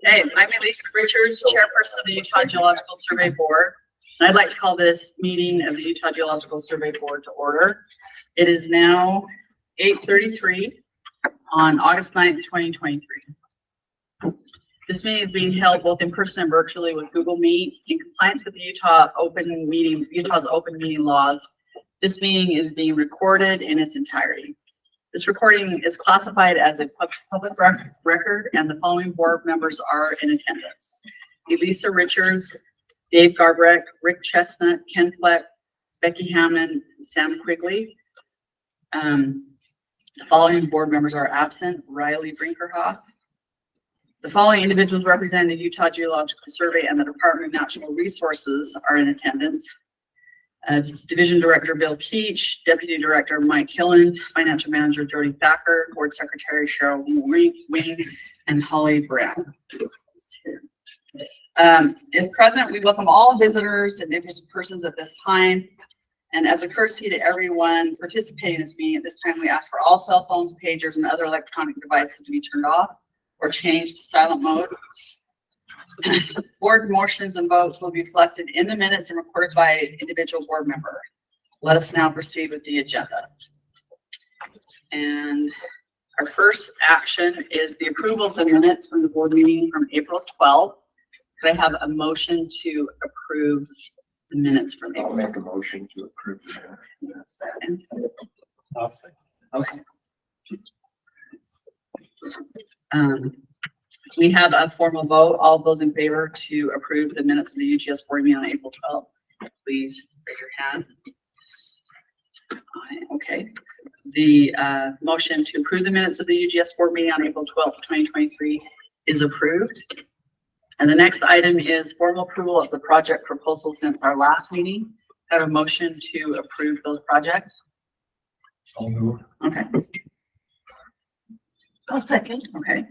Hey, I'm Elissa Richards, chairperson of the Utah Geological Survey Board. And I'd like to call this meeting of the Utah Geological Survey Board to order. It is now 8:33 on August 9th, 2023. This meeting is being held both in person and virtually with Google Meet in compliance with the Utah's open meeting laws. This meeting is being recorded in its entirety. This recording is classified as a public record, and the following board members are in attendance: Elissa Richards, Dave Garbrecht, Rick Chestnut, Ken Fleck, Becky Hammond, Sam Quigley. The following board members are absent: Riley Brinkerhoff. The following individuals representing the Utah Geological Survey and the Department of Natural Resources are in attendance: Division Director Bill Keach, Deputy Director Mike Hylland, Financial Manager Jodi Thacker, Board Secretary Cheryl Wing, and Holly Brown. If present, we welcome all visitors and interested persons at this time. And as a courtesy to everyone participating in this meeting, at this time we ask for all cell phones, pagers, and other electronic devices to be turned off or changed to silent mode. Board motions and votes will be reflected in the minutes and recorded by individual board member. Let us now proceed with the agenda. And our first action is the approval of the minutes from the board meeting from April 12th. Could I have a motion to approve the minutes from April? I'll make a motion to approve the minutes. Second. I'll second. Okay. We have a formal vote. All of those in favor to approve the minutes of the UGS board meeting on April 12th, please raise your hand. Okay. The motion to approve the minutes of the UGS board meeting on April 12th, 2023 is approved. And the next item is formal approval of the project proposal since our last meeting. Have a motion to approve those projects. I'll move. Okay. I'll second. Okay.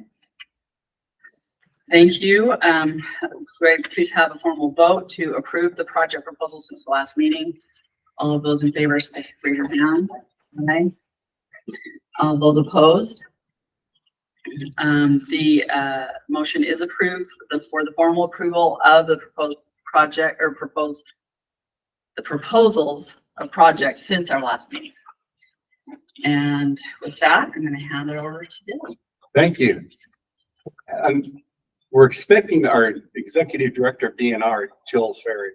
Thank you. Greg, please have a formal vote to approve the project proposal since the last meeting. All of those in favor, raise your hand. Okay. All those opposed. The motion is approved for the formal approval of the proposed project or the proposals of projects since our last meeting. And with that, I'm going to hand it over to Bill. Thank you. We're expecting our executive director of DNR, Joel Ferry.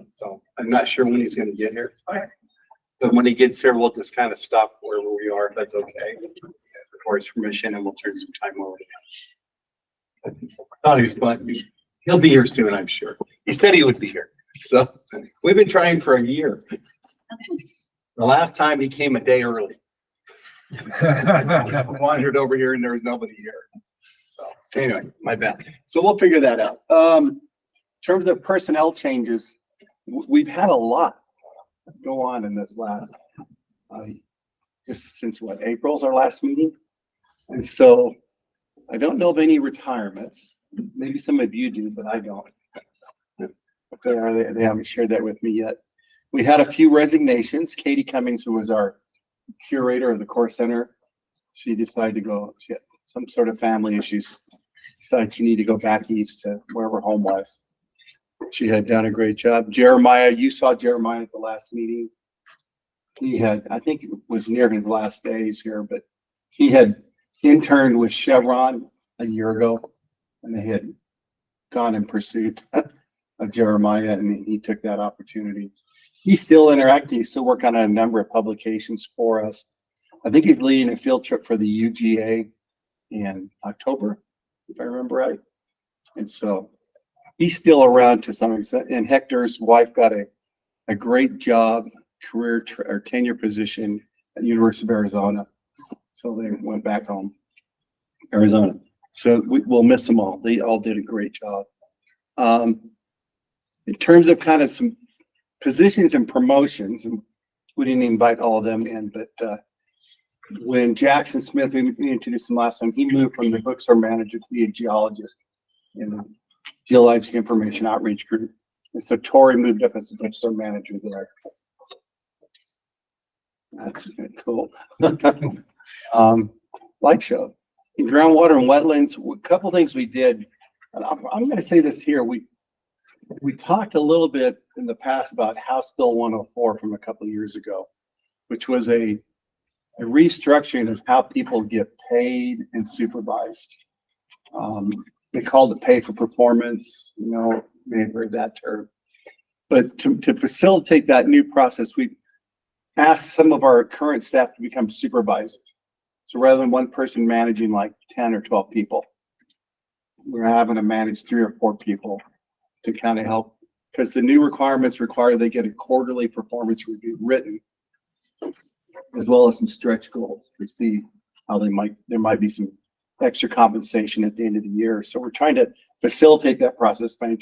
So I'm not sure when he's going to get here. But when he gets here, we'll just kind of stop wherever we are, if that's okay. For his permission, and we'll turn some time over to him. I thought he was going. He'll be here soon, I'm sure. He said he would be here. So we've been trying for a year. The last time he came a day early. Wandered over here and there was nobody here. So anyway, my bad. So we'll figure that out. In terms of personnel changes, we've had a lot go on in this last, just since what, April's our last meeting? And so I don't know of any retirements. Maybe some of you do, but I don't. If they are, they haven't shared that with me yet. We had a few resignations. Katie Cummings, who was our curator of the Core Center, she decided to go. She had some sort of family issues. Decided she needed to go back east to wherever home was. She had done a great job. Jeremiah, you saw Jeremiah at the last meeting. He had, I think it was near his last days here, but he had interned with Chevron a year ago, and they had gone in pursuit of Jeremiah, and he took that opportunity. He's still interacting. He's still working on a number of publications for us. I think he's leading a field trip for the UGA in October, if I remember right. And so he's still around to some extent. And Hector's wife got a great job, career or tenure position at the University of Arizona. So they went back home, Arizona. So we'll miss them all. They all did a great job. In terms of kind of some positions and promotions, and we didn't invite all of them in, but when Jackson Smith, we introduced him last time, he moved from the bookstore manager to be a geologist in the Geologic Information Outreach Group. And so Tori moved up as the bookstore manager there. That's cool. Light show. In groundwater and wetlands, a couple things we did. And I'm going to say this here. We talked a little bit in the past about House Bill 104 from a couple of years ago, which was a restructuring of how people get paid and supervised. They called it pay for performance, you know, may have heard that term. But to facilitate that new process, we asked some of our current staff to become supervisors. So rather than one person managing like 10 or 12 people, we're having to manage 3 or 4 people to kind of help, because the new requirements require they get a quarterly performance review written, as well as some stretch goals to see how there might be some extra compensation at the end of the year. So we're trying to facilitate that process by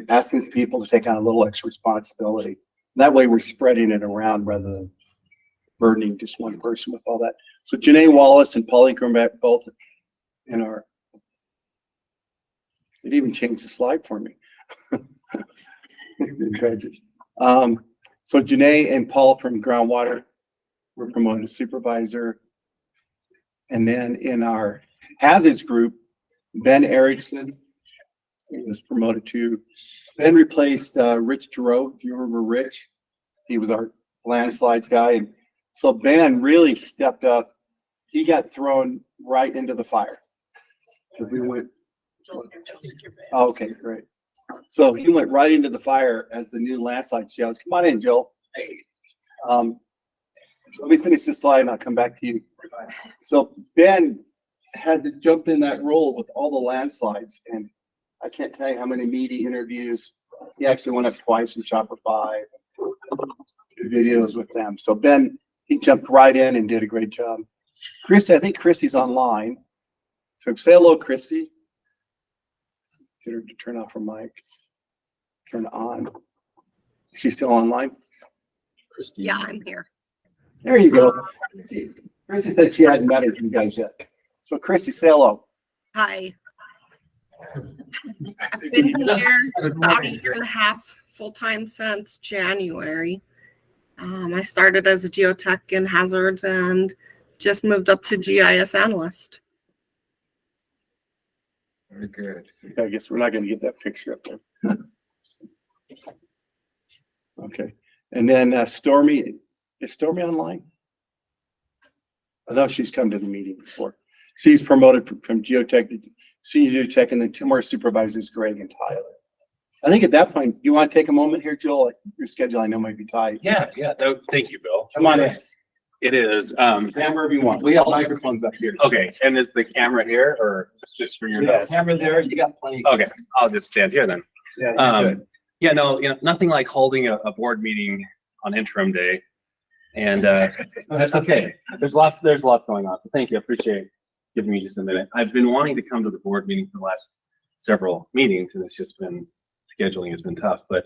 asking people to take on a little extra responsibility. That way we're spreading it around rather than burdening just one person with all that. So Janae Wallace and Pauline Kermack both in our, it even changed the slide for me. So Janae and Paul from groundwater were promoted to supervisor. And then in our hazards group, Ben Erickson was promoted to, Ben replaced Rich Giroux. If you remember Rich, he was our landslides guy. And so Ben really stepped up. He got thrown right into the fire. So we went, oh, okay, great. So he went right into the fire as the new landslide challenge. Come on in, Joel. Hey. Let me finish this slide and I'll come back to you. So Ben had to jump in that role with all the landslides, and I can't tell you how many media interviews. He actually went up twice in Chopper 5, did videos with them. So Ben, he jumped right in and did a great job. Christy, I think Christy's online. So say hello, Christy. Get her to turn off her mic. Turn it on. Is she still online? Christy. Yeah, I'm here. There you go. Christy said she hadn't met you guys yet. So Christy, say hello. Hi. I've been here about 1.5 years full-time since January. I started as a geotech in hazards and just moved up to GIS analyst. Very good. I guess we're not going to get that picture up there. Okay. And then Stormy, is Stormy online? I know she's come to the meeting before. She's promoted from geotech to senior geotech, and then 2 more supervisors, Greg and Tyler. I think at that point, you want to take a moment here, Joel? Your schedule, I know, might be tight. Yeah. Thank you, Bill. Come on in. It is. Camera if you want. We have microphones up here. Okay. And is the camera here, or is this just for your notes? Camera there. You got plenty. Okay. I'll just stand here then. Yeah, good. Yeah, no, nothing like holding a board meeting on interim day. And that's okay. There's lots going on. So thank you. I appreciate giving me just a minute. I've been wanting to come to the board meeting for the last several meetings, and it's just been, scheduling has been tough. But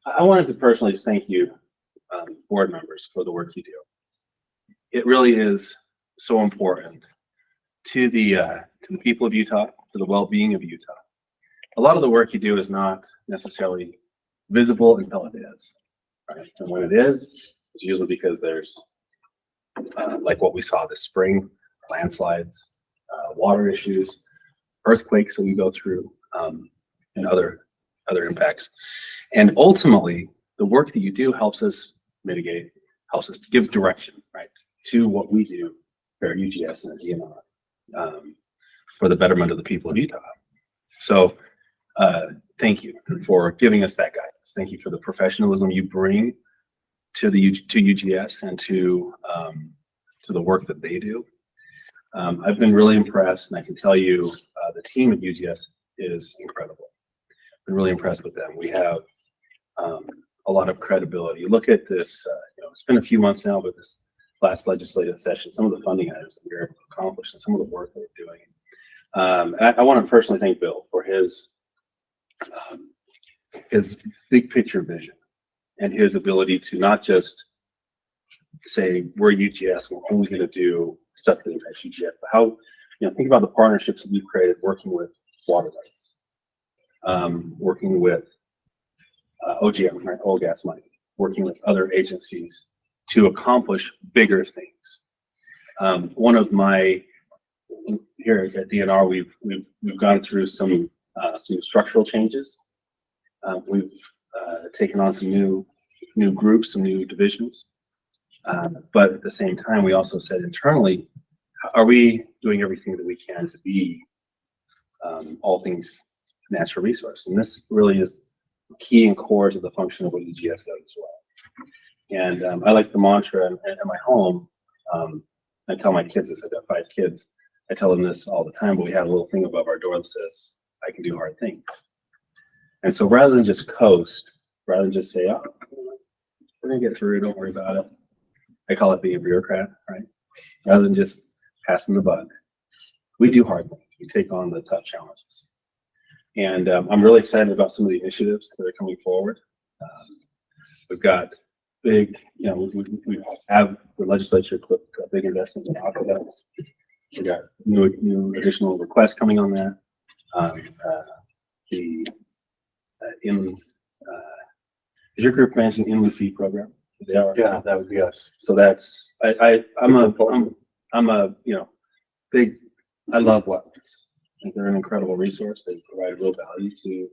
I wanted to personally just thank you, board members, for the work you do. It really is so important to the people of Utah, to the well-being of Utah. A lot of the work you do is not necessarily visible until it is, right? And when it is, it's usually because there's like what we saw this spring, landslides, water issues, earthquakes that we go through, and other impacts. And ultimately, the work that you do helps us mitigate, helps us give direction, right, to what we do here at UGS and at DNR for the betterment of the people of Utah. So thank you for giving us that guidance. Thank you for the professionalism you bring to UGS and to the work that they do. I've been really impressed, and I can tell you the team at UGS is incredible. I've been really impressed with them. We have a lot of credibility. You look at this, it's been a few months now, but this last legislative session, some of the funding items that we were able to accomplish and some of the work that we're doing. I want to personally thank Bill for his big picture vision and his ability to not just say we're UGS and we're only going to do stuff that impacts UGS, but how, think about the partnerships that we've created working with water rights, working with OGM, right, oil gas mining, working with other agencies to accomplish bigger things. One of my here at DNR, we've gone through some structural changes. We've taken on some new groups, some new divisions. But at the same time, we also said internally, are we doing everything that we can to be all things natural resource? And this really is key and core to the function of what UGS does as well. And I like the mantra at my home. I tell my kids this, I've got 5 kids. I tell them this all the time, but we have a little thing above our door that says, I can do hard things. And so rather than just coast, rather than just say, oh, we're gonna get through, don't worry about it. I call it being a bureaucrat, right? Rather than just passing the buck, we do hard things. We take on the tough challenges. And I'm really excited about some of the initiatives that are coming forward. We've got big, we have the legislature put a big investment in aqueducts. We got new additional requests coming on that. Is your group managing in lieu fee program? They are. Yeah, that would be us. So that's I'm a big. I love wetlands. I think they're an incredible resource. They provide real value to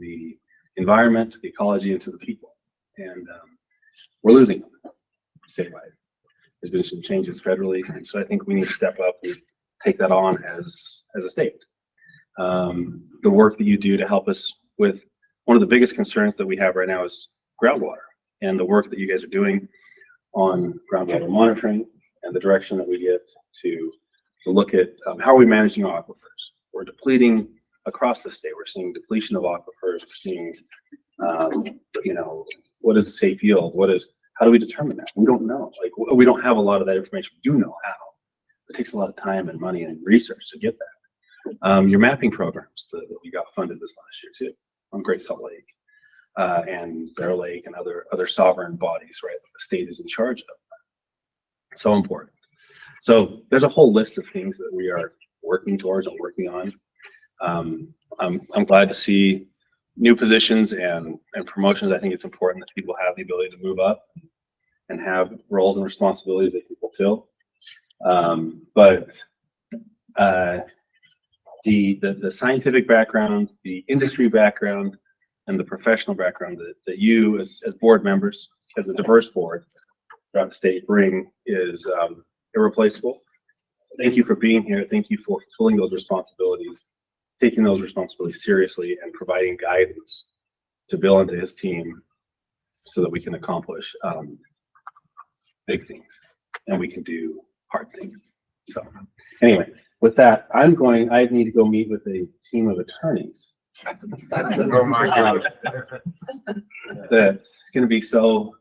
the environment, to the ecology, and to the people. And we're losing them statewide. There's been some changes federally, and so I think we need to step up and take that on as a state. The work that you do to help us with one of the biggest concerns that we have right now is groundwater, and the work that you guys are doing on groundwater monitoring and the direction that we get to look at how are we managing aquifers. We're depleting across the state. We're seeing depletion of aquifers. We're seeing, what is a safe yield? How do we determine that? We don't know. Like, we don't have a lot of that information. We do know how. It takes a lot of time and money and research to get that. Your mapping programs that we got funded this last year too, on Great Salt Lake and Bear Lake and other sovereign bodies, right? The state is in charge of. So important. So there's a whole list of things that we are working towards and working on. I'm glad to see new positions and promotions. I think it's important that people have the ability to move up and have roles and responsibilities that people fill. But the scientific background, the industry background, and the professional background that you as board members, as a diverse board throughout the state bring is irreplaceable. Thank you for being here. Thank you for fulfilling those responsibilities, taking those responsibilities seriously, and providing guidance to Bill and to his team so that we can accomplish big things and we can do hard things. So anyway, with that, I need to go meet with a team of attorneys. That's going to be so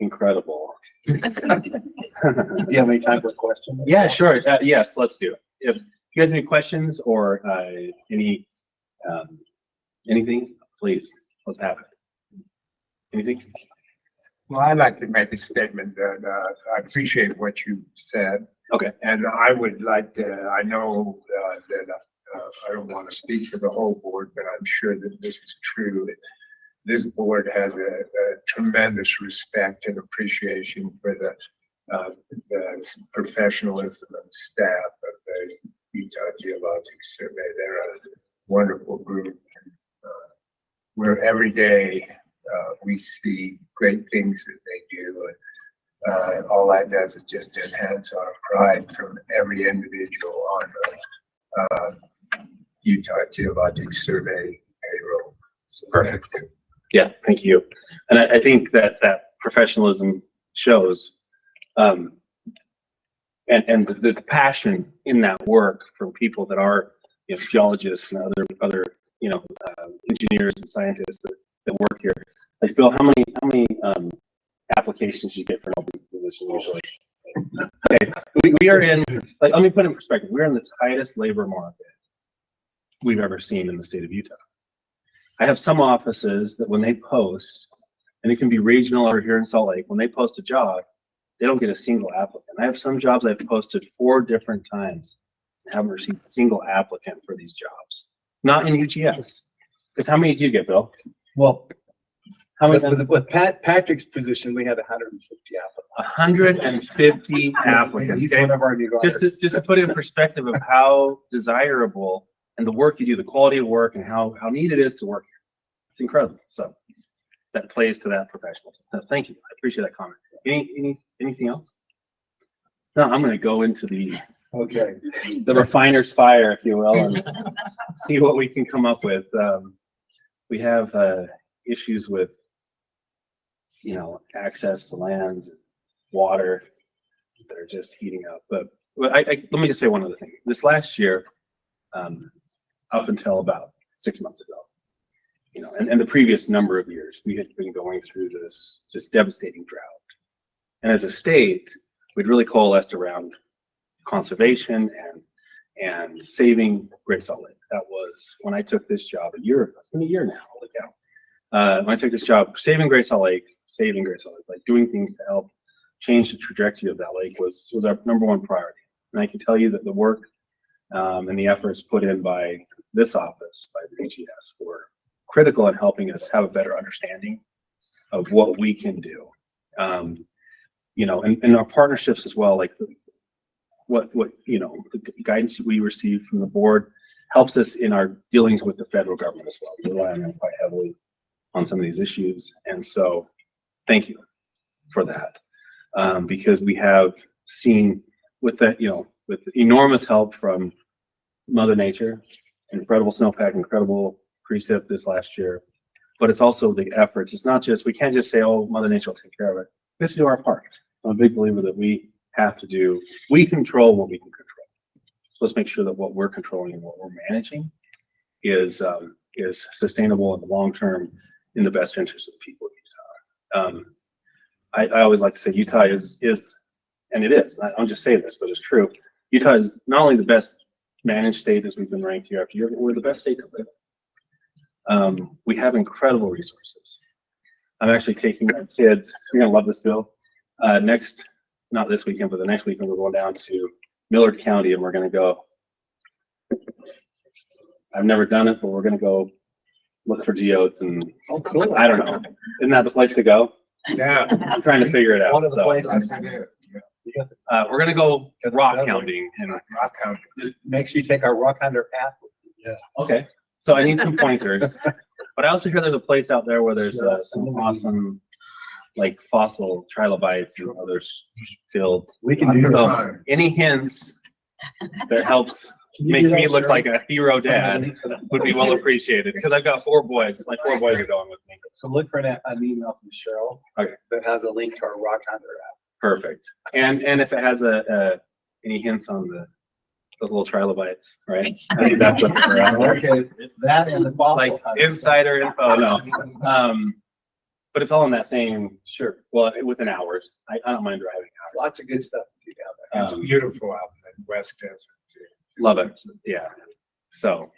incredible. Do you have any time for a question? Yeah, sure. Yes, let's do it. If you guys have any questions or anything, please, let's have it. Anything? Well, I'd like to make a statement that I appreciate what you said. Okay. And I would like to, I know that I don't want to speak for the whole board, but I'm sure that this is true. This board has a tremendous respect and appreciation for the professionalism and staff of the Utah Geological Survey. They're a wonderful group. Where every day we see great things that they do. And all that does is just enhance our pride from every individual on the Utah Geological Survey payroll. So, perfect. Yeah, thank you. And I think that professionalism shows, and the passion in that work from people that are geologists and other engineers and scientists that work here. Like, Bill, how many applications do you get for an open position usually? Okay, we are in, like, let me put it in perspective. We're in the tightest labor market we've ever seen in the state of Utah. I have some offices that when they post, and it can be regional or here in Salt Lake, when they post a job, they don't get a single applicant. I have some jobs I've posted 4 different times and haven't received a single applicant for these jobs. Not in UGS. Because how many do you get, Bill? Well, How many? With Patrick's position, we had 150 applicants. 150 applicants. He's Okay? one of our new Just to put it in perspective of how desirable and the work you do, the quality of work, and how neat it is to work here. It's incredible. So that plays to that professionalism. Thank you. I appreciate that comment. Anything else? No, I'm going to go into the refiner's fire, if you will, and see what we can come up with. We have issues with, access to lands, water that are just heating up. But let me just say one other thing. This last year, up until about 6 months ago, and the previous number of years, we had been going through this just devastating drought. And as a state, we'd really coalesced around conservation and saving Great Salt Lake. That was when I took this job a year ago. It's been a year now, holy cow. When I took this job, saving Great Salt Lake, like doing things to help change the trajectory of that lake was our number one priority. And I can tell you that the work and the efforts put in by this office, by the UGS, were critical in helping us have a better understanding of what we can do. And our partnerships as well, like the guidance we receive from the board helps us in our dealings with the federal government as well. We rely on them quite heavily on some of these issues. And so thank you for that. Because we have seen with that, with enormous help from Mother Nature, incredible snowpack, incredible precip this last year, but it's also the efforts. It's not just, we can't just say, oh, Mother Nature will take care of it. We have to do our part. I'm a big believer that we control what we can control. So let's make sure that what we're controlling and what we're managing is sustainable in the long term in the best interest of the people of Utah. I always like to say Utah is, and it is, I'm just saying this, but it's true. Utah is not only the best managed state as we've been ranked year after year, but we're the best state to live in. We have incredible resources. I'm actually taking my kids, you're gonna love this, Bill. Not this weekend, but the next weekend, we're going down to Millard County and we're gonna go. I've never done it, but we're gonna go look for geodes and I don't know. Isn't that the place to go? Yeah. I'm trying to figure it out. One of the places. We're gonna go rock hounding and Rock County. Just make sure you take our rock hunter app with you. Yeah. okay. So I need some pointers, but I also hear there's a place out there where there's some awesome like fossil trilobites and other fields. We can do So that. any hints that helps make me look like a hero dad would be well appreciated because I've got 4 boys. My 4 boys are going with me. So look for an email from Cheryl. Okay. That has a link to our rock hunter app. Perfect. And if it has any hints on those little trilobites, right? I think that's what we're at. Okay, that and the fossil Like hunter. insider info, no. But it's all in that same, sure, well, within hours. I don't mind driving hours. Lots of good stuff to do down It's beautiful out in the West Desert too. Love it. Yeah. So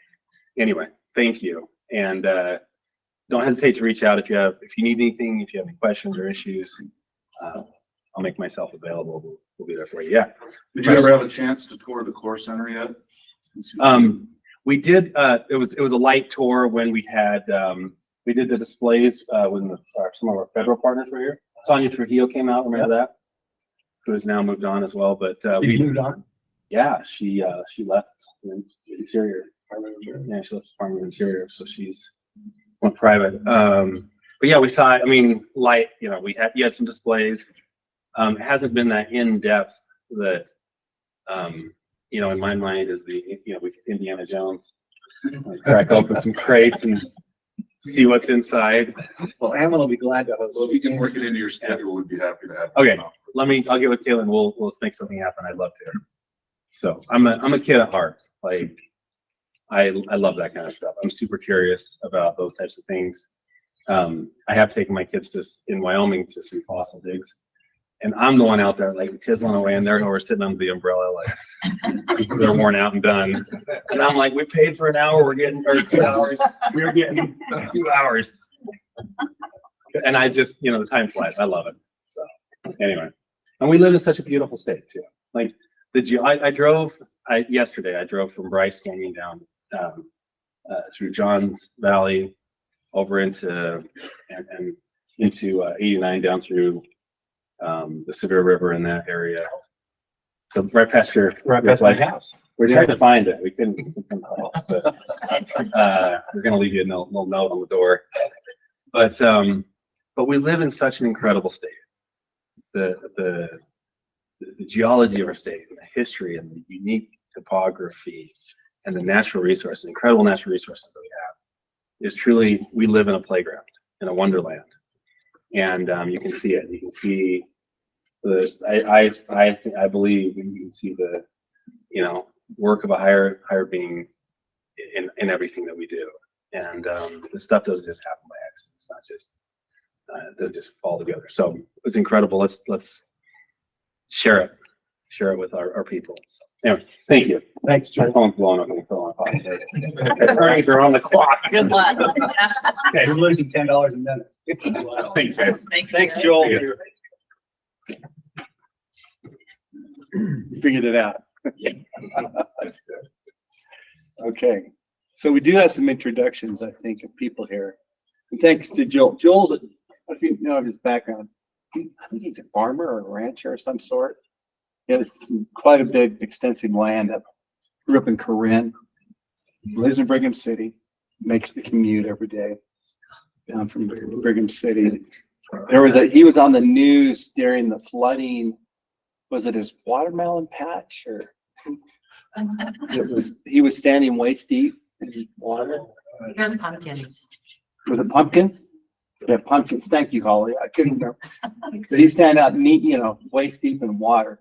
anyway, thank you. And don't hesitate to reach out if you need anything, if you have any questions or issues. I'll make myself available. We'll be there for you. Yeah. Did you ever have a chance to tour the Core Center yet? We did. It was a light tour when we had we did the displays when some of our federal partners were here. Tanya Trujillo came out. Remember that? Who has now moved on as well. But we moved on. Yeah, she left the Interior. Yeah, she left the Department of Interior, so she's went private. But yeah, we saw. I mean, light. You had some displays. It hasn't been that in depth that in my mind is we Indiana Jones, like crack open some crates and see what's inside. Well, Ammon will be glad to host. Well, if you can work it into your schedule, we'd be happy to have. Okay, I'll get with Taylor and we'll make something happen. I'd love to. So I'm a kid at heart. Like I love that kind of stuff. I'm super curious about those types of things. I have taken my kids in Wyoming to some fossil digs. And I'm the one out there like chiseling away, and they're over sitting under the umbrella like they're worn out and done. And I'm like, we paid for an hour, or 2 hours. We're getting 2 hours. And I just, the time flies. I love it. So anyway, and we live in such a beautiful state too. Like yesterday I drove from Bryce Canyon down through Johns Valley over into and into 89 down through the Severe River in that area. So right past your place. house. We're trying to find it. We couldn't find it, but we're gonna leave you a little note on the door. But we live in such an incredible state. The geology of our state, and the history, and the unique topography, and the natural resources, incredible natural resources that we have, is truly, we live in a playground, in a wonderland, and you can see it. You can see I believe you can see the work of a higher being in everything that we do, and this stuff doesn't just happen by accident. It's not just it doesn't just fall together. So it's incredible. Let's share it with our people. So, anyway, thank you. Thanks, My Joe. phone's blowing up. My phone. Attorneys are on the clock. Good luck. Okay, we're losing $10 a minute. Thanks, guys. Thanks, Joel. You figured it out. That's good. Okay, so we do have some introductions, I think, of people here. And thanks to Joel. Joel's, if you know his background, I think he's a farmer or a rancher of some sort. He has quite a big, extensive land up. Grew up in Corinne, lives in Brigham City, makes the commute every day down from Brigham City. He was on the news during the flooding. Was it his watermelon patch or? He was standing waist deep in his water. Here's pumpkins. Was it pumpkins? Yeah, pumpkins. Thank you, Holly. I couldn't remember. But he's standing out neat, waist deep in water.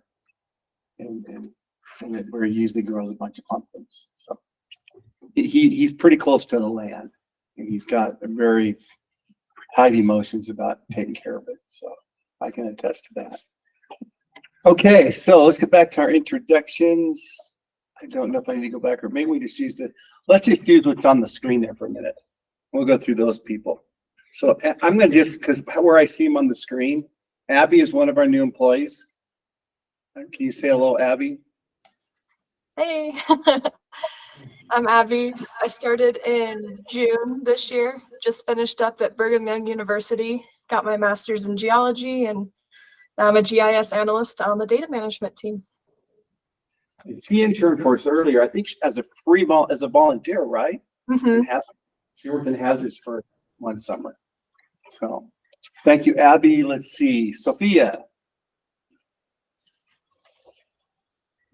And where he usually grows a bunch of pumpkins. So he's pretty close to the land, and he's got a very tight emotions about taking care of it. So I can attest to that. Okay, so let's get back to our introductions. I don't know if I need to go back, or maybe we just let's just use what's on the screen there for a minute. We'll go through those people. So I'm going to because where I see him on the screen, Abby is one of our new employees. Can you say hello, Abby? Hey, I'm Abby. I started in June this year, just finished up at Brigham Young University, got my master's in geology, and now I'm a GIS analyst on the data management team. She interned for us earlier, I think as a volunteer, right? Mhm. She worked in hazards for one summer. So thank you, Abby. Let's see, Sophia.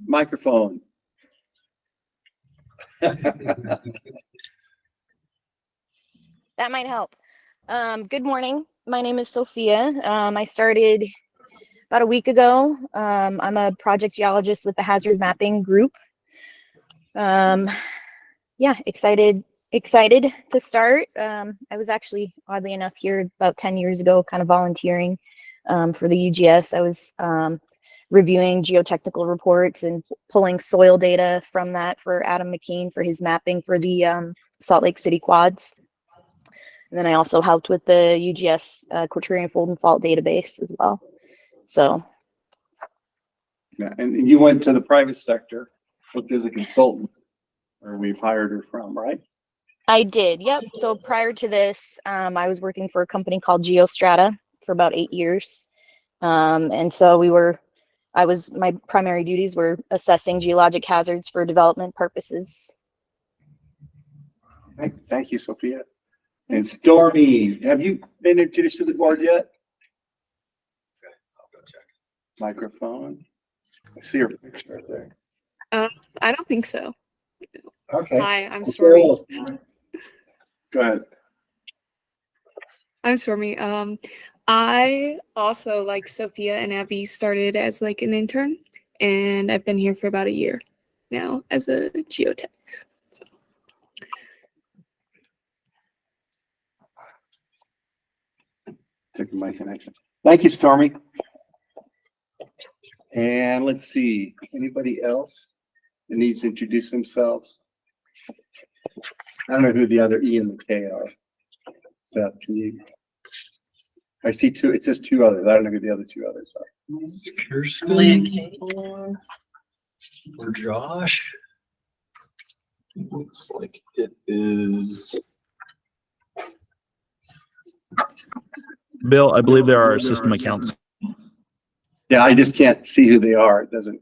Microphone. That might help. Good morning. My name is Sophia. I started about a week ago. I'm a project geologist with the hazard mapping group. Yeah, excited to start. I was actually, oddly enough, here about 10 years ago, kind of volunteering for the UGS. I was reviewing geotechnical reports and pulling soil data from that for Adam McKean for his mapping for the Salt Lake City quads. And then I also helped with the UGS Quaternion Fold and Fault database as well. So. Yeah, and you went to the private sector, worked as a consultant, where we've hired her from, right? I did, yep. So prior to this, I was working for a company called GeoStrata for about 8 years. And so my primary duties were assessing geologic hazards for development purposes. Thank you, Sophia. And Stormy, have you been introduced to the board yet? Okay, I'll go check. Microphone. I see your picture right there. I don't think so. Okay. Hi, I'm Stormy. Go ahead. I'm Stormy. I also, like Sophia and Abby, started as like an intern, and I've been here for about a year now as a geotech. So. Took my connection. Thank you, Stormy. And let's see, anybody else that needs to introduce themselves? I don't know who the other E and the K are. Seth, can you? I see two, it says two others. I don't know who the other two others are. Emily and Kate. Or Josh. Looks like it is. Bill, I believe there are system accounts. Yeah, I just can't see who they are. It doesn't.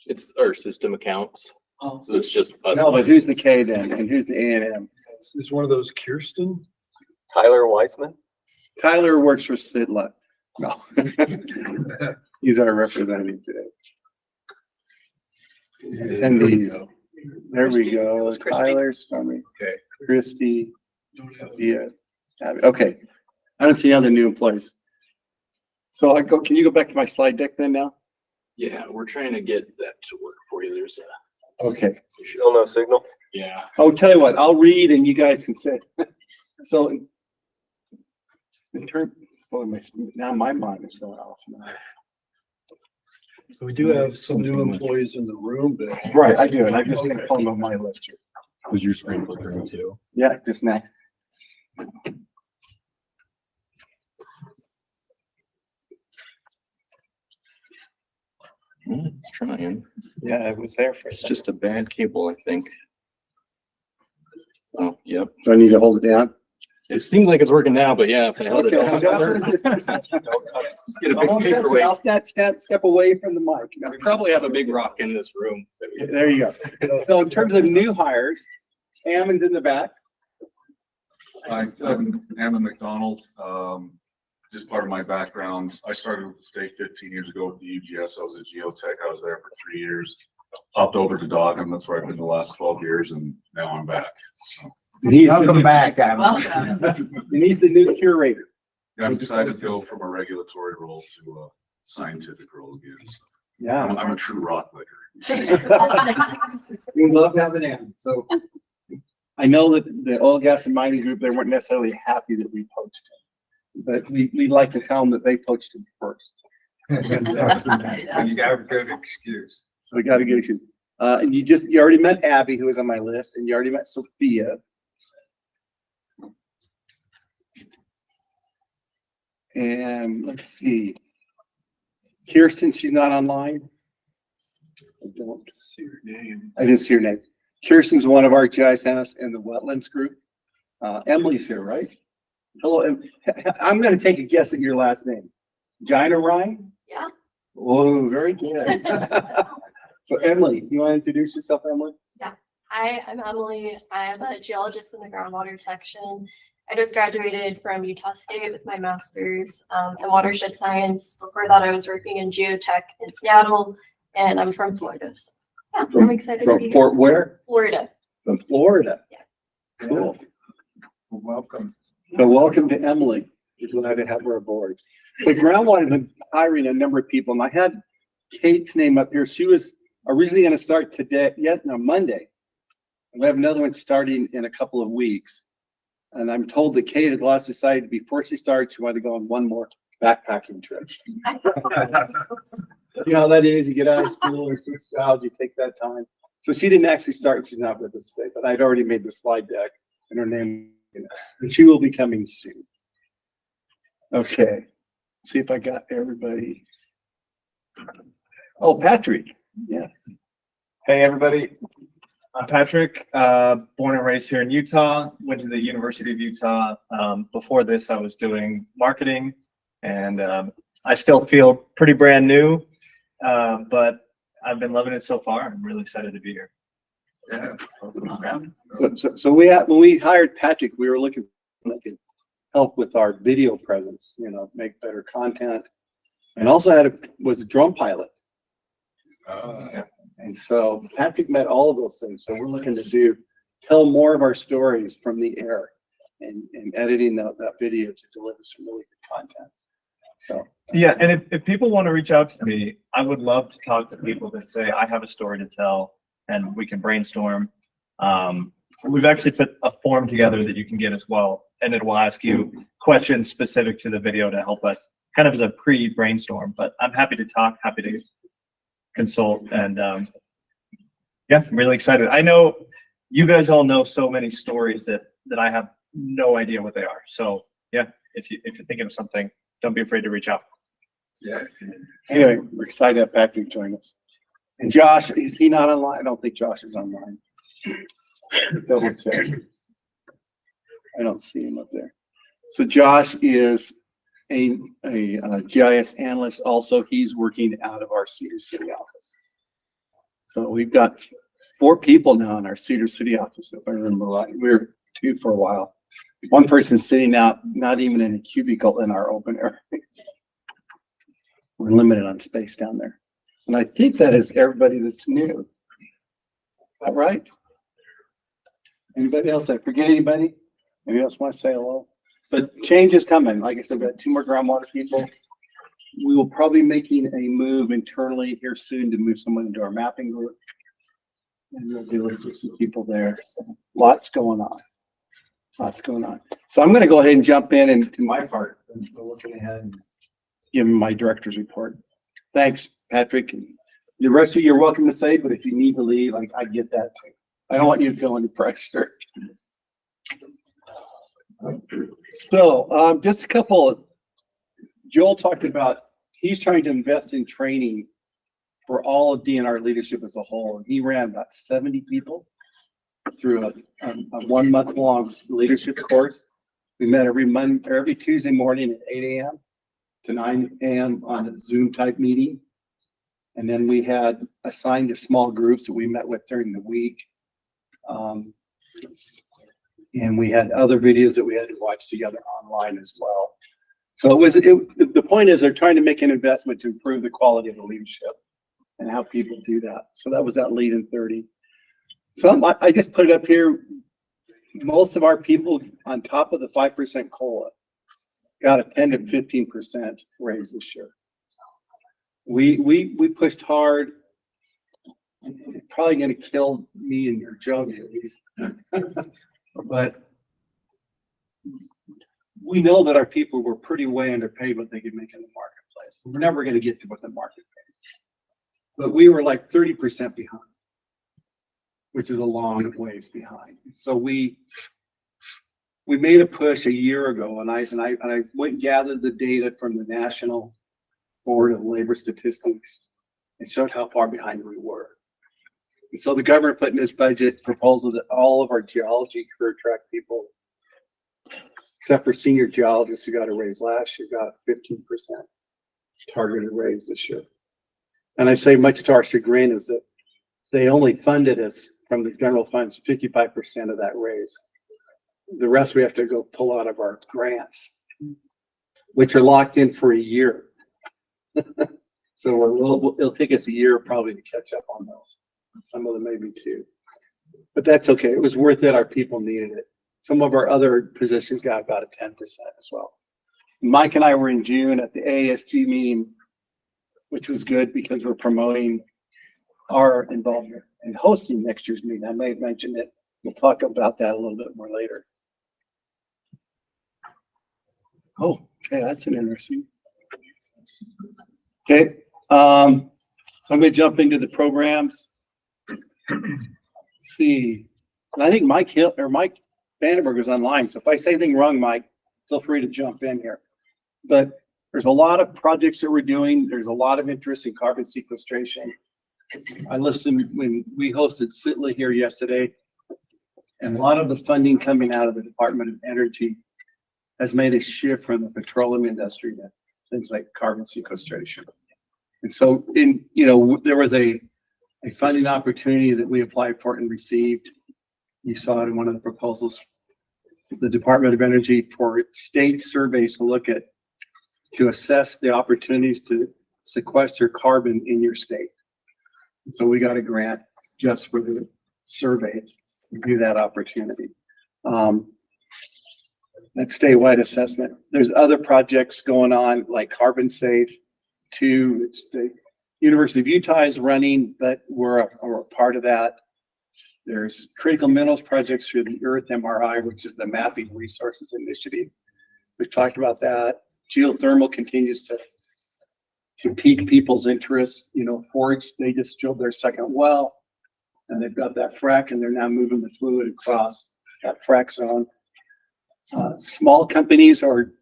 It's our system accounts. So it's just us. No, but who's the K then? And who's the A and M? Is this one of those Kirsten? Tyler Weissman. Tyler works for Sidla. No. He's our representative today. And these, there we go. Who's Christy? Tyler, Stormy, Okay. Christy, Sophia. Abby. Okay. I don't see other new employees. So can you go back to my slide deck then now? Yeah, we're trying to get that to work for you. There's Okay. Still no signal. yeah. I'll tell you what, I'll read and you guys can say. So in turn, well, now my mind is going off now. So we do have some new employees in the room, but. Right, I do, and I just think on my list here. Was your screen flickering too? Yeah, just now. It's trying. Yeah, it was there for. It's just a bad cable, I think. Oh, yep. Do I need to hold it down? It seems like it's working now, but yeah, if I held it Okay. down. Just get a big I'll paperweight. step away from the mic. We probably have a big rock in this room. There you go. So in terms of new hires, Ammon's in the back. I'm Hammond McDonald. Just part of my background, I started with the state 15 years ago with the UGS. I was a geotech. I was there for 3 years. Hopped over to Doggin. That's where I've been the last 12 years, and now I'm back. So, Welcome back, Welcome. And he's the new curator. yeah, I'm decided to go from a regulatory role to a scientific role again. So Yeah. I'm a true rock licker. We love having him. So I know that the oil, gas and mining group, they weren't necessarily happy that we poached him. But we like to tell them that they poached him first. And you got a good excuse. So we got to get issues. And you already met Abby, who was on my list, and you already met Sophia. And let's see. Kirsten, she's not online. I don't see her name. I didn't see her name. Kirsten's one of our GIS analysts in the wetlands group. Emily's here, right? Hello, I'm going to take a guess at your last name. Gina Ryan? Yeah. Oh, very good. So Emily, you want to introduce yourself, Emily? Hi, I'm Emily. I'm a geologist in the groundwater section. I just graduated from Utah State with my master's in watershed science. Before that, I was working in geotech in Seattle, and I'm from Florida. So yeah, I'm excited to be From Fort where? Florida. From Florida. Yeah. Cool. Welcome. So welcome to Emily. We're glad to have her aboard. The groundwater has been hiring a number of people, and I had Kate's name up here. She was originally going to start today, Monday. We have another one starting in a couple of weeks. And I'm told that Kate had last decided before she started, she wanted to go on one more backpacking trip. You know how that is, you get out of school or switch jobs, you take that time. So she didn't actually start, she's not with us today, but I'd already made the slide deck and her name, and she will be coming soon. Okay, see if I got everybody. Oh, Patrick, yes. Hey, everybody. I'm Patrick, born and raised here in Utah, went to the University of Utah. Before this, I was doing marketing, and I still feel pretty brand new, but I've been loving it so far. I'm really excited to be here. Yeah. So when we hired Patrick, we were looking for help with our video presence, make better content, and also was a drone pilot. And so Patrick met all of those things. So we're looking to tell more of our stories from the air and editing that video to deliver some really good content. So yeah, and if people want to reach out to me, I would love to talk to people that say, I have a story to tell and we can brainstorm. We've actually put a form together that you can get as well, and it will ask you questions specific to the video to help us kind of as a pre-brainstorm. But I'm happy to talk, happy to consult, and yeah, I'm really excited. I know you guys all know so many stories that I have no idea what they are. So yeah, if you're thinking of something, don't be afraid to reach out. Yes. anyway, we're excited to have Patrick join us. And Josh, is he not online? I don't think Josh is online. Double check. I don't see him up there. So Josh is a GIS analyst also. He's working out of our Cedar City office. So we've got 4 people now in our Cedar City office, if I remember right. We were 2 for a while. One person sitting out, not even in a cubicle in our open area. We're limited on space down there. And I think that is everybody that's new. Is that right? Anybody else? I forget anybody? Anybody else want to say hello? But change is coming. Like I said, we've got 2 more groundwater people. We will probably be making a move internally here soon to move someone into our mapping group. And we'll deal with some people there. So lots going on. Lots going on. So I'm going to go ahead and jump in and to my part. And we're looking ahead and give my director's report. Thanks, Patrick. And the rest of you, you're welcome to say, but if you need to leave, I get that too. I don't want you to feel any pressure. So just a couple, Joel talked about, he's trying to invest in training for all of DNR leadership as a whole. And he ran about 70 people through a 1 month long leadership course. We met every Tuesday morning at 8 a.m. to 9 a.m. on a Zoom type meeting. And then we had assigned to small groups that we met with during the week. And we had other videos that we had to watch together online as well. So the point is they're trying to make an investment to improve the quality of the leadership and how people do that. So that was that lead in 30. So I just put it up here. Most of our people on top of the 5% COLA got a 10 to 15% raise this year. We pushed hard. It's probably going to kill me and your Jodi at least. But we know that our people were pretty way underpaid what they could make in the marketplace. We're never going to get to what the market pays. But we were like 30% behind, which is a long ways behind. So we made a push a year ago, and I went and gathered the data from the National Board of Labor Statistics and showed how far behind we were. And so the governor put in his budget proposal that all of our geology career track people, except for senior geologists who got a raise last year, got a 15% targeted raise this year. And I say much to our chagrin is that they only funded us from the general funds 55% of that raise. The rest we have to go pull out of our grants, which are locked in for a year. So it'll take us a year probably to catch up on those. Some of them maybe 2. But that's okay. It was worth it. Our people needed it. Some of our other positions got about a 10% as well. Mike and I were in June at the ASG meeting, which was good because we're promoting our involvement in hosting next year's meeting. I may have mentioned it. We'll talk about that a little bit more later. Oh, okay, that's an interesting. Okay, so I'm going to jump into the programs. Let's see. And I think Mike Vandenberg is online. So if I say anything wrong, Mike, feel free to jump in here. But there's a lot of projects that we're doing. There's a lot of interest in carbon sequestration. I listened when we hosted Sitla here yesterday, and a lot of the funding coming out of the Department of Energy has made a shift from the petroleum industry to things like carbon sequestration. And so there was a funding opportunity that we applied for and received. You saw it in one of the proposals. The Department of Energy for state surveys to assess the opportunities to sequester carbon in your state. And so we got a grant just for the survey to do that opportunity. That statewide assessment. There's other projects going on like Carbon Safe 2. It's the University of Utah is running, but we're a part of that. There's critical minerals projects through the Earth MRI, which is the Mapping Resources Initiative. We've talked about that. Geothermal continues to pique people's interest. Forge, they just drilled their second well, and they've got that frac, and they're now moving the fluid across that frac zone. Small companies are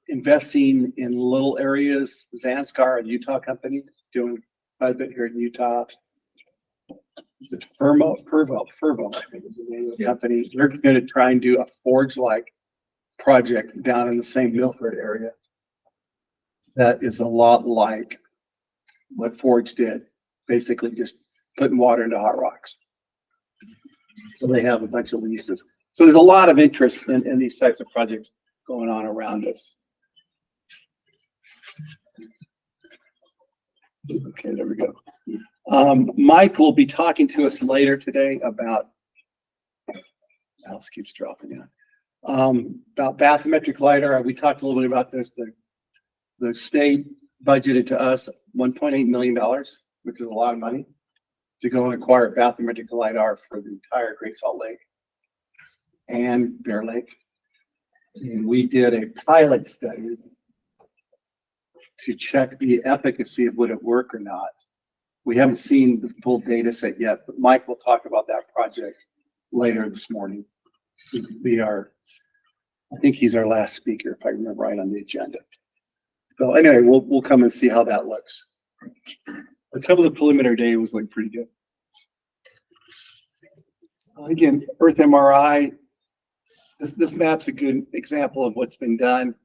investing in little areas. Zanskar, a Utah company, is doing quite a bit here in Utah. Is it Fervo, I think is the name of the company. They're going to try and do a forge-like project down in the same Milford area. That is a lot like what Forge did, basically just putting water into hot rocks. So they have a bunch of leases. So there's a lot of interest in these types of projects going on around us. Okay, there we go. Mike will be talking to us later today about, mouse keeps dropping down, about bathymetric lidar. We talked a little bit about this. The state budgeted to us $1.8 million, which is a lot of money, to go and acquire bathymetric lidar for the entire Great Salt Lake and Bear Lake. And we did a pilot study to check the efficacy of would it work or not. We haven't seen the full data set yet, but Mike will talk about that project later this morning. I think he's our last speaker, if I remember right, on the agenda. So anyway, we'll come and see how that looks. But some of the preliminary data was like pretty good. Again, Earth MRI. This map's a good example of what's been done.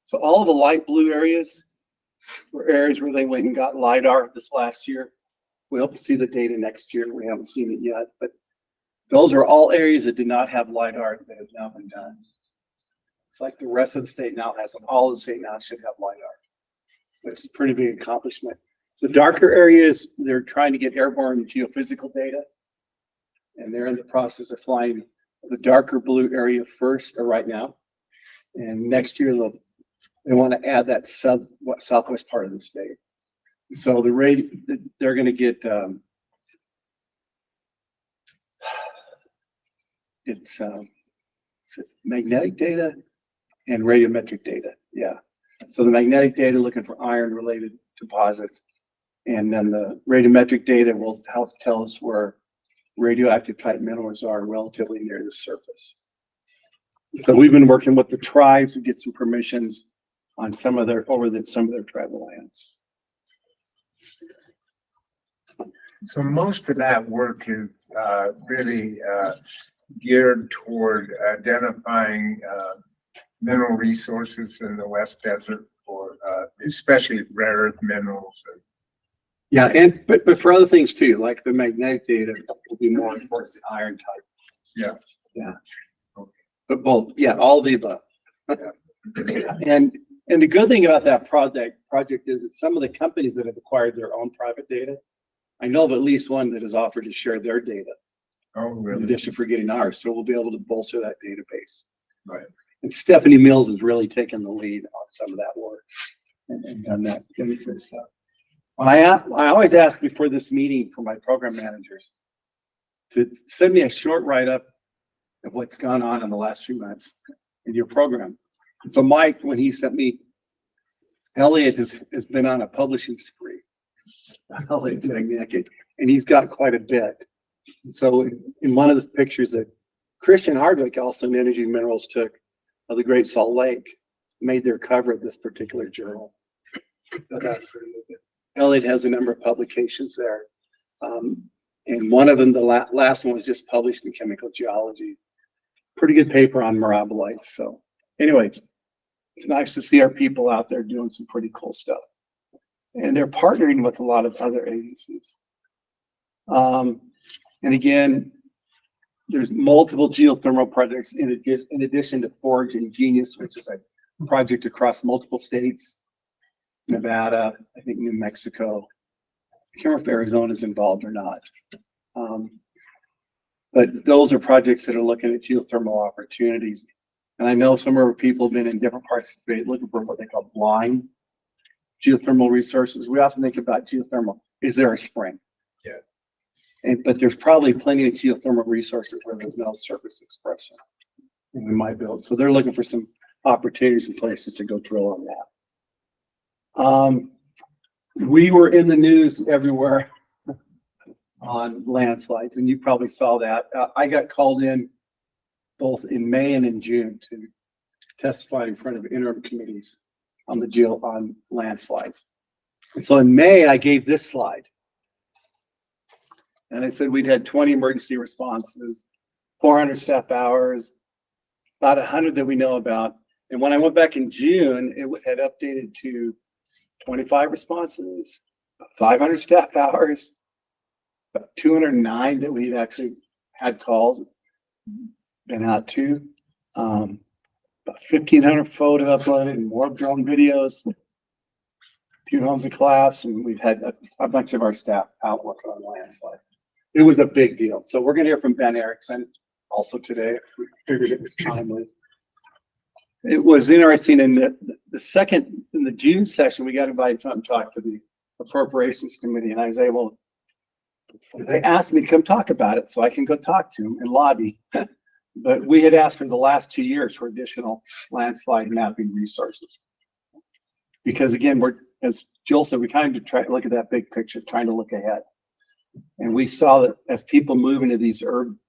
So all of the light blue areas were areas where they went and got LiDAR this last year. We hope to see the data next year. We haven't seen it yet, but those are all areas that did not have LiDAR that have now been done. It's like the rest of the state now has them. All of the state now should have LiDAR, which is a pretty big accomplishment. The darker areas, they're trying to get airborne geophysical data, and they're in the process of flying the darker blue area first, or right now. And next year, they want to add that southwest part of the state. So they're going to get it's magnetic data and radiometric data. Yeah. So the magnetic data looking for iron related deposits, and then the radiometric data will help tell us where radioactive type minerals are relatively near the surface. So we've been working with the tribes to get some permissions on some of their tribal lands. So most of that work is really geared toward identifying mineral resources in the West Desert, for especially rare earth minerals. Yeah, but for other things too, like the magnetic data will be more towards the iron type. Yeah. Yeah. But both, yeah, all of the above. And the good thing about that project is that some of the companies that have acquired their own private data, I know of at least one that has offered to share their data. Oh, really? In addition for getting ours, so we'll be able to bolster that database. Right. And Stephanie Mills has really taken the lead on some of that work and done that good stuff. I always ask before this meeting for my program managers to send me a short write-up of what's gone on in the last few months in your program. And so Mike, when he sent me, Elliot has been on a publishing spree. Elliot Bathymetric, and he's got quite a bit. And so in one of the pictures that Christian Hardwick, also in Energy Minerals, took of the Great Salt Lake, made their cover of this particular journal. So that's pretty good. Elliot has a number of publications there. And one of them, the last one, was just published in Chemical Geology. Pretty good paper on mirabolites. So anyway, it's nice to see our people out there doing some pretty cool stuff. And they're partnering with a lot of other agencies. And again, there's multiple geothermal projects in addition to Forge and Genius, which is a project across multiple states. Nevada, I think New Mexico. I can't remember if Arizona is involved or not. But those are projects that are looking at geothermal opportunities. And I know some of our people have been in different parts of the state looking for what they call blind geothermal resources. We often think about geothermal. Is there a spring? Yeah. But there's probably plenty of geothermal resources where there's no surface expression. And we might build. So they're looking for some opportunities and places to go drill on that. We were in the news everywhere on landslides, and you probably saw that. I got called in both in May and in June to testify in front of interim committees on on landslides. And so in May, I gave this slide. And I said we'd had 20 emergency responses, 400 staff hours, about 100 that we know about. And when I went back in June, it had updated to 25 responses, 500 staff hours, about 209 that we'd actually had calls, been out to, about 1,500 photo uploaded and more drone videos, 2 homes of collapse, and we've had a bunch of our staff out working on Landslide. It was a big deal. So we're gonna hear from Ben Erickson also today. We figured it was timely. It was interesting in the June session, we got invited to come talk to the Appropriations Committee, and I was able, they asked me to come talk about it so I can go talk to them and lobby. But we had asked for the last 2 years for additional landslide mapping resources. Because again, as Jill said, we kind of try to look at that big picture, trying to look ahead. And we saw that as people move into these urban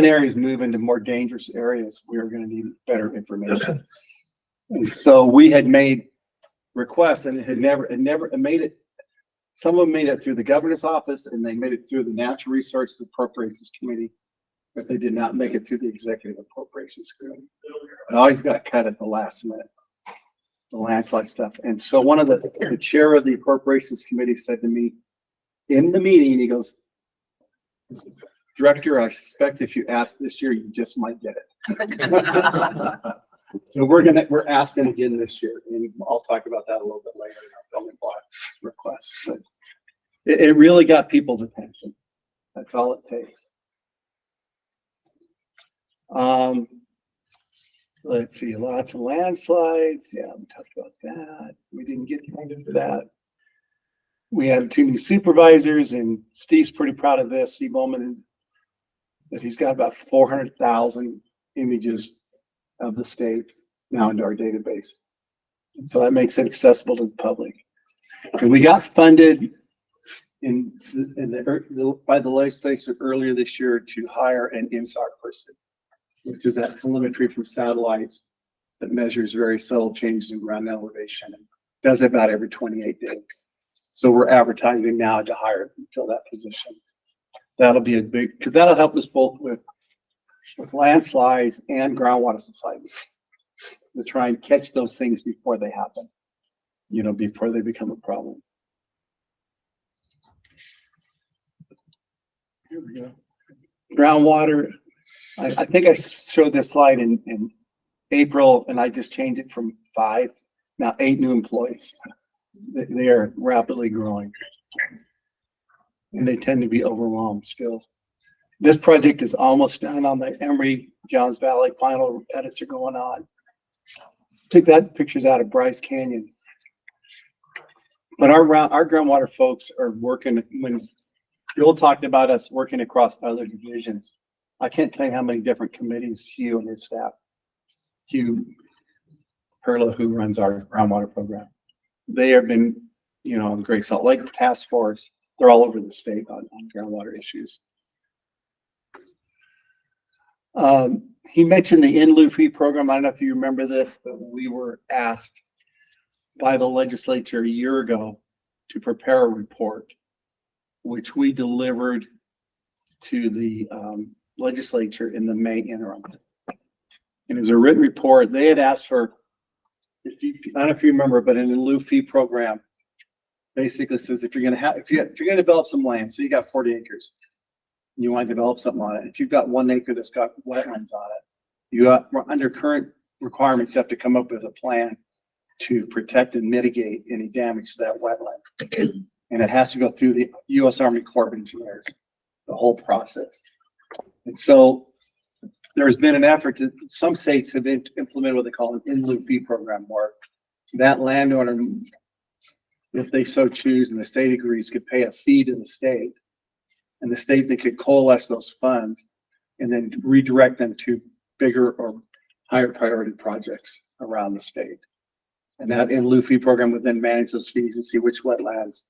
areas move into more dangerous areas, we are going to need better information. And so we had made requests, and it made it. Some of them made it through the governor's office, and they made it through the Natural Resources Appropriations Committee, but they did not make it through the Executive Appropriations Committee. It always got cut at the last minute, the landslide stuff. And so one of the chair of the Appropriations Committee said to me in the meeting, he goes, "Director, I suspect if you ask this year, you just might get it." So we're asking again this year, and I'll talk about that a little bit later in our building block request. But it really got people's attention. That's all it takes. Let's see, lots of landslides. Yeah, we talked about that. We didn't get into that. We had 2 new supervisors, and Steve's pretty proud of this. Steve Bowman, that he's got about 400,000 images of the state now into our database. And so that makes it accessible to the public. And we got funded by the legislature earlier this year to hire an INSAR person, which is that telemetry from satellites that measures very subtle changes in ground elevation and does it about every 28 days. So we're advertising now to hire and fill that position. That'll be because that'll help us both with landslides and groundwater subsidence to try and catch those things before they happen, before they become a problem. Here we go. Groundwater. I think I showed this slide in April, and I just changed it from 5, now 8 new employees. They are rapidly growing, and they tend to be overwhelmed still. This project is almost done on the Emory Johns Valley. Final edits are going on. Took that pictures out of Bryce Canyon. But our groundwater folks are working. When Bill talked about us working across other divisions, I can't tell you how many different committees Hugh and his staff, Hugh Perla, who runs our groundwater program, they have been, on the Great Salt Lake Task Force. They're all over the state on groundwater issues. He mentioned the in lieu fee program. I don't know if you remember this, but we were asked by the legislature a year ago to prepare a report, which we delivered to the legislature in the May interim. And it was a written report. They had asked for, I don't know if you remember, but an in lieu fee program basically says if you're going to develop some land, so you got 40 acres, you want to develop something on it. If you've got 1 acre that's got wetlands on it, you got, under current requirements, you have to come up with a plan to protect and mitigate any damage to that wetland. And it has to go through the U.S. Army Corps of Engineers, the whole process. And so there's been an effort to, some states have implemented what they call an in lieu fee program, where that landowner, if they so choose and the state agrees, could pay a fee to the state, and the state, they could coalesce those funds and then redirect them to bigger or higher priority projects around the state. And that in lieu fee program would then manage those fees and see which wetlands,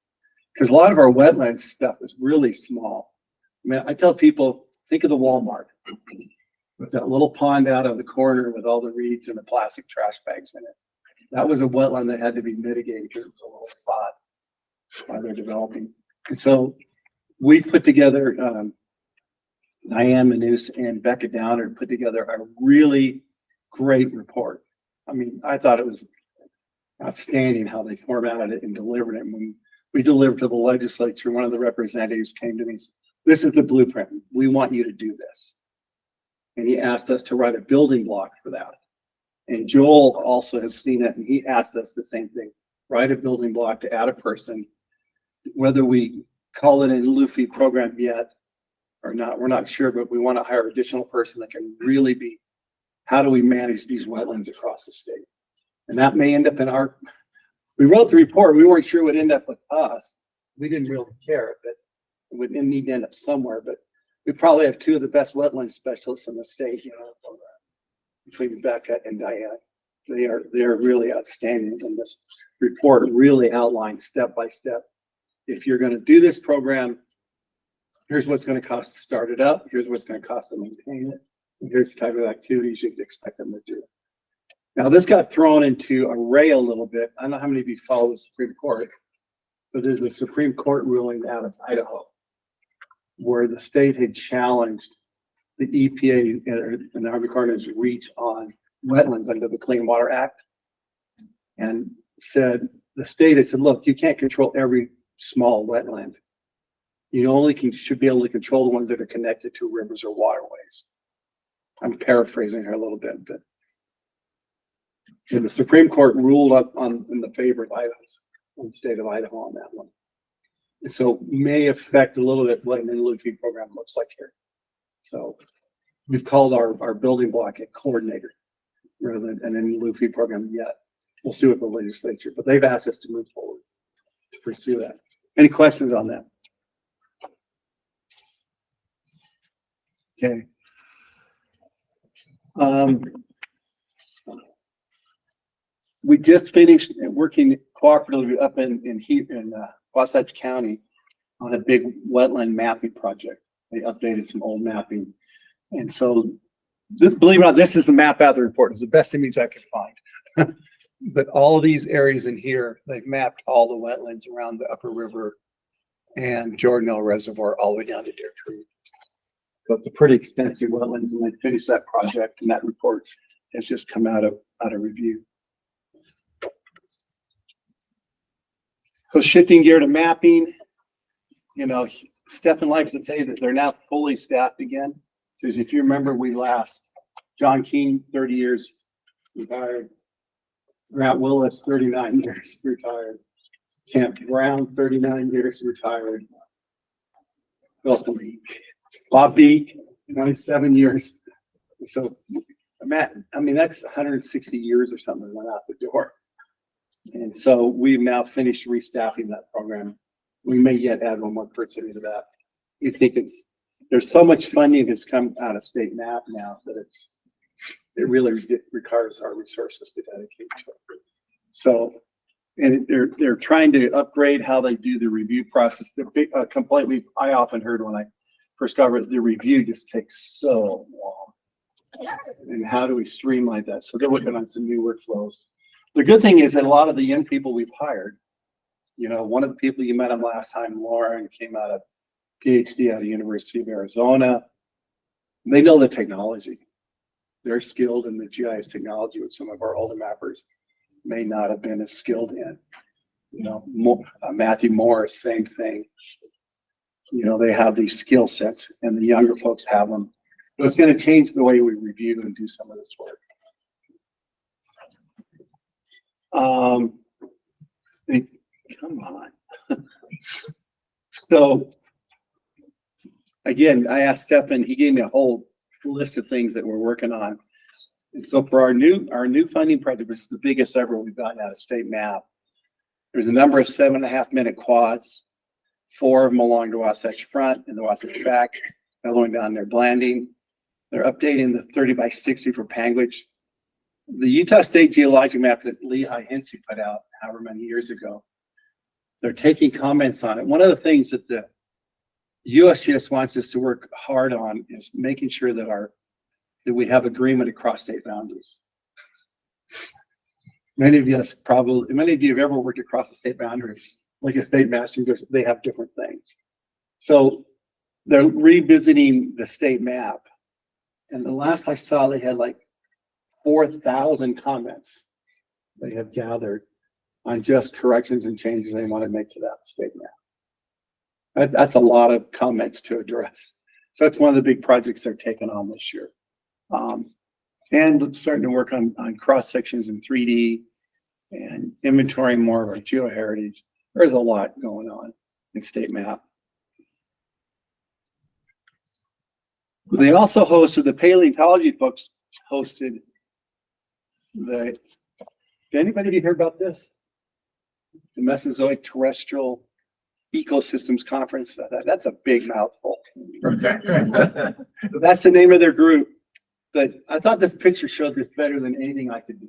because a lot of our wetland stuff is really small. I mean, I tell people, think of the Walmart with that little pond out of the corner with all the reeds and the plastic trash bags in it. That was a wetland that had to be mitigated because it was a little spot while they're developing. And so we put together, Diane Manus and Becca Downer put together a really great report. I mean, I thought it was outstanding how they formatted it and delivered it. When we delivered to the legislature, one of the representatives came to me, this is the blueprint. We want you to do this. And he asked us to write a building block for that. And Joel also has seen it, and he asked us the same thing. Write a building block to add a person. Whether we call it an Luffy program yet or not, we're not sure, but we want to hire an additional person that can really be, how do we manage these wetlands across the state? And that may end up in our, we wrote the report, we weren't sure it would end up with us. We didn't really care, but it would need to end up somewhere. But we probably have two of the best wetland specialists in the state, you know, between Rebecca and Diane. They are really outstanding, and this report really outlines step by step. If you're going to do this program, here's what's going to cost to start it up. Here's what's going to cost to maintain it. And here's the type of activities you'd expect them to do. Now, this got thrown into array a little bit. I don't know how many of you follow the Supreme Court, but there's a Supreme Court ruling out of Idaho where the state had challenged the EPA and the Army Corps of Engineers' reach on wetlands under the Clean Water Act, and said, the state had said, look, you can't control every small wetland. You only should be able to control the ones that are connected to rivers or waterways. I'm paraphrasing here a little bit, but and the Supreme Court ruled up in the favor of Idaho, the state of Idaho on that one. And so may affect a little bit what an in-Luffy program looks like here. So we've called our building block a coordinator rather than an in-Luffy program yet. We'll see what the legislature, but they've asked us to move forward to pursue that. Any questions on that? Okay. We just finished working cooperatively up in Wasatch County on a big wetland mapping project. They updated some old mapping. And so, believe it or not, this is the map out of the report. It's the best image I could find. But all of these areas in here, they've mapped all the wetlands around the upper river and Jordanelle Reservoir all the way down to Deer Creek. So it's a pretty extensive wetlands, and they finished that project, and that report has just come out of review. So shifting gear to mapping, you know, Stephen likes to say that they're now fully staffed again. Because if you remember, John Keane, 30 years retired. Grant Willis, 39 years retired. Camp Brown, 39 years retired. Bob Beek, 27 years. So, Matt, I mean, that's 160 years or something went out the door. And so we've now finished restaffing that program. We may yet add one more person into that. We think there's so much funding has come out of state map now that it really requires our resources to dedicate to it. So, and they're trying to upgrade how they do the review process. I often heard when I first got it, the review just takes so long. And how do we streamline that? So they're working on some new workflows. The good thing is that a lot of the young people we've hired, you know, one of the people you met him last time, Lauren, came out of PhD out of University of Arizona. They know the technology. They're skilled in the GIS technology, which some of our older mappers may not have been as skilled in. You know, Matthew Morris, same thing. You know, they have these skill sets, and the younger folks have them. So it's going to change the way we review and do some of this work. Come on. So again, I asked Stephen, he gave me a whole list of things that we're working on. And so for our new funding project, which is the biggest ever we've gotten out of state map, there's a number of 7.5-minute quads, 4 of them along the Wasatch Front and the Wasatch Back, another one down there, Blanding. They're updating the 30 by 60 for Panguitch. The Utah State Geological map that Lehigh Hensey put out however many years ago, they're taking comments on it. One of the things that the USGS wants us to work hard on is making sure that we have agreement across state boundaries. Many of you have ever worked across the state boundaries, like a state master, they have different things. So they're revisiting the state map. And the last I saw, they had like 4,000 comments they have gathered on just corrections and changes they want to make to that state map. That's a lot of comments to address. So that's one of the big projects they're taking on this year. And starting to work on cross sections in 3D and inventorying more of our geoheritage. There's a lot going on in state map. They also hosted, the paleontology folks hosted did anybody hear about this? The Mesozoic Terrestrial Ecosystems Conference. That's a big mouthful. That's the name of their group. But I thought this picture showed this better than anything I could do.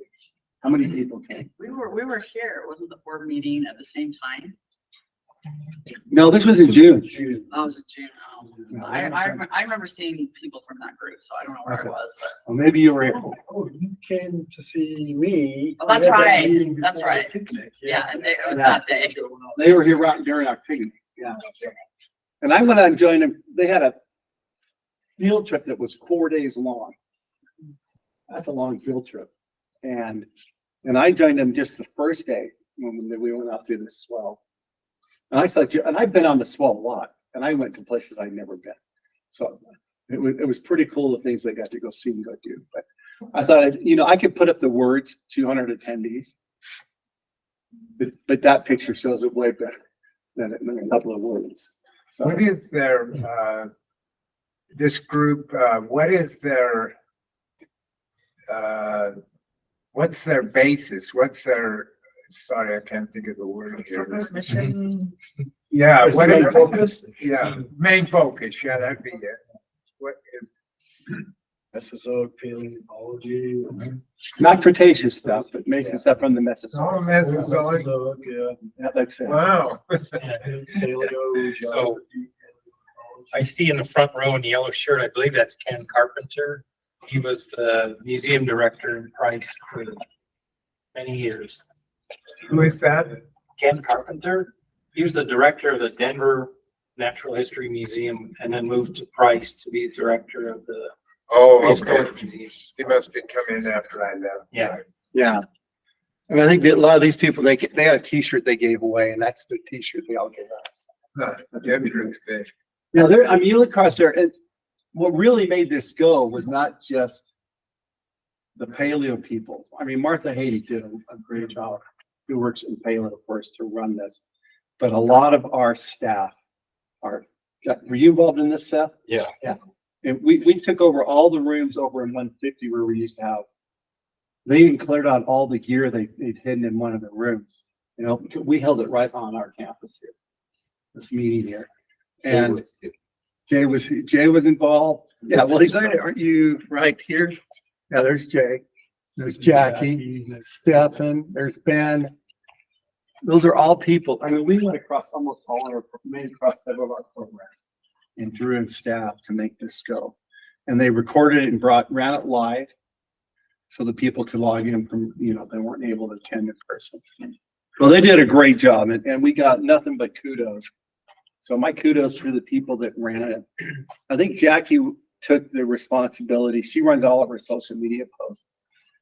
How many people came? We were here. Wasn't the board meeting at the same time? No, this was in June. Oh, it was in June. Oh. No, I remember seeing people from that group, so I don't know where I was, but. Well, maybe you were. Oh, you came to see me. Oh, that's We had that right. meeting That's before the right. picnic. Yeah, and it was Yeah. that day. They were here right during our picnic. Yeah. And I went out and joined them. They had a field trip that was 4 days long. That's a long field trip. And I joined them just the first day when we went out through the swell. And I saw, and I've been on the swell a lot, and I went to places I'd never been. So it was pretty cool the things they got to go see and go do. But I thought, I could put up the words 200 attendees, but that picture shows it way better than a couple of words. So What is their, this group, what is their, what's their basis? What's their, sorry, I can't think of the word here. Mission. Yeah, What's what the main is, focus? yeah, main focus, yeah, that'd be it. What is, Mesozoic paleontology. not Cretaceous stuff, but Mason stuff from the Mesozoic. oh, Mesozoic, Yeah. Yeah, that's it. wow. Paleo, geography. I see in the front row in the yellow shirt, I believe that's Ken Carpenter. He was the museum director in Price for many years. Who is that? Ken Carpenter, he was the director of the Denver Natural History Museum and then moved to Price to be director of the Oh, Prehistoric okay. Museum. He must have come in after I left. Yeah. Yeah. And I think that a lot of these people, they had a t-shirt they gave away, and that's the t-shirt they all gave out. Interesting. Now you look across there, and what really made this go was not just the paleo people. I mean, Martha Haiti did a great job, who works in paleo for us to run this. But a lot of our staff were you involved in this, Seth? Yeah. Yeah. And we took over all the rooms over in 150 where we used to have, they even cleared out all the gear they'd hidden in one of the rooms. We held it right on our campus here, this meeting here. And Jay was involved. Yeah, well, he's right. Aren't you right here? Yeah, there's Jay. There's Jackie, Stefan, there's Ben. Those are all people. I mean, we went across almost all our, made across several of our programs and Drew and staff to make this go. And they recorded it and ran it live so the people could log in from, they weren't able to attend in person. Well, they did a great job, and we got nothing but kudos. So my kudos for the people that ran it. I think Jackie took the responsibility. She runs all of her social media posts.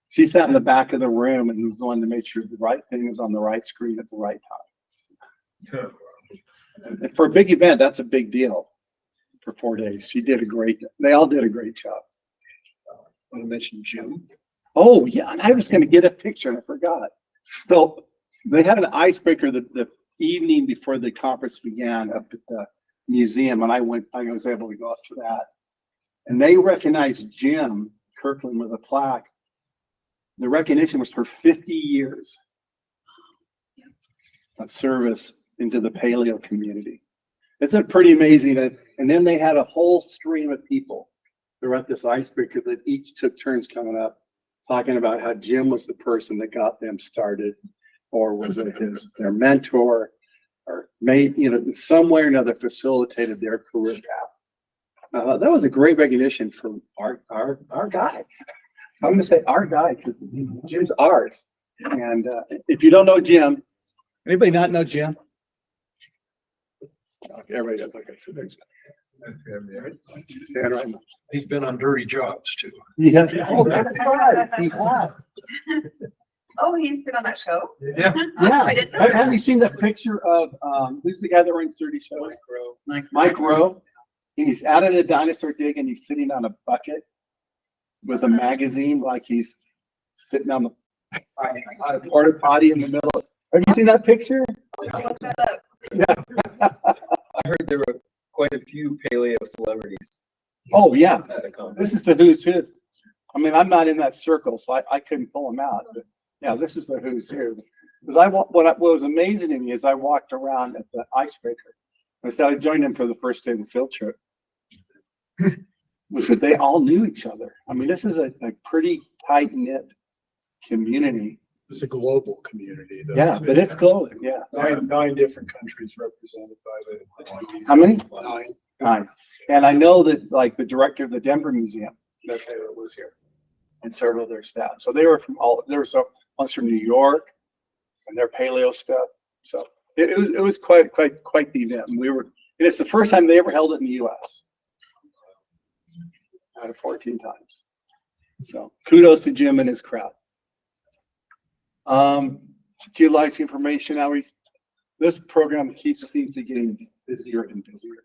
She sat in the back of the room and was the one to make sure the right thing was on the right screen at the right time. And for a big event, that's a big deal. For 4 days, they all did a great job. Want to mention Jim? Oh yeah, and I was going to get a picture and I forgot. So they had an icebreaker the evening before the conference began up at the museum, and I was able to go up to that. And they recognized Jim Kirkland with a plaque. The recognition was for 50 years of service into the paleo community. Isn't it pretty amazing? And then they had a whole stream of people that were at this icebreaker that each took turns coming up, talking about how Jim was the person that got them started, or was it their mentor, or made, some way or another facilitated their career path. That was a great recognition for our guy. So I'm going to say our guy because Jim's ours. And if you don't know Jim, anybody not know Jim? Okay, everybody does. Okay, so there's That's him, yeah. Stand right. He's been on dirty jobs too. Yeah. Oh, that's right. He has. Oh, he's been on that show? Yeah. Yeah. I didn't know Have you seen that picture of, who's the guy that runs Dirty Shows? Mike Rowe. And he's out at a dinosaur dig and he's sitting on a bucket with a magazine, like he's sitting on the porta potty in the middle. Have you seen that picture? Yeah. I heard there were quite a few paleo celebrities. Oh, yeah. At a conference. This is the who's who. I mean, I'm not in that circle, so I couldn't pull them out. But yeah, this is the who's who. Because what was amazing to me is I walked around at the icebreaker. I said I joined them for the first day of the field trip. Was that they all knew each other. I mean, this is a pretty tight knit community. It's a global community. Though. Yeah, but it's global. Yeah. Nine different countries represented by the. How many? 9. 9. And I know that like the director of the Denver Museum that was here and several of their staff. So they were from there were some ones from New York and their paleo stuff. So it was quite the event. And it's the first time they ever held it in the US. Out of 14 times. So kudos to Jim and his crowd. Geologic information outreach. This program seems to be getting busier and busier.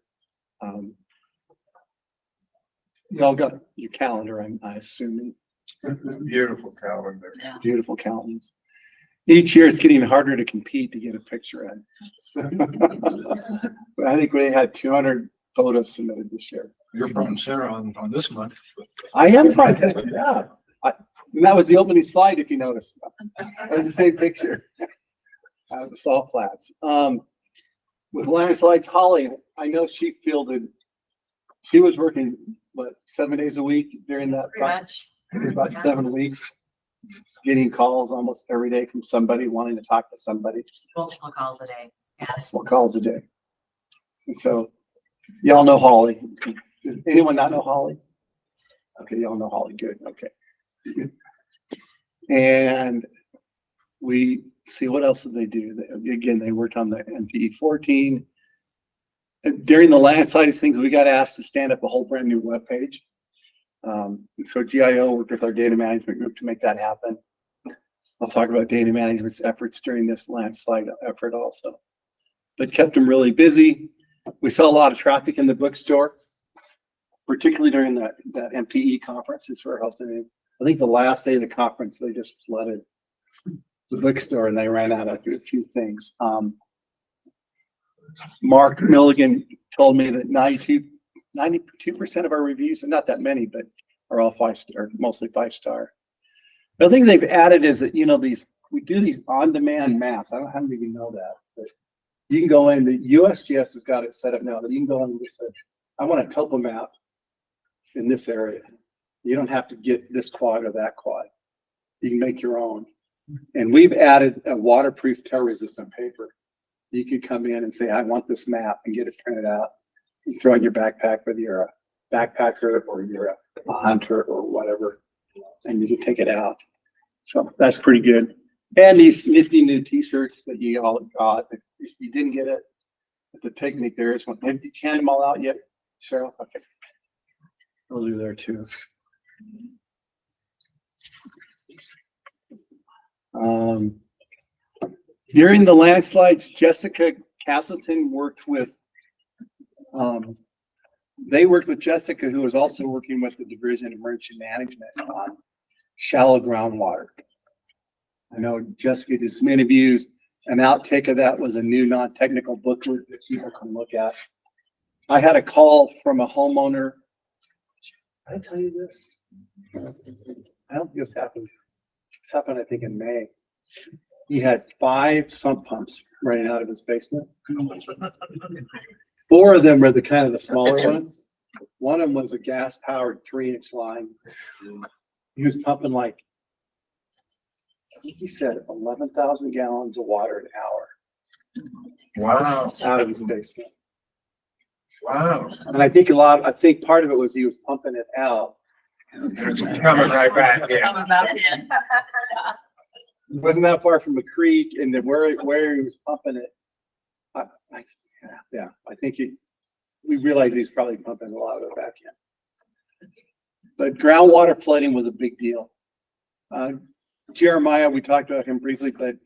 Y'all got your calendar, I assume. Beautiful calendar. Yeah. Beautiful calendars. Each year it's getting harder to compete to get a picture in. But I think we had 200 photos submitted this year. You're front and center on this month. I am front and center, yeah. And that was the opening slide, if you notice. That was the same picture. Out of the salt flats. With Landslide, Holly, I know she was working, 7 days a week during that? Pretty much. About 7 weeks, getting calls almost every day from somebody wanting to talk to somebody. Multiple calls a day. Yeah. Multiple calls a day. And so, y'all know Holly. Does anyone not know Holly? Okay, y'all know Holly. Good. Okay. And we see what else did they do. Again, they worked on the MPE 14. During the Landslide things, we got asked to stand up a whole brand new webpage. So GIO worked with our data management group to make that happen. I'll talk about data management efforts during this Landslide effort also. But kept them really busy. We saw a lot of traffic in the bookstore, particularly during that MPE conference. Is where I was in. I think the last day of the conference, they just flooded the bookstore and they ran out of a few things. Mark Milligan told me that 92% of our reviews, and not that many, but are all 5-star, mostly 5-star. The thing they've added is that, we do these on-demand maps. I don't know how many of you know that, but you can go in, the USGS has got it set up now that you can go in and just say, I want a topo map in this area. You don't have to get this quad or that quad. You can make your own. And we've added a waterproof tear-resistant paper. You could come in and say, I want this map and get it printed out and throw it in your backpack whether you're a backpacker or you're a hunter or whatever, and you can take it out. So that's pretty good. And these nifty new t-shirts that you all got. If you didn't get it at the picnic, there is one. Have you handed them all out yet, Cheryl? Okay. Those are there too. During the landslides, Jessica Castleton worked with, they worked with Jessica, who was also working with the Division of Emergency Management on shallow groundwater. I know Jessica did some interviews. An outtake of that was a new non-technical booklet that people can look at. I had a call from a homeowner. Did I tell you this? I don't think this happened. This happened, I think, in May. He had 5 sump pumps running out of his basement. 4 of them were the smaller ones. One of them was a gas-powered 3-inch line. He was pumping I think he said 11,000 gallons of water an hour. Wow. Out of his basement. Wow. And I think part of it was he was pumping it out. It's coming right back in. Coming back in. It wasn't that far from a creek, and then where he was pumping it, I think we realized he's probably pumping a lot of it back in. But groundwater flooding was a big deal. Jeremiah, we talked about him briefly, but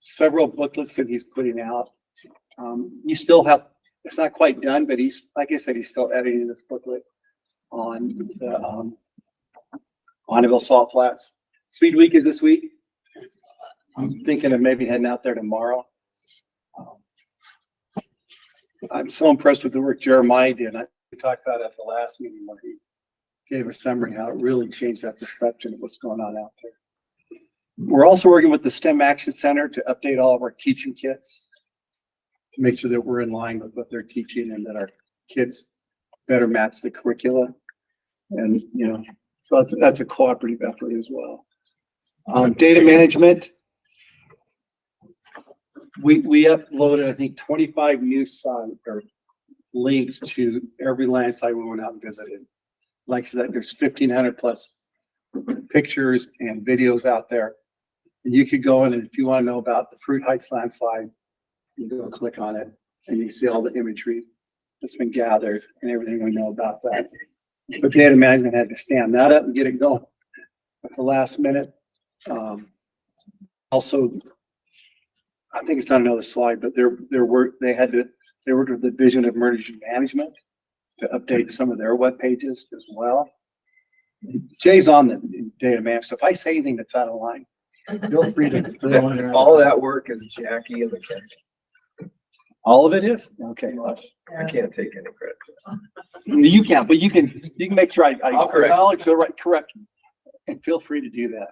several booklets that he's putting out. You still have, it's not quite done, but he's, like I said, he's still editing this booklet on the Bonneville Salt Flats. Speed Week is this week. I'm thinking of maybe heading out there tomorrow. I'm so impressed with the work Jeremiah did. We talked about it at the last meeting where he gave a summary how it really changed that perception of what's going on out there. We're also working with the STEM Action Center to update all of our teaching kits to make sure that we're in line with what they're teaching and that our kids better match the curricula. And, you know, so that's a cooperative effort as well. Data management. We uploaded, I think, 25 new sites or links to every landslide we went out and visited. Like that, there's 1,500 plus pictures and videos out there. And you could go in, and if you want to know about the Fruit Heights landslide, you go click on it and you see all the imagery that's been gathered and everything we know about that. But data management had to stand that up and get it going at the last minute. Also, I think it's on another slide, but they worked with the Division of Emergency Management to update some of their web pages as well. Jay's on the data management, so if I say anything that's out of line, feel free to throw in there. All that work is Jackie and Mackenzie. All of it is? Okay. I can't take any credit. You can't, but you can make sure I I'll correct. acknowledge the right correct. And feel free to do that.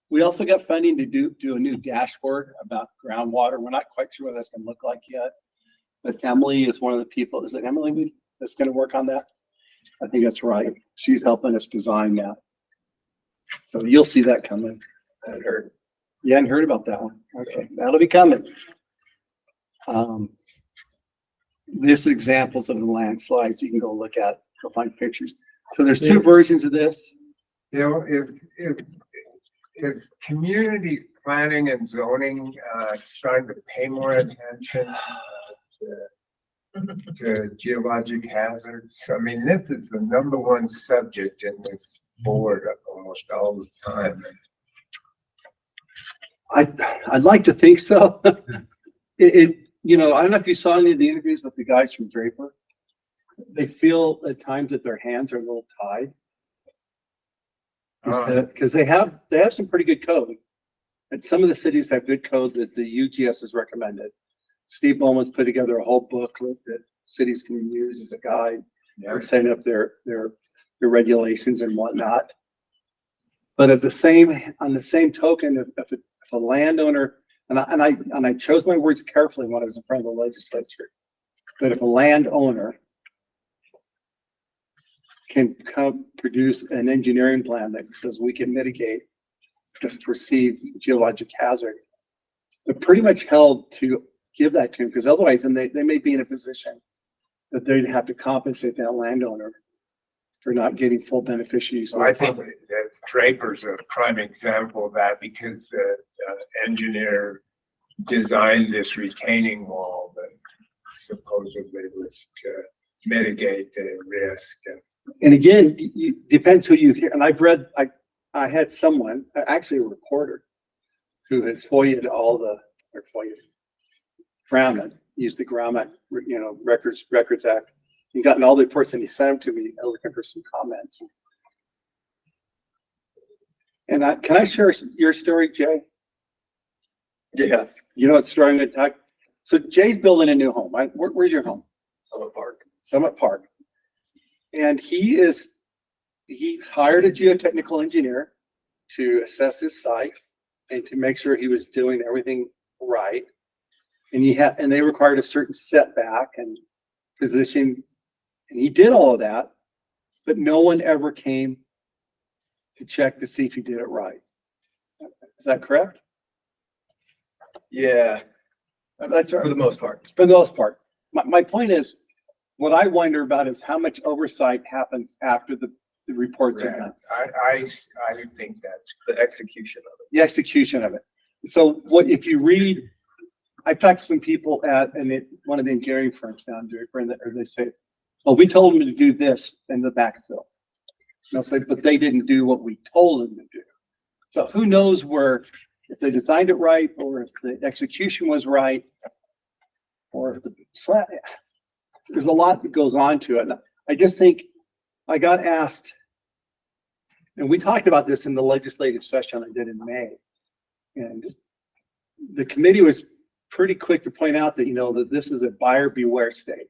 We also got funding to do a new dashboard about groundwater. We're not quite sure what that's gonna look like yet. But Emily is one of the people. Is it Emily that's gonna work on that? I think that's right. She's helping us design that. So you'll see that coming. I hadn't heard. You hadn't heard about that one? Okay, that'll be coming. This examples of the landslides you can go look at, go find pictures. So there's two versions of this. You know, if community planning and zoning starting to pay more attention to geologic hazards, I mean, this is the #1 subject in this board almost all the time. I'd like to think so. You know, I don't know if you saw any of the interviews with the guys from Draper. They feel at times that their hands are a little tied. Because they have some pretty good code. And some of the cities have good code that the UGS has recommended. Steve Bowman's put together a whole booklet that cities can use as a guide for setting up their regulations and whatnot. But on the same token, if a landowner, and I chose my words carefully when I was in front of the legislature, but if a landowner can produce an engineering plan that says we can mitigate this perceived geologic hazard, they're pretty much held to give that to them, because otherwise then they may be in a position that they'd have to compensate that landowner for not getting full beneficial use. So I think that Draper's a prime example of that, because the engineer designed this retaining wall that supposedly was to mitigate the risk. And again, depends who you hear. And I had someone, actually a reporter, who had FOIA'd all the, or FOIA'd, Groundman, used the Groundman, Records Act, and gotten all the reports, and he sent them to me looking for some comments. And can I share your story, Jay? Yeah. You know what story I'm going to talk? So Jay's building a new home, right? Where's your home? Summit Park. And he hired a geotechnical engineer to assess his site and to make sure he was doing everything right. And they required a certain setback and position, and he did all of that, but no one ever came to check to see if he did it right. Is that correct? Yeah. That's right. For the most part. For the most part. My point is, what I wonder about is how much oversight happens after the reports are done. I think that's the execution of it. The execution of it. So what if you read, I've talked to some people at one of the engineering firms down there, or they say, oh, we told them to do this in the backfill. They'll say, but they didn't do what we told them to do. So who knows if they designed it right, or if the execution was right, or if there's a lot that goes on to it. And I just think I got asked, and we talked about this in the legislative session I did in May, and the committee was pretty quick to point out that, that this is a buyer beware state.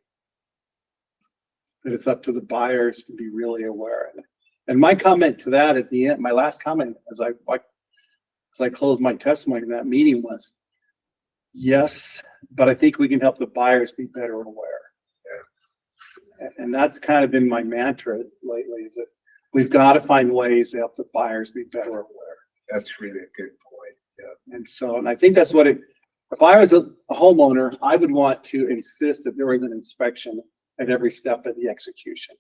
That it's up to the buyers to be really aware. And my comment to that at the end, my last comment as I closed my testimony in that meeting was, yes, but I think we can help the buyers be better aware. Yeah. And that's kind of been my mantra lately, is that we've got to find ways to help the buyers be better aware. That's really a good point. Yeah. And I think that's what if I was a homeowner, I would want to insist that there was an inspection at every step of the execution.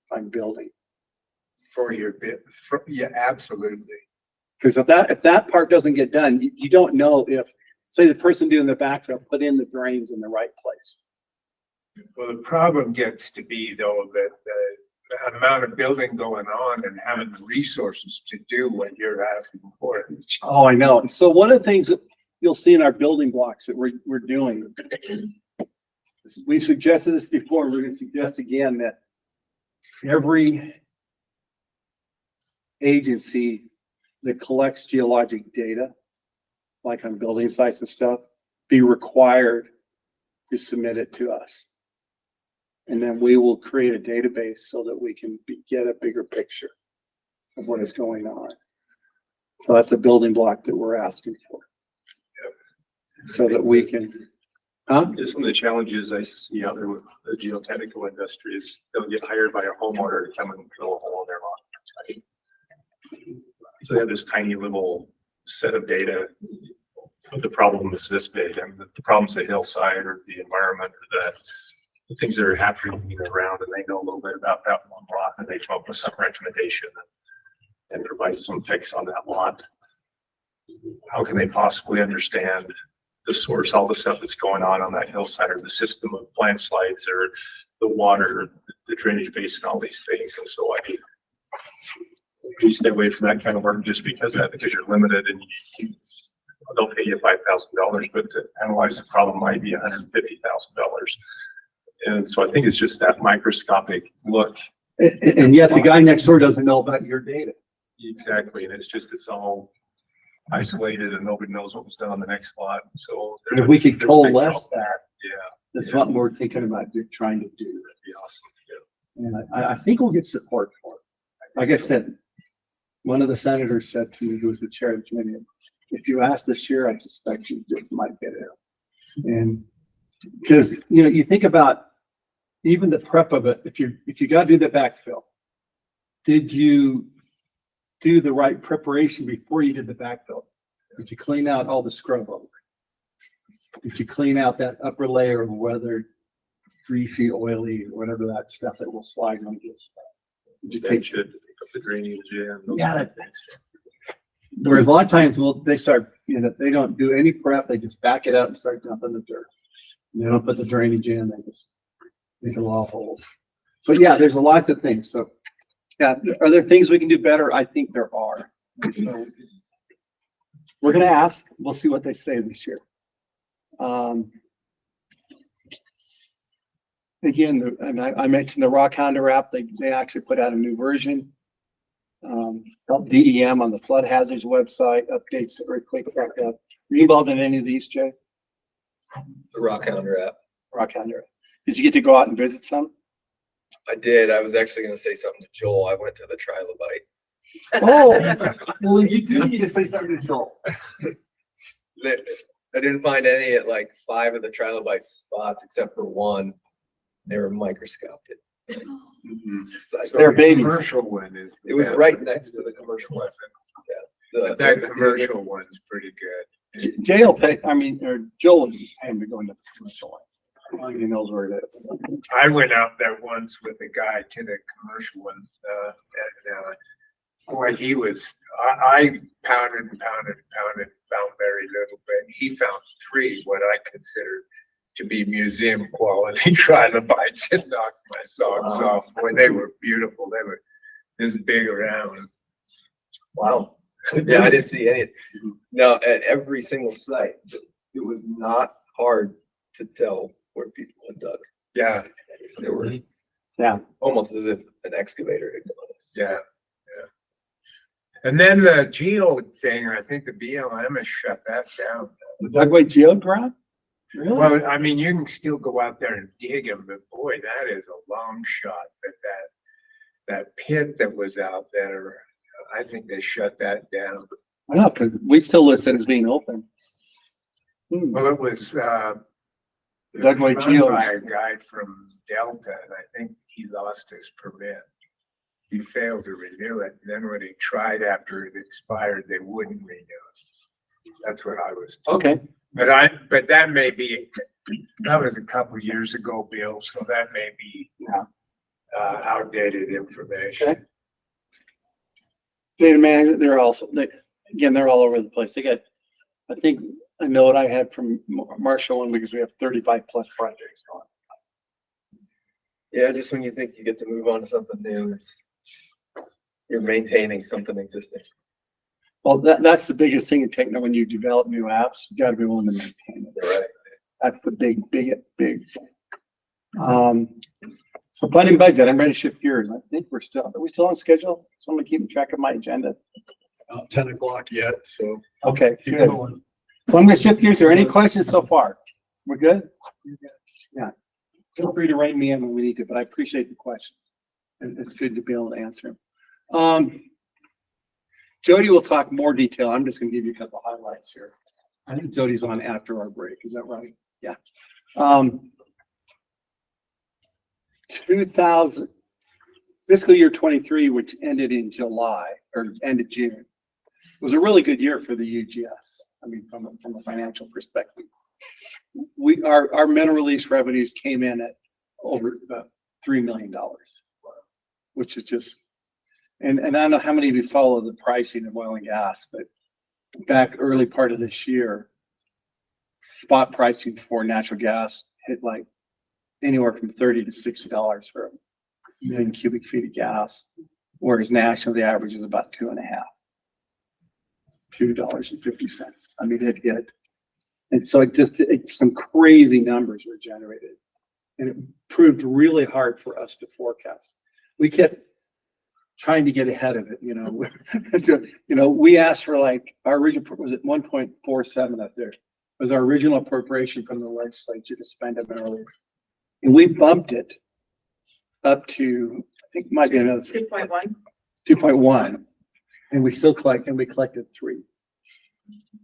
If I'm building. For your bit, yeah, absolutely. Because if that part doesn't get done, you don't know if, say, the person doing the backfill put in the drains in the right place. Well, the problem gets to be, though, that the amount of building going on and having the resources to do what you're asking for. Oh, I know. And so one of the things that you'll see in our building blocks that we're doing, we've suggested this before, we're going to suggest again that every agency that collects geologic data, like on building sites and stuff, be required to submit it to us. And then we will create a database so that we can get a bigger picture of what is going on. So that's a building block that we're asking for. Yep. So that we can, Just some of the challenges I see out there with the geotechnical industry is they'll get hired by a homeowner to come and drill a hole in their lot. Right? So they have this tiny little set of data. But the problem is this big. I mean, the problem's the hillside or the environment or the things that are happening around, and they know a little bit about that one lot, and they come up with some recommendation and provide some fix on that lot. How can they possibly understand the source, all the stuff that's going on that hillside, or the system of landslides, or the water, the drainage basin, all these things? And so you stay away from that kind of work just because of that, because you're limited, and they'll pay you $5,000, but to analyze the problem might be $150,000. And so I think it's just that microscopic look. And yet the guy next door doesn't know about your data. Exactly, and it's all isolated, and nobody knows what was done on the next lot. So And if we could coalesce that, yeah, that's what we're thinking about trying to do. that'd be awesome. Yeah. And I think we'll get support for it. Like I said, one of the senators said to me, who was the chair of the committee, if you ask this year, I suspect you just might get it. And because, you think about even the prep of it, if you got to do the backfill, did you do the right preparation before you did the backfill? Did you clean out all the scrub over? Did you clean out that upper layer of whether greasy, oily, or whatever that stuff that will slide on this? Did you take Pick up the drainage, Yeah. Whereas a lot of times, they start, they don't do any prep. They just back it up and start dumping the dirt. They don't put the drainage in. They just make a lot of holes. But yeah, there's lots of things. So yeah, are there things we can do better? I think there are. So we're going to ask. We'll see what they say this year. Again, I mentioned the Rock Hound app. They actually put out a new version. DEM on the flood hazards website, updates to earthquake backup. Are you involved in any of these, Jay? The Rock Hound app. Rock Hound app. Did you get to go out and visit some? I did. I was actually going to say something to Joel. I went to the Trilobite. Oh, well, you do need to say something to Joel. I didn't find any at like 5 of the Trilobite spots except for one. They were microscoped. So They're the babies. commercial one is. the It was best. right next to the commercial one. Yeah. That commercial one's pretty good. Jay will pay, or Joel will pay him to go into the commercial one. He knows where it is. I went out there once with a guy to the commercial one, and boy, he was, I pounded and pounded and pounded, found very little, but he found 3 what I considered to be museum quality trilobites and knocked my saw when they were beautiful. They were this big around. Wow. Yeah, I didn't see any. Now, at every single site, it was not hard to tell where people had dug. Yeah. They were Yeah. almost as if an excavator had done it. Yeah. And then the geo thing, I think the BLM has shut that down. The Dugway Geo Grant? Really? Well, I mean, you can still go out there and dig them, but boy, that is a long shot. But that pit that was out there, I think they shut that down. I know, because we still list it as being open. Well, it was Dugway run Geo. by a guy from Delta, and I think he lost his permit. He failed to renew it. And then when he tried after it expired, they wouldn't renew it. That's what I was told. Okay. But that may be, that was a couple years ago, Bill, so that may be outdated information. Okay. Data management, they're also, again, they're all over the place. They got, I think, a note I had from Marshall one because we have 35 plus projects going. Yeah, just when you think you get to move on to something new, you're maintaining something existing. Well, that's the biggest thing in techno. When you develop new apps, you got to be willing to maintain it. Right. That's the big thing. So planning budget, I'm ready to shift gears. I think are we still on schedule? Someone keeping track of my agenda? Not 10 o'clock yet, so. Okay, Keep good. going. So I'm gonna shift gears. Are there any questions so far? We're good? Yeah. Feel free to rein me in when we need to, but I appreciate the questions. And it's good to be able to answer them. Jodi will talk more detail. I'm just gonna give you a couple highlights here. I think Jodi's on after our break. Is that right? Yeah. 2000 fiscal year 23, which ended in July or ended June, was a really good year for the UGS. I mean, from a financial perspective, our mineral release revenues came in at over $3 million, which is just, and I don't know how many of you follow the pricing of oil and gas, but back early part of this year, spot pricing for natural gas hit like anywhere from $30 to $60 for a million cubic feet of gas, whereas nationally the average is about $2.50. I mean, it hit. And so some crazy numbers were generated, and it proved really hard for us to forecast. We kept trying to get ahead of it, you know. We asked for like, our original, was it 1.47 up there? Was our original appropriation from the legislature to spend it earlier. And we bumped it up to, I think it might be another 2.1. And we collected 3.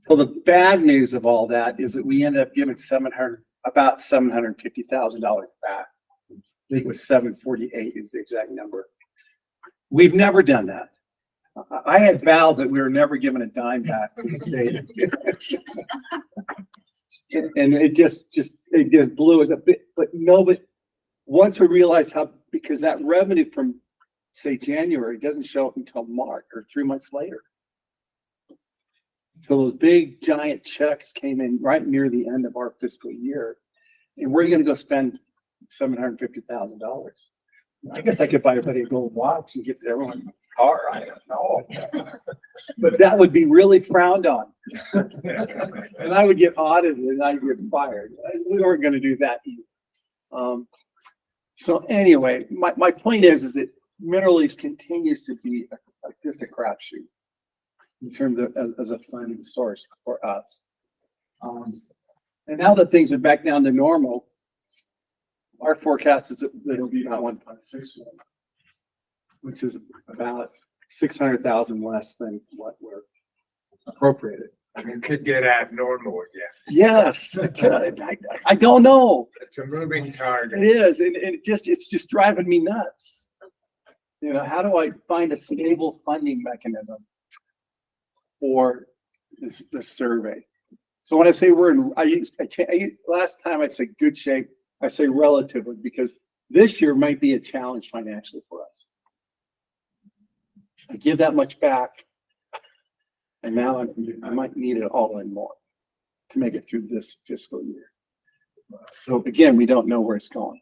So the bad news of all that is that we ended up giving about $750,000 back. I think it was 748 is the exact number. We've never done that. I had vowed that we were never giving a dime back to the state. And it just blew us a bit, but once we realized because that revenue from say January doesn't show up until March or 3 months later. So those big giant checks came in right near the end of our fiscal year. And where are you going to go spend $750,000? I guess I could buy everybody a gold watch and get everyone a car. I don't know. But that would be really frowned on. And I would get audited and I'd get fired. We weren't going to do that either. So anyway, my point is that mineral lease continues to be just a crapshoot in terms of as a funding source for us. And now that things are back down to normal, our forecast is that it'll be about 1.6 million, which is about 600,000 less than what we're appropriated. I mean, could get abnormal again. Yes, it could. I don't know. It's a moving target. It is, and it's just driving me nuts. You know, how do I find a stable funding mechanism for this survey? So when I say we're in, last time I said good shape, I say relatively, because this year might be a challenge financially for us. I give that much back, and now I might need it all and more to make it through this fiscal year. So again, we don't know where it's going.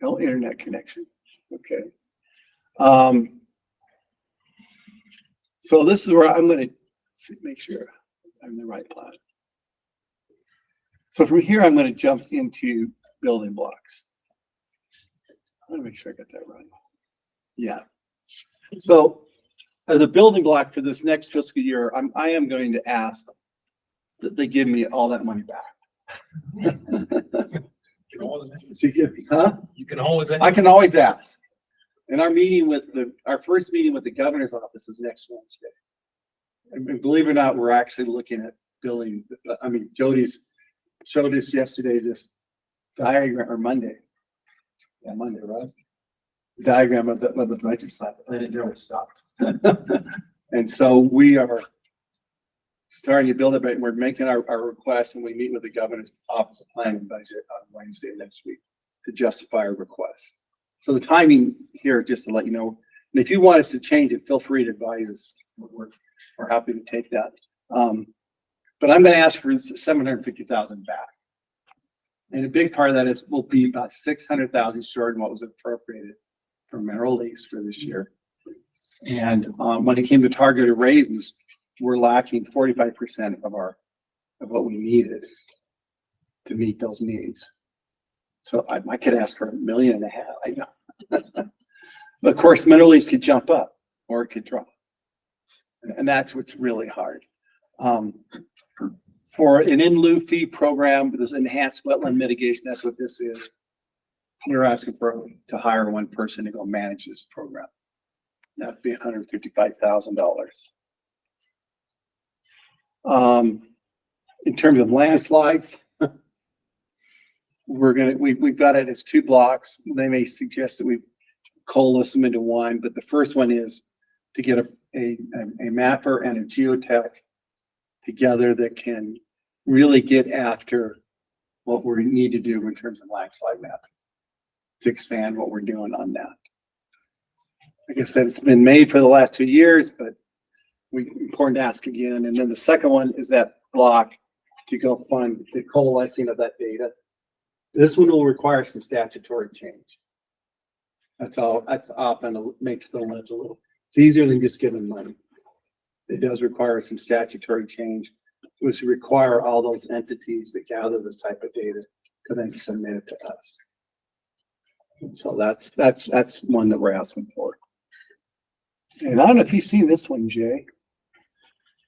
No internet connection. Okay. So this is where I'm going to make sure I'm in the right plot. So from here, I'm going to jump into building blocks. I want to make sure I got that right. Yeah. So as a building block for this next fiscal year, I am going to ask that they give me all that money back. So You can always. I can always ask. And our first meeting with the governor's office is next Wednesday. And believe it or not, we're actually looking at building. I mean, Jodi's showed us yesterday this diagram, or Monday. Yeah, Monday, right? Diagram of the budget slide, and it never stops. And so we are starting to build it, but we're making our request, and we meet with the governor's office of planning and budget on Wednesday next week to justify our request. So the timing here, just to let you know, and if you want us to change it, feel free to advise us. We're happy to take that. But I'm going to ask for 750,000 back. And a big part of that will be about 600,000 short in what was appropriated for mineral lease for this year. And when it came to targeted raises, we're lacking 45% of what we needed to meet those needs. So I could ask for $1.5 million. I know. But of course, mineral lease could jump up or it could drop. And that's what's really hard. For an in lieu fee program, this enhanced wetland mitigation, that's what this is. We're asking to hire one person to go manage this program. That'd be $155,000. In terms of landslides, we've got it as 2 blocks. They may suggest that we coalesce them into one, but the first one is to get a mapper and a geotech together that can really get after what we need to do in terms of landslide mapping to expand what we're doing on that. Like I said, it's been made for the last 2 years, but important to ask again. And then the second one is that block to go fund the coalescing of that data. This one will require some statutory change. That's all. That's often makes the ledge a little. It's easier than just giving money. It does require some statutory change, which require all those entities that gather this type of data to then submit it to us. And so that's one that we're asking for. And I don't know if you've seen this one, Jay.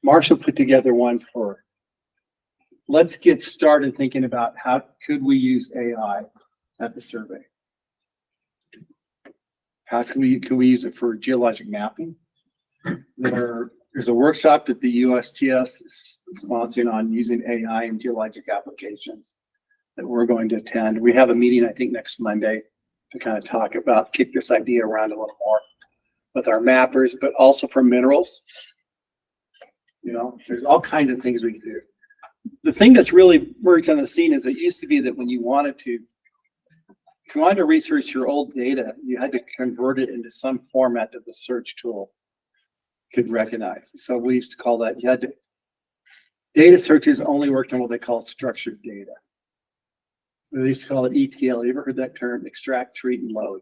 Marshall put together one for, let's get started thinking about how could we use AI at the survey? How can we use it for geologic mapping? There's a workshop that the USGS is sponsoring on using AI in geologic applications that we're going to attend. We have a meeting, I think, next Monday to kind of talk about, kick this idea around a little more with our mappers, but also for minerals. You know, there's all kinds of things we can do. The thing that's really worked on the scene is it used to be that when you wanted to research your old data, you had to convert it into some format that the search tool could recognize. So we used to call that, data searches only worked on what they call structured data. They used to call it ETL. You ever heard that term? Extract, treat, and load.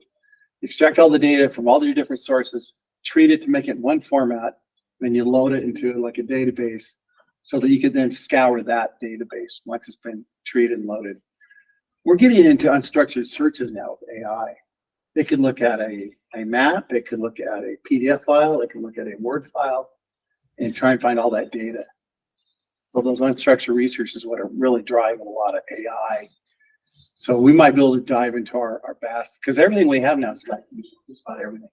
Extract all the data from all your different sources, treat it to make it one format, then you load it into like a database so that you could then scour that database once it's been treated and loaded. We're getting into unstructured searches now with AI. They can look at a map, it can look at a PDF file, it can look at a Word file, and try and find all that data. So those unstructured research is what are really driving a lot of AI. So we might be able to dive into our vast, because everything we have now is like just about everything.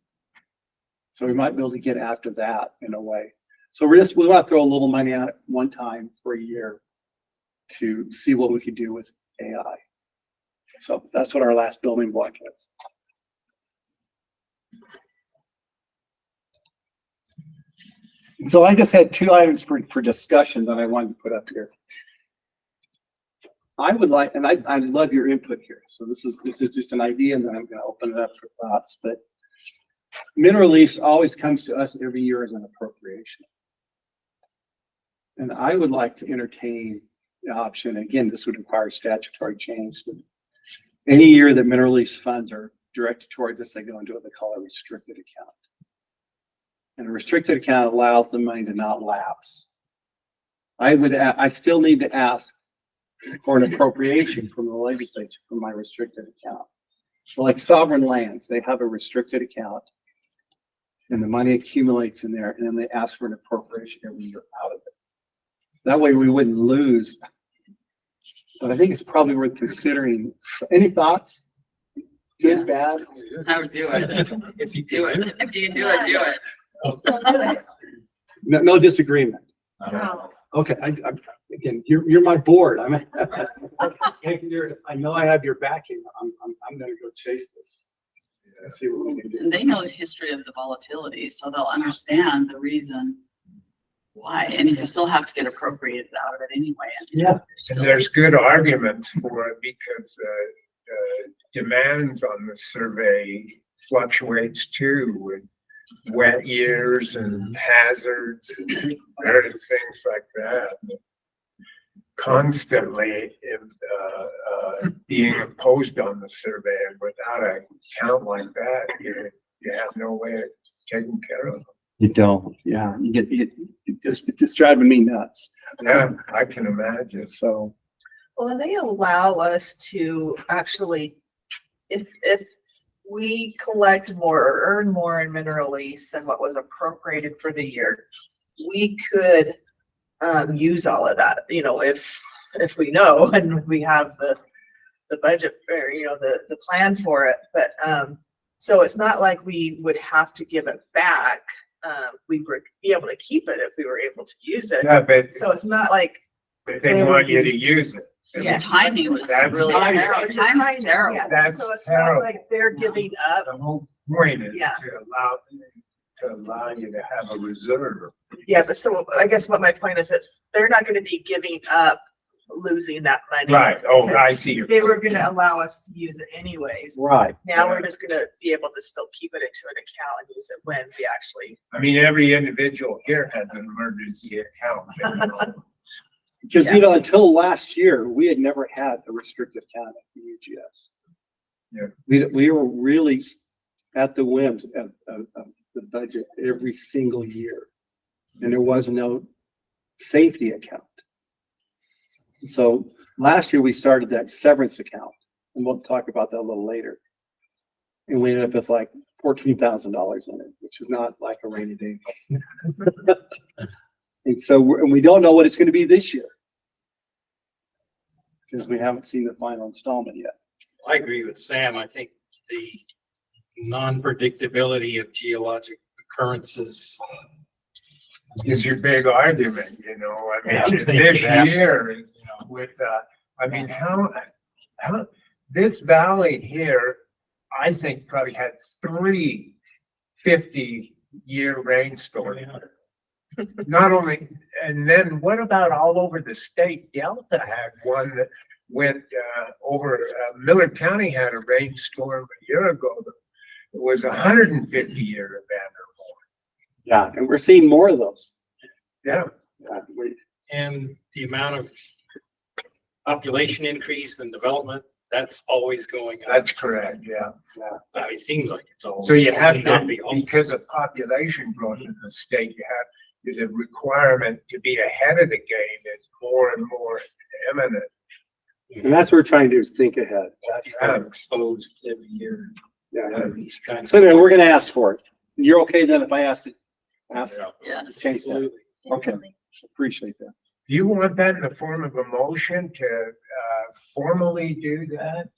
So we might be able to get after that in a way. So we want to throw a little money at it one time for a year to see what we could do with AI. So that's what our last building block is. So I just had 2 items for discussion that I wanted to put up here. I would like, and I love your input here. So this is just an idea, and then I'm going to open it up for thoughts. But mineral lease always comes to us every year as an appropriation. And I would like to entertain the option. Again, this would require statutory change. But Any year that mineral lease funds are directed towards this, they go into what they call a restricted account. And a restricted account allows the money to not lapse. I still need to ask for an appropriation from the legislature for my restricted account. So like sovereign lands, they have a restricted account and the money accumulates in there, and then they ask for an appropriation every year out of it. That way we wouldn't lose. But I think it's probably worth considering. Any thoughts? Good, bad? I would do it. If you do it. If you can do it, do it. No disagreement. Okay, again, you're my board. I know I have your backing. I'm gonna go chase this. Let's see what we can do. And they know the history of the volatility, so they'll understand the reason why. And you still have to get appropriated out of it anyway. Yeah. And there's good arguments for it because demands on the survey fluctuates too with wet years and hazards and various things like that. Constantly being imposed on the survey, and without a count like that, you have no way of taking care of them. You don't. Yeah, it's just driving me nuts. Yeah, I can imagine. So. Well, and they allow us to actually, if we collect more or earn more in mineral lease than what was appropriated for the year, we could use all of that, if we know and we have the budget or, the plan for it. But so it's not like we would have to give it back. We would be able to keep it if we were able to use it. Yeah, but so it's not like they want you to use it. The timing was really timing. terrible. Time was terrible. Yeah, That's so it's terrible. not like they're giving up. The whole point is Yeah. to allow you to have a reserve. Yeah, but so I guess what my point is that they're not going to be giving up losing that money. Right. Oh, because I see your They were point. going to allow us to use it anyways. Right. Now we're just going to be able to still keep it into an account and use it when we actually. I mean, every individual here has an emergency account. Because, until last year, we had never had a restricted account at the UGS. Yeah. We were really at the whims of the budget every single year. And there was no safety account. So last year we started that severance account, and we'll talk about that a little later. And we ended up with like $14,000 in it, which is not like a rainy day. And so we don't know what it's going to be this year because we haven't seen the final installment yet. I agree with Sam. I think the non-predictability of geologic occurrences is your big argument, I mean, this year is with, how this valley here, I think probably had 3 50-year rainstorms. Not only, and then what about all over the state? Delta had one that went over, Millard County had a rainstorm a year ago. It was a 150-year event or more. Yeah, and we're seeing more of those. Yeah. and the amount of population increase and development, that's always going up. That's correct, yeah. It seems like it's all. So you have not to, be all- because of population growth in the state, you have the requirement to be ahead of the game is more and more eminent. And that's what we're trying to do is think ahead. That's exposed every year. Yeah. These kinds So anyway, we're gonna ask for it. You're okay then if I ask? Yes. Change that. Okay, appreciate that. Do you want that in the form of a motion to formally do that?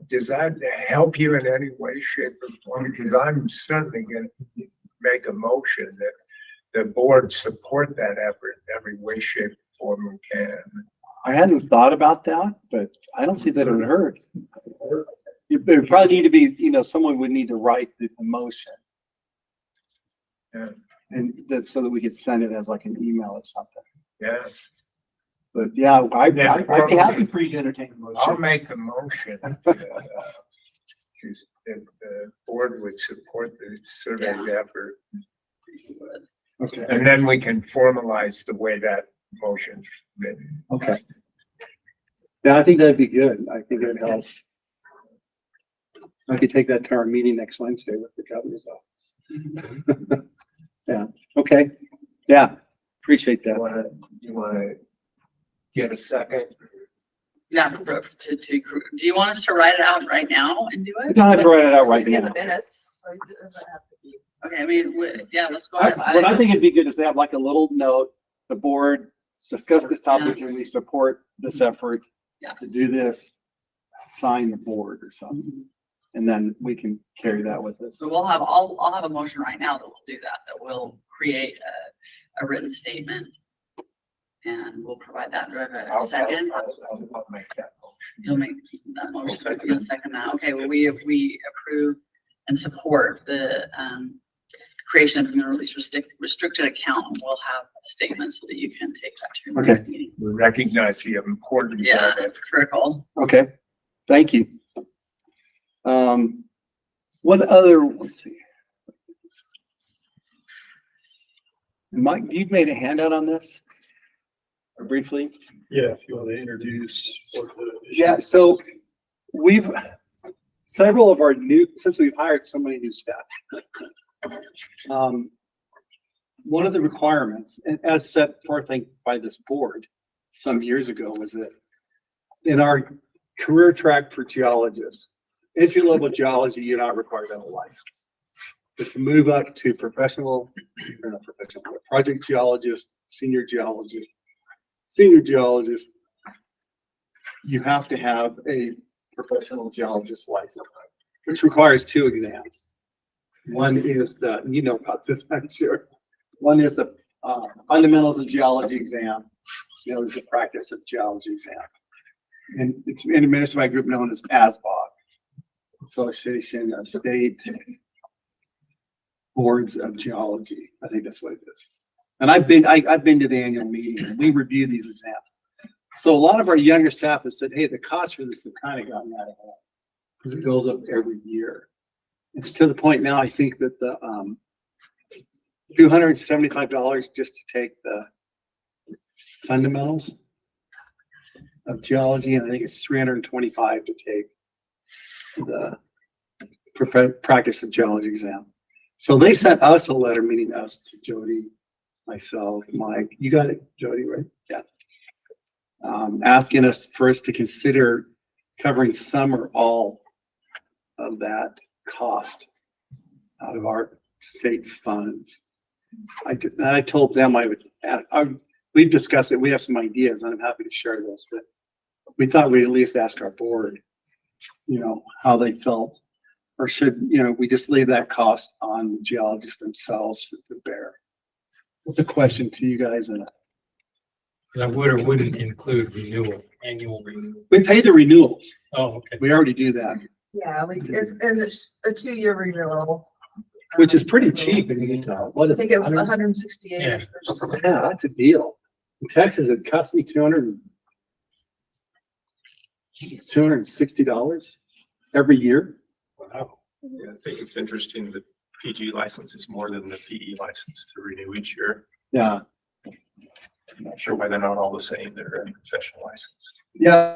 Does that help you in any way, shape, or form? Because I'm certainly going to make a motion that the board support that effort in every way, shape, or form we can. I hadn't thought about that, but I don't see that it would hurt. It would probably need to be, someone would need to write the motion. Yeah. And that's so that we could send it as like an email or something. Yeah. But yeah, I'd be happy for you to entertain the motion. I'll make the motion. That the board would support the survey's effort. Okay. And then we can formalize the way that motion's written. Okay. Yeah, I think that'd be good. I think it'd help. I could take that to our meeting next Wednesday with the governor's office. Yeah, okay. Yeah, appreciate that. You wanna get a second? Yeah, do you want us to write it out right now and do We it? don't have to write it out right In now. the minutes. So it doesn't have to be. Okay, I mean, yeah, let's go ahead. What I think it'd be good is to have like a little note, the board discuss this topic and we support this effort Yeah. to do this, sign the board or something. And then we can carry that with us. So I'll have a motion right now that will do that, that will create a written statement. And we'll provide that. Do I have a second? I'll make that motion. You'll make that motion, you'll second that. Okay, well, we approve and support the creation of a mineral lease restricted account. And we'll have a statement so that you can take that to your next meeting. We recognize the importance. Yeah, of it. it's critical. Okay, thank you. What other, let's see. Mike, you've made a handout on this? Or briefly? Yeah, if you want to introduce what the. Yeah, so we've, several of our new, since we've hired so many new staff. One of the requirements, and as set forth, I think, by this board some years ago, was that in our career track for geologists, entry-level geology, you're not required to have a license. But to move up to professional, or not professional, but project geologist, senior geologist, you have to have a professional geologist license, which requires 2 exams. One is the, you know about this, I'm sure. One is the fundamentals of geology exam. The other is the practice of geology exam. And it's administered by a group known as ASBOG, Association of State Boards of Geology. I think that's what it is. And I've been to the annual meeting and we review these exams. So a lot of our younger staff have said, hey, the cost for this have kind of gotten out of hand because it goes up every year. It's to the point now, I think that the $275 just to take the fundamentals of geology, and I think it's $325 to take the practice of geology exam. So they sent us a letter, meaning us, to Jodi, myself, Mike. You got it, Jodi, right? Yeah. Asking us first to consider covering some or all of that cost out of our state funds. I told them we've discussed it. We have some ideas and I'm happy to share those, but we thought we'd at least ask our board, how they felt, or should, we just leave that cost on the geologists themselves to bear. It's a question to you guys. And that would or wouldn't include annual renewal. we pay the renewals. Oh, okay. We already do that, Yeah, it's a 2-year renewal. which is pretty cheap in Utah. What I is think it? it was 168. Yeah. Yeah, that's a deal. In Texas, it cost me $260 every year. Wow. Yeah, I think it's interesting that PG license is more than the PE license to renew each year. Yeah. I'm not sure why they're not all the same. They're a professional license. Yeah,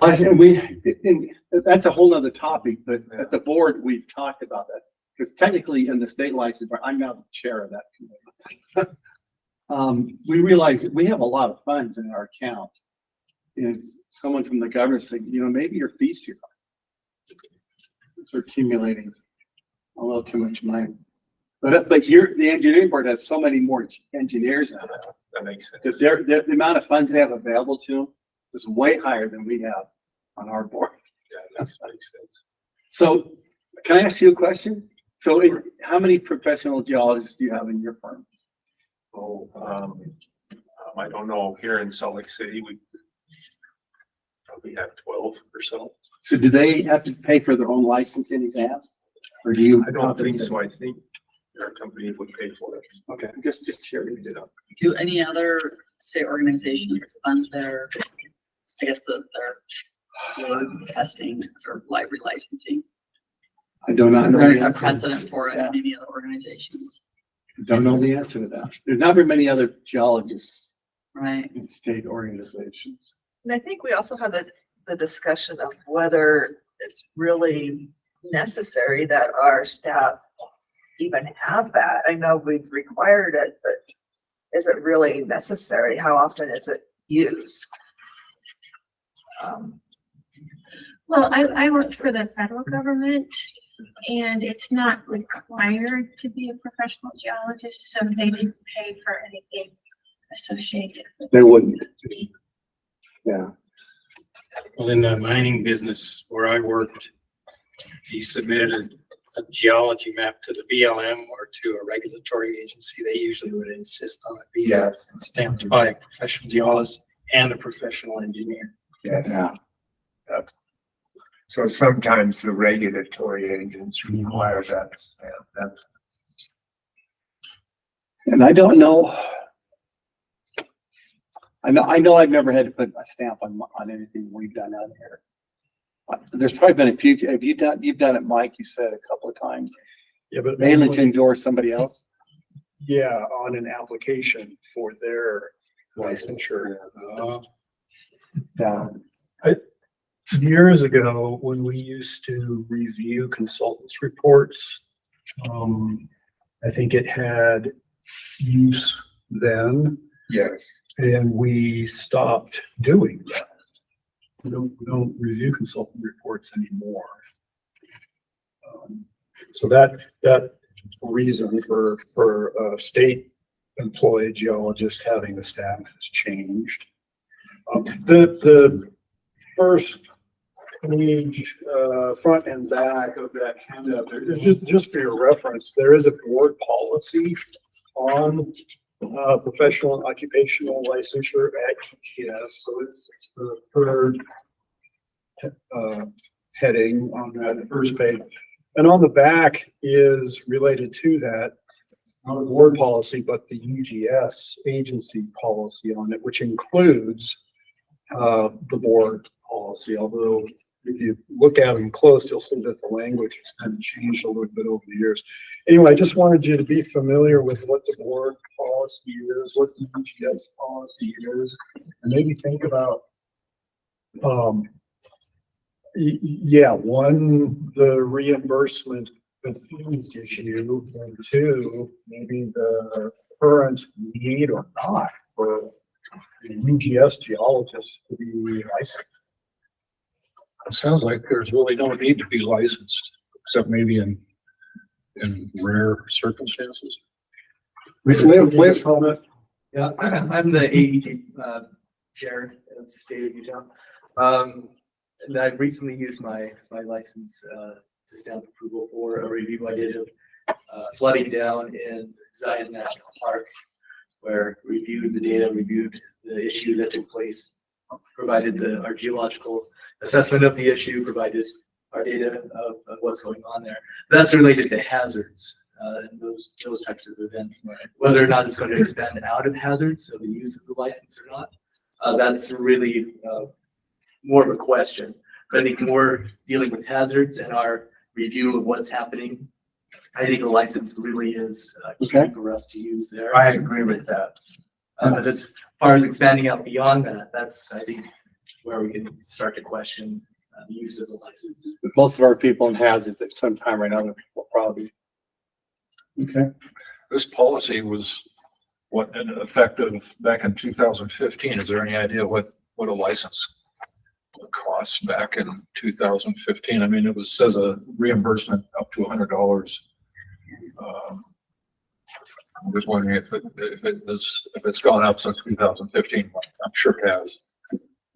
that's a whole nother topic, but at the board, we've talked about that. Because technically in the state license, I'm now the chair of that committee. We realize that we have a lot of funds in our account. And someone from the government said, maybe your fees too high. We're accumulating a little too much money. But the engineering board has so many more engineers in it. That makes sense. Because the amount of funds they have available to them is way higher than we have on our board. Yeah, that makes sense. So can I ask you a question? So how many professional geologists do you have in your firm? Oh, I don't know. Here in Salt Lake City, we probably have 12 or so. So do they have to pay for their own licensing exams? Or do you? I don't think so. I think our company would pay for it. Okay, just sharing it up. Do any other state organizations fund their, their testing or library licensing? I do not Is know. there the a answer. precedent for it in any other organizations? Don't know the answer to that. There's not very many other geologists Right. in state organizations. And I think we also have the the discussion of whether it's really necessary that our staff even have that. I know we've required it, but is it really necessary? How often is it used? Well, I worked for the federal government, and it's not required to be a professional geologist, so they didn't pay for anything associated. They wouldn't. Yeah. Well, in the mining business where I worked, if you submitted a geology map to the BLM or to a regulatory agency, they usually would insist on it being stamped by a professional geologist and a professional engineer. Yeah. So sometimes the regulatory agents require that. And I don't know. I know I've never had to put a stamp on anything we've done out here. There's probably been a few. You've done it, Mike, you said a couple of times. Yeah, but mainly to endorse somebody else. Yeah, on an application for their licensure. Yeah. Years ago, when we used to review consultants' reports, I think it had use then. Yes. And we stopped doing that. We don't review consultant reports anymore. So that reason for a state employed geologist having the staff has changed. The first page, front and back of that handout, is just for your reference, there is a board policy on professional and occupational licensure at UGS. So it's the third heading on that first page. And on the back is related to that, not a board policy, but the UGS agency policy on it, which includes the board policy. Although if you look at them close, you'll see that the language has kind of changed a little bit over the years. Anyway, I just wanted you to be familiar with what the board policy is, what the UGS policy is, and maybe think about, one, the reimbursement of fees issue, and two, maybe the current need or not for the UGS geologists to be licensed. It sounds like there's really no need to be licensed, except maybe in rare circumstances. Wait, comment. Yeah, I'm the AEG chair of the state of Utah. And I've recently used my license to stamp approval for a review I did of flooding down in Zion National Park, where reviewed the data, reviewed the issue that took place, provided our geological assessment of the issue, provided our data of what's going on there. That's related to hazards and those types of events. Whether or not it's going to expand out of hazards, so the use of the license or not, that's really more of a question. But I think more dealing with hazards and our review of what's happening, I think a license really is key for us to use there. I agree with that. But as far as expanding out beyond that, that's, I think, where we can start to question the use of the license. Most of our people in hazards at some time or another will probably. Okay. This policy was effective back in 2015. Is there any idea what a license costs back in 2015? I mean, says a reimbursement up to $100. I'm just wondering if it's gone up since 2015. I'm sure it has.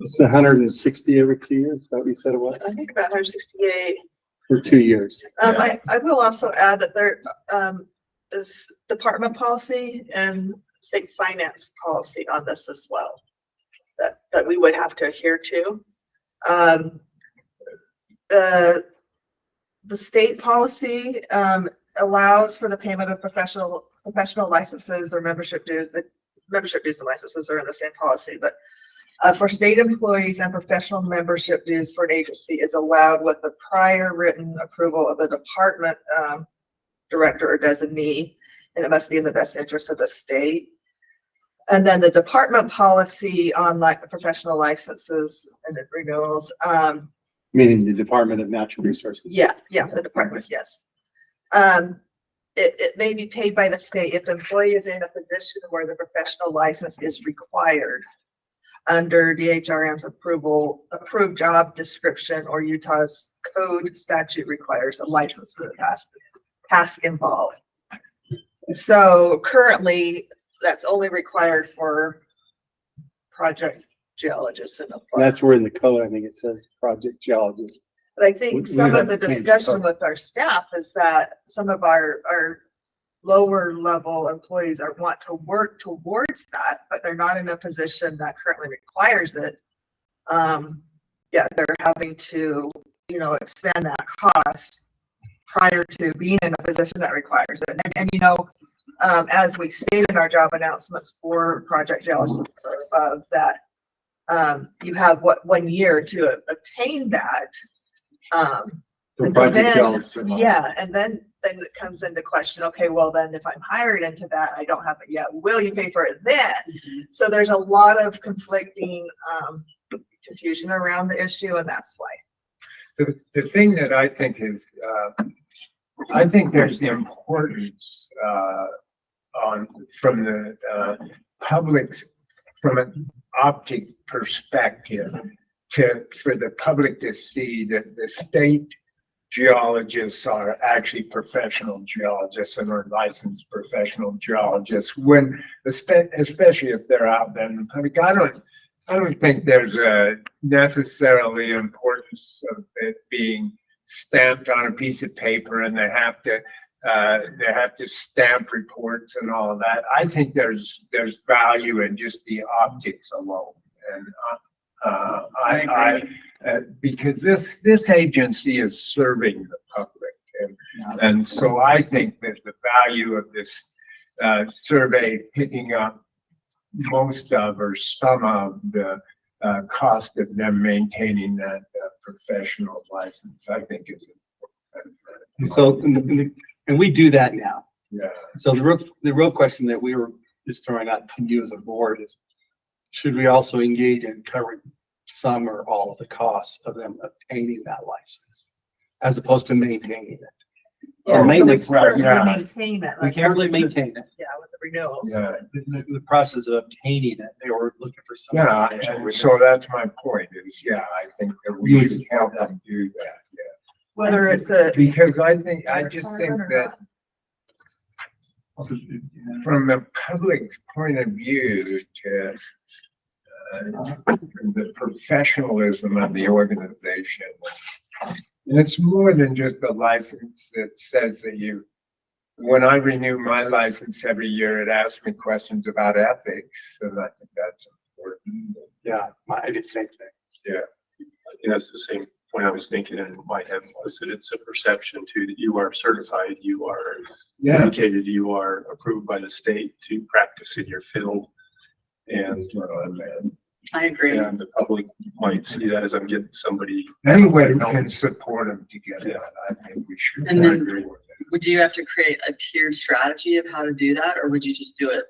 It's 160 every 2 years. Is that what you said it was? I think about 168. For 2 years. I will also add that there is department policy and state finance policy on this as well, that we would have to adhere to. The state policy allows for the payment of professional licenses or membership dues. The membership dues and licenses are in the same policy, but for state employees and professional membership dues for an agency is allowed with the prior written approval of the department director or designee, and it must be in the best interest of the state. And then the department policy on like the professional licenses and the renewals, Meaning the Department of Natural Resources. yeah, the department, yes. It may be paid by the state if the employee is in a position where the professional license is required under DHRM's approved job description, or Utah's code statute requires a license for the task involved. So currently, that's only required for project geologists and above. That's where in the code, I think it says project geologist. But I think We some of have the to change discussion code. with our staff is that some of our lower level employees want to work towards that, but they're not in a position that currently requires it. Yeah, they're having to, expand that cost prior to being in a position that requires it. And as we stated in our job announcements for project geologists above, that you have 1 year to obtain that. For And so project then- geologists. Yeah, and then it comes into question, okay, well then if I'm hired into that, I don't have it yet, will you pay for it then? So there's a lot of conflicting confusion around the issue, and that's why. The thing that I think is, I think there's the importance from the public's, from an optic perspective, for the public to see that the state geologists are actually professional geologists and are licensed professional geologists, when, especially if they're out there in the public. I don't think there's a necessarily importance of it being stamped on a piece of paper and they have to stamp reports and all of that. I think there's value in just the optics alone. And because this agency is serving the public, and so I think that the value of this survey picking up most of or some of the cost of them maintaining that professional license, I think is important. So, and we do that now. Yeah. So the real question that we were just throwing out to you as a board is, should we also engage in covering some or all of the costs of them obtaining that license, as opposed to maintaining it? Yeah, So maintenance, so we currently yeah. maintain it. We like- can't really maintain it. Yeah, with the renewals. Yeah. The process of obtaining it, they were looking for some. Yeah, and so that's my point is, I think that we should help them do that, Whether it's a. Because I just think that from the public's point of view, to the professionalism of the organization, and it's more than just a license that says that when I renew my license every year, it asks me questions about ethics, and I think that's important. Yeah, I did the same thing. Yeah, I think that's the same point I was thinking in my head, was that it's a perception too, that you are certified, you are indicated, you are approved by the state to practice in your field. And I agree. And the public might see that as I'm getting somebody. Anybody can support them together. I think we should. And I then- agree with that. Would you have to create a tiered strategy of how to do that, or would you just do it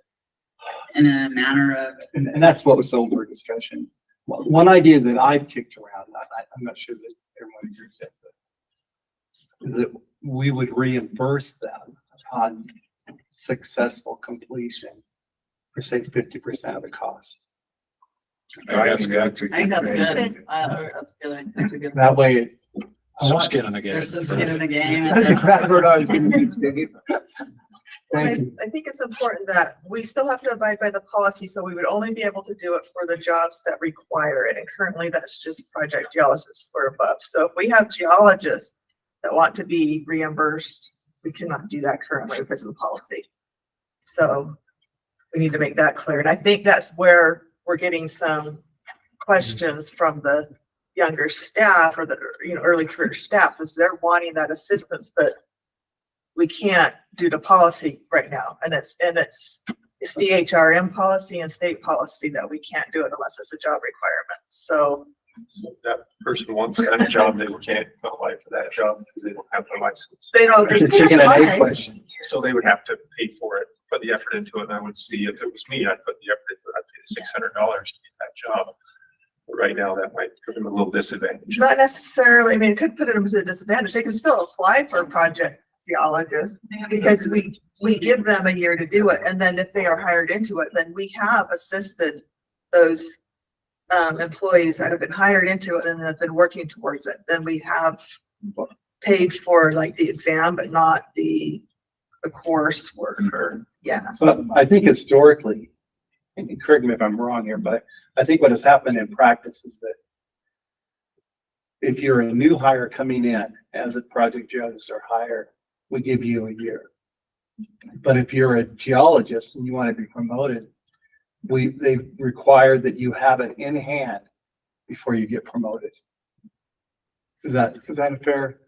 in a manner of? And that's what was over discussion. Well, one idea that I've kicked around, I'm not sure that everyone agrees with it, is that we would reimburse them upon successful completion for say 50% of the cost. I think that's I think that's good. That's good. That's a good. That way. Some skin in the game. There's some skin in the game. That's exactly what I was going to say. Thank you. I think it's important that we still have to abide by the policy, so we would only be able to do it for the jobs that require it. And currently that's just project geologists or above. So if we have geologists that want to be reimbursed, we cannot do that currently because of the policy. So we need to make that clear. And I think that's where we're getting some questions from the younger staff or the early career staff, is they're wanting that assistance, but we can't do the policy right now. And it's the HRM policy and state policy that we can't do it unless it's a job requirement. So if that person wants that job, they can't apply for that job because they don't have the license. they don't. It's a chicken and egg question. So they would have to pay for it, put the effort into it. And I would see if it was me, I'd put the effort $600 to get that job. But right now, that might put them a little disadvantage. Not necessarily, I mean, it could put them to a disadvantage. They can still apply for a project geologist because we give them a year to do it. And then if they are hired into it, then we have assisted those employees that have been hired into it and have been working towards it. Then we have paid for like the exam, but not the coursework or, yeah. So I think historically, and correct me if I'm wrong here, but I think what has happened in practice is that if you're a new hire coming in as a project geologist or hire, we give you a year. But if you're a geologist and you want to be promoted, they require that you have it in hand before you get promoted. Is that a fair?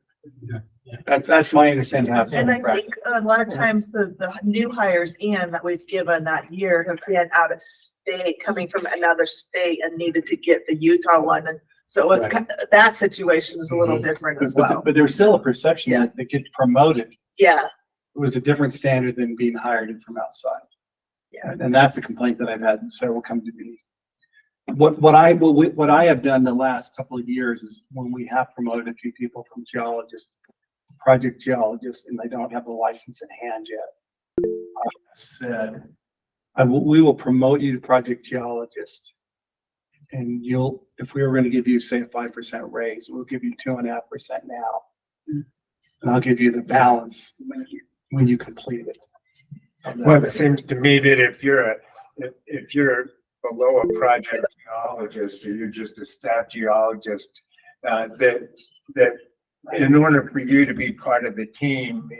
Yeah. That's my understanding. And I think a lot of times the new hires in that we've given that year have been out of state, coming from another state and needed to get the Utah one. And so it was kind of, that situation is a little different as well. But there's still a perception that they get promoted. Yeah. It was a different standard than being hired in from outside. Yeah. And that's a complaint that I've had several come to me. What I have done the last couple of years is when we have promoted a few people from geologists, project geologists, and they don't have the license in hand yet, I said, we will promote you to project geologist. And if we were going to give you, say, a 5% raise, we'll give you 2.5% now. And I'll give you the balance when you complete it. Well, it seems to me that if you're below a project geologist or you're just a staff geologist, that in order for you to be part of the team,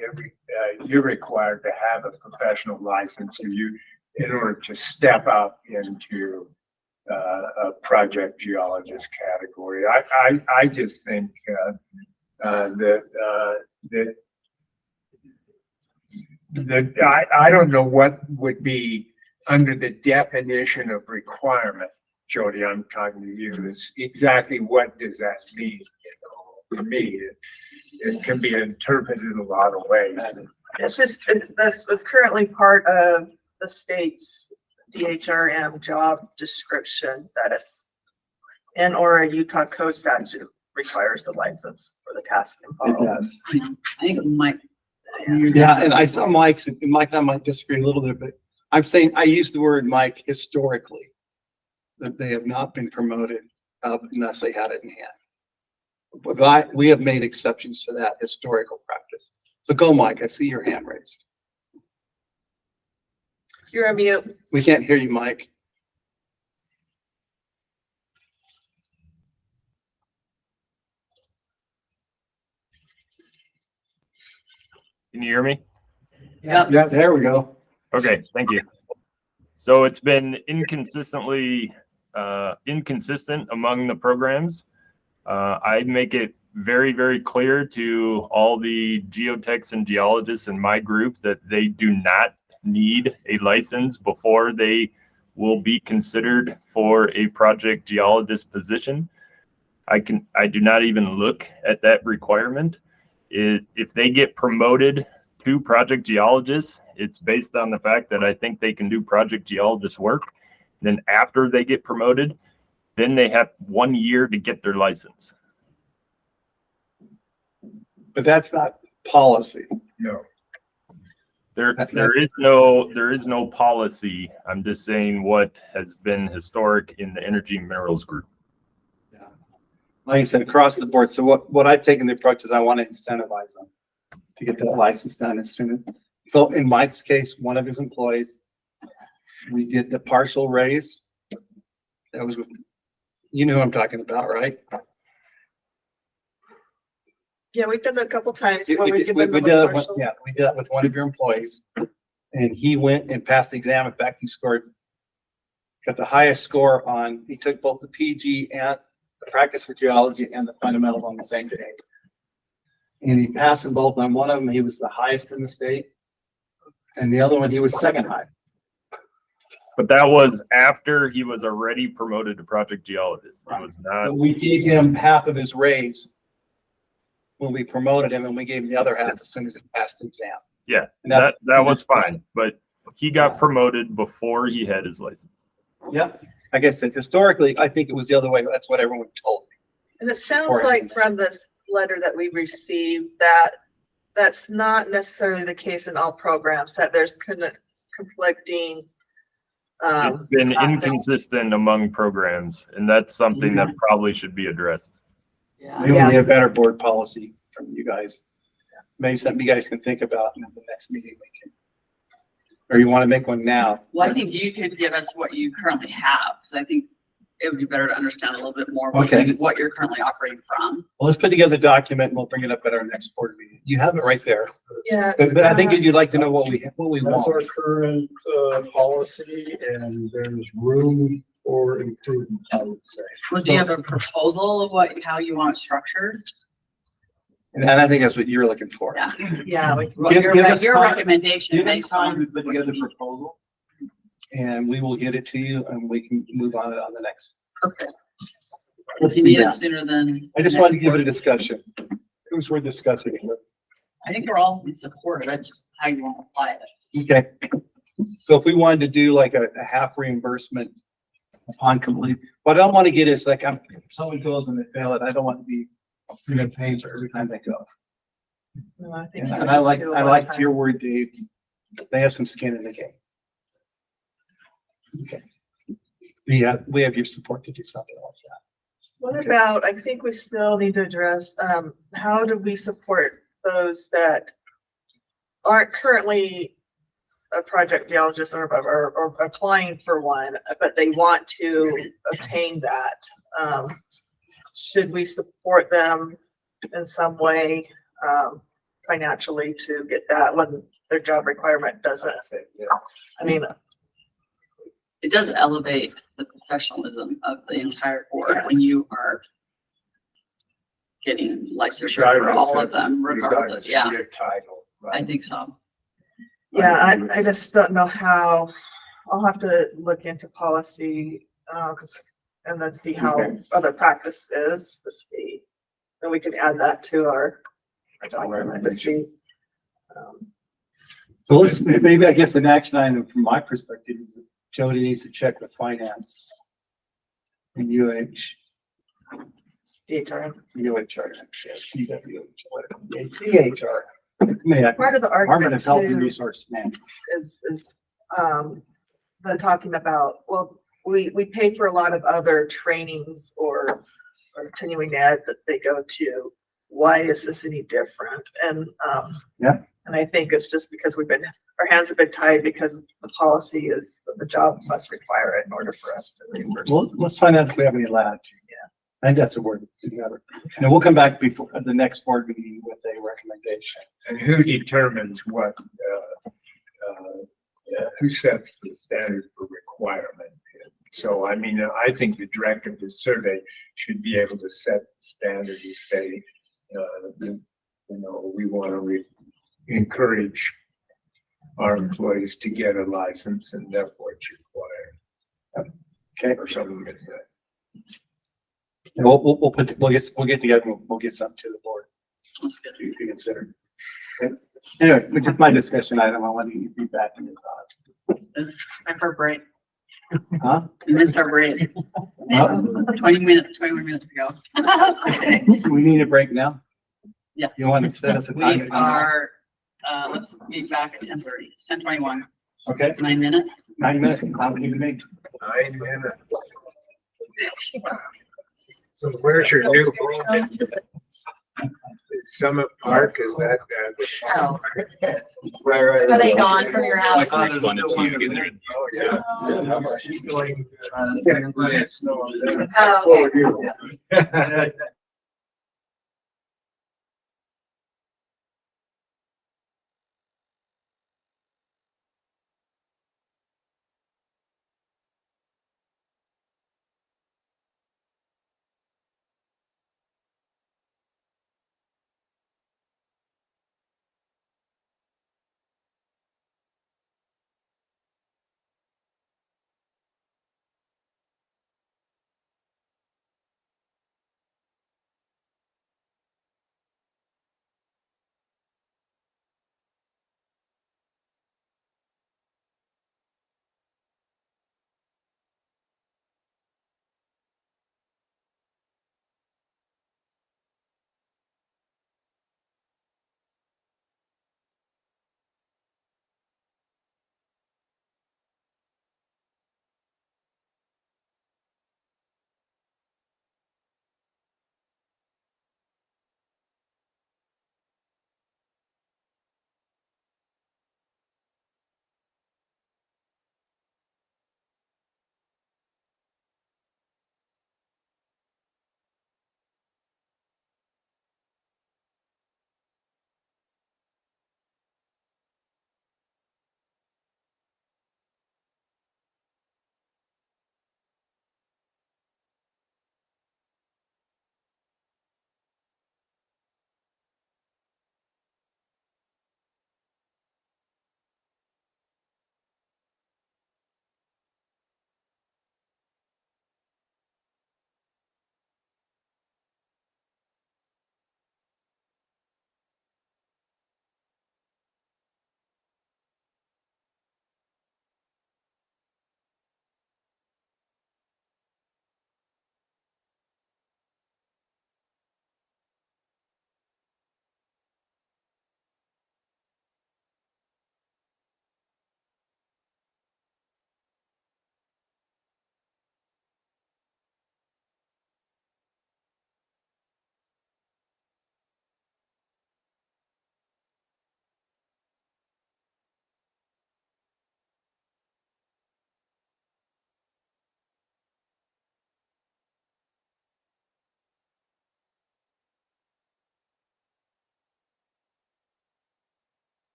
you're required to have a professional license in order to step up into a project geologist category. I just think that I don't know what would be under the definition of requirement. Jodi, I'm talking to you. Is exactly what does that mean? For me, it can be interpreted a lot of ways. This was currently part of the state's DHRM job description that is, and or a Utah code statute requires the license for the task involved. It does. I think Mike. Yeah, and I saw Mike's, and Mike and I might disagree a little bit, but I'm saying I use the word Mike historically, that they have not been promoted unless they had it in hand. But we have made exceptions to that historical practice. So go, Mike. I see your hand raised. You're on mute. We can't hear you, Mike. Can you hear me? Yeah, there we go. Okay, thank you. So it's been inconsistent among the programs. I make it very, very clear to all the geotechs and geologists in my group that they do not need a license before they will be considered for a project geologist position. I do not even look at that requirement. If they get promoted to project geologists, it's based on the fact that I think they can do project geologist work. Then after they get promoted, then they have 1 year to get their license. But that's not policy. No. There is no policy. I'm just saying what has been historic in the energy and minerals group. Yeah. Like I said, across the board. So what I've taken the approach is I want to incentivize them to get that license done as soon as. So in Mike's case, one of his employees, we did the partial raise. That was with, you know who I'm talking about, right? Yeah, we've done that a couple times. We did that with one of your employees, and he went and passed the exam. In fact, he got the highest score on. He took both the PG and the practice for geology and the fundamentals on the same day, and he passed them both. On one of them, he was the highest in the state, and the other one, he was second high. But that was after he was already promoted to project geologist. It was not. But we gave him half of his raise when we promoted him, and we gave him the other half as soon as he passed the exam. Yeah, that was fine. But he got promoted before he had his license. Yeah, like I said, historically, I think it was the other way. That's what everyone told me. And it sounds Before I like came back. from this letter that we received that that's not necessarily the case in all programs, that there's conflicting. It's been inconsistent among programs, and that's something that probably should be addressed. Maybe we need a better board policy from you guys. Maybe something you guys can think about in the next meeting we can. Or you want to make one now? Well, I think you could give us what you currently have, because I think it would be better to understand a little bit more Okay. what you're currently operating from. Well, let's put together a document and we'll bring it up at our next board meeting. You have it right there. Yeah. But I think you'd like to know what we That's want. our current policy, and there's room for improvement, I would say. Well, do you have a proposal of how you want it structured? And I think that's what you're looking for. Yeah. Yeah. Well, your recommendation Give us based time on to put together a proposal, and we will get it to you, and we can move on it on the next. Perfect. If you need it sooner than. I just wanted to give it a discussion. It was worth discussing. I think we're all in support of it, just how you want to apply it. Okay. So if we wanted to do like a half reimbursement upon complete, what I don't want to get is like, if someone goes and they fail it, I don't want to be paying for every time they go. No, I think And I liked your word, Dave. They have some skin in the game. Okay. We have your support to do something like that. What about, I think we still need to address, how do we support those that aren't currently a project geologist or applying for one, but they want to obtain that? Should we support them in some way, financially to get that when their job requirement doesn't? I mean, It does elevate the professionalism of the entire board when you are getting licensure for all of them regardless. Yeah, I think so. yeah, I just don't know how. I'll have to look into policy, and then see how other practice is to see. And we can add that to our document to see. So let's, maybe I guess an action item from my perspective is that Jodi needs to check with finance and DHR, Part of the Department argument of Health and too Resource Management. is the talking about, well, we pay for a lot of other trainings or continuing ed that they go to. Why is this any different? And and I think it's just because our hands have been tied because the policy is that the job must require it in order for us to reimburse. Well, let's find out if we have any latitude. Yeah, I think that's a word together. And we'll come back before the next board meeting with a recommendation. And who determines what, who sets the standard for requirement? So, I mean, I think the director of the survey should be able to set the standard and say, we want to encourage our employees to get a license and therefore it's required. Okay. Or something like that. And we'll get together. We'll get something to the board. That's good. To consider. Okay. Anyway, which is my discussion item. I want to get your feedback on your thoughts. Time for a break. Huh? You missed our break. 21 minutes ago. Do we need a break now? Yes. You want to set us a time? We are, let's be back at 10:30. It's 10:21. Okay. 9 minutes. 9 minutes. How many do you make? 9 minutes. So where's your new home? Is Summit Park, is that? Are they gone from your house? Oh, yeah. She's going, snow. Oh, okay.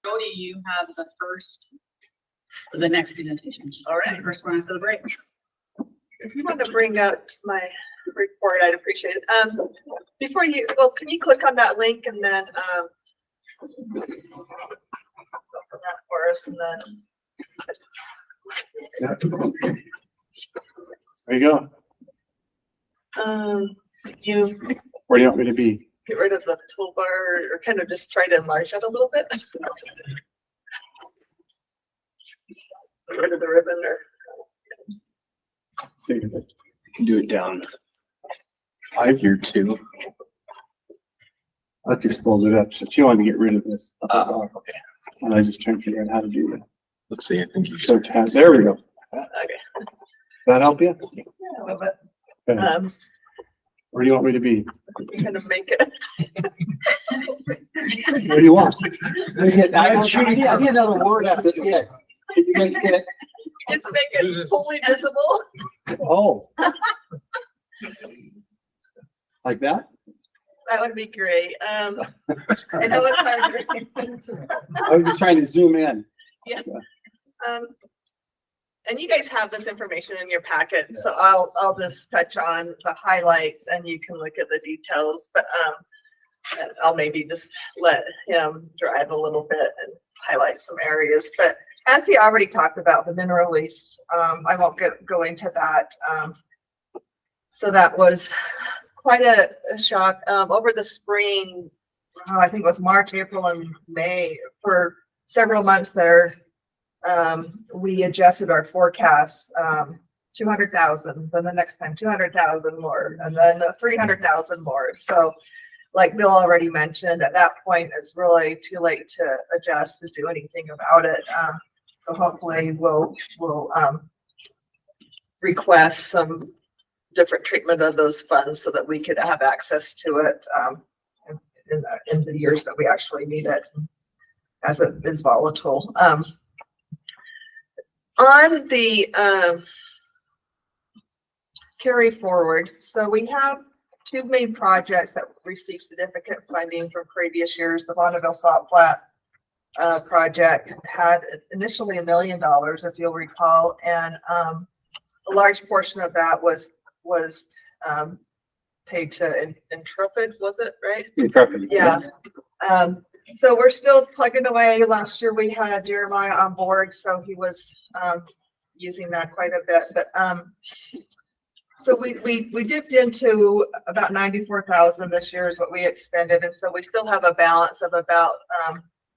Jodi, you have the first, the next presentation. All right, first one after the break. If you want to bring up my report, I'd appreciate it. Before you, well, can you click on that link and then, open that for us and then. There you go. You Where do you want me to be? get rid of the toolbar or kind of just try to enlarge that a little bit. Get rid of the ribbon or. See if I can do it down 5 here too. That just pulls it up. So she wanted to get rid of this. Okay. And I just trying to figure out how to do that. Let's see, I think you So there we go. Okay. That help you? Yeah, a little bit. Okay. Where do you want me to be? Kind of make it. Where do you want? I need another word after it. Can you make it? Just make it fully visible. Oh. Like that? That would be great. I know it's hard. I was just trying to zoom in. Yeah. And you guys have this information in your packet, so I'll just touch on the highlights and you can look at the details, but and I'll maybe just let him drive a little bit and highlight some areas. But as he already talked about the mineral lease, I won't go into that. So that was quite a shock. Over the spring, I think it was March, April, and May, for several months there, we adjusted our forecasts, 200,000, then the next time 200,000 more, and then 300,000 more. So like Bill already mentioned, at that point, it's really too late to adjust to do anything about it. So hopefully we'll request some different treatment of those funds so that we could have access to it in the years that we actually need it, as it is volatile. On the carry forward, so we have two main projects that received significant funding from previous years. The Bonneville Salt Flat project had initially $1 million, if you'll recall, and a large portion of that was paid to Intrepid, was it right? Intrepid. Yeah. So we're still plugging away. Last year we had Jeremiah on board, so he was using that quite a bit. But so we dipped into about 94,000 this year is what we expended, and so we still have a balance of about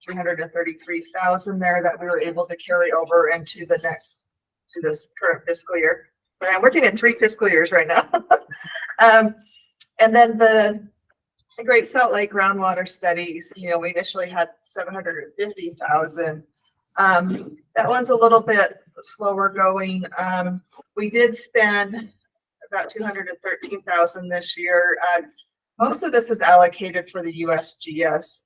333,000 there that we were able to carry over into this current fiscal year. So I'm working in 3 fiscal years right now. And then the Great Salt Lake groundwater studies, we initially had 750,000. That one's a little bit slower going. We did spend about 213,000 this year. Most of this is allocated for the USGS.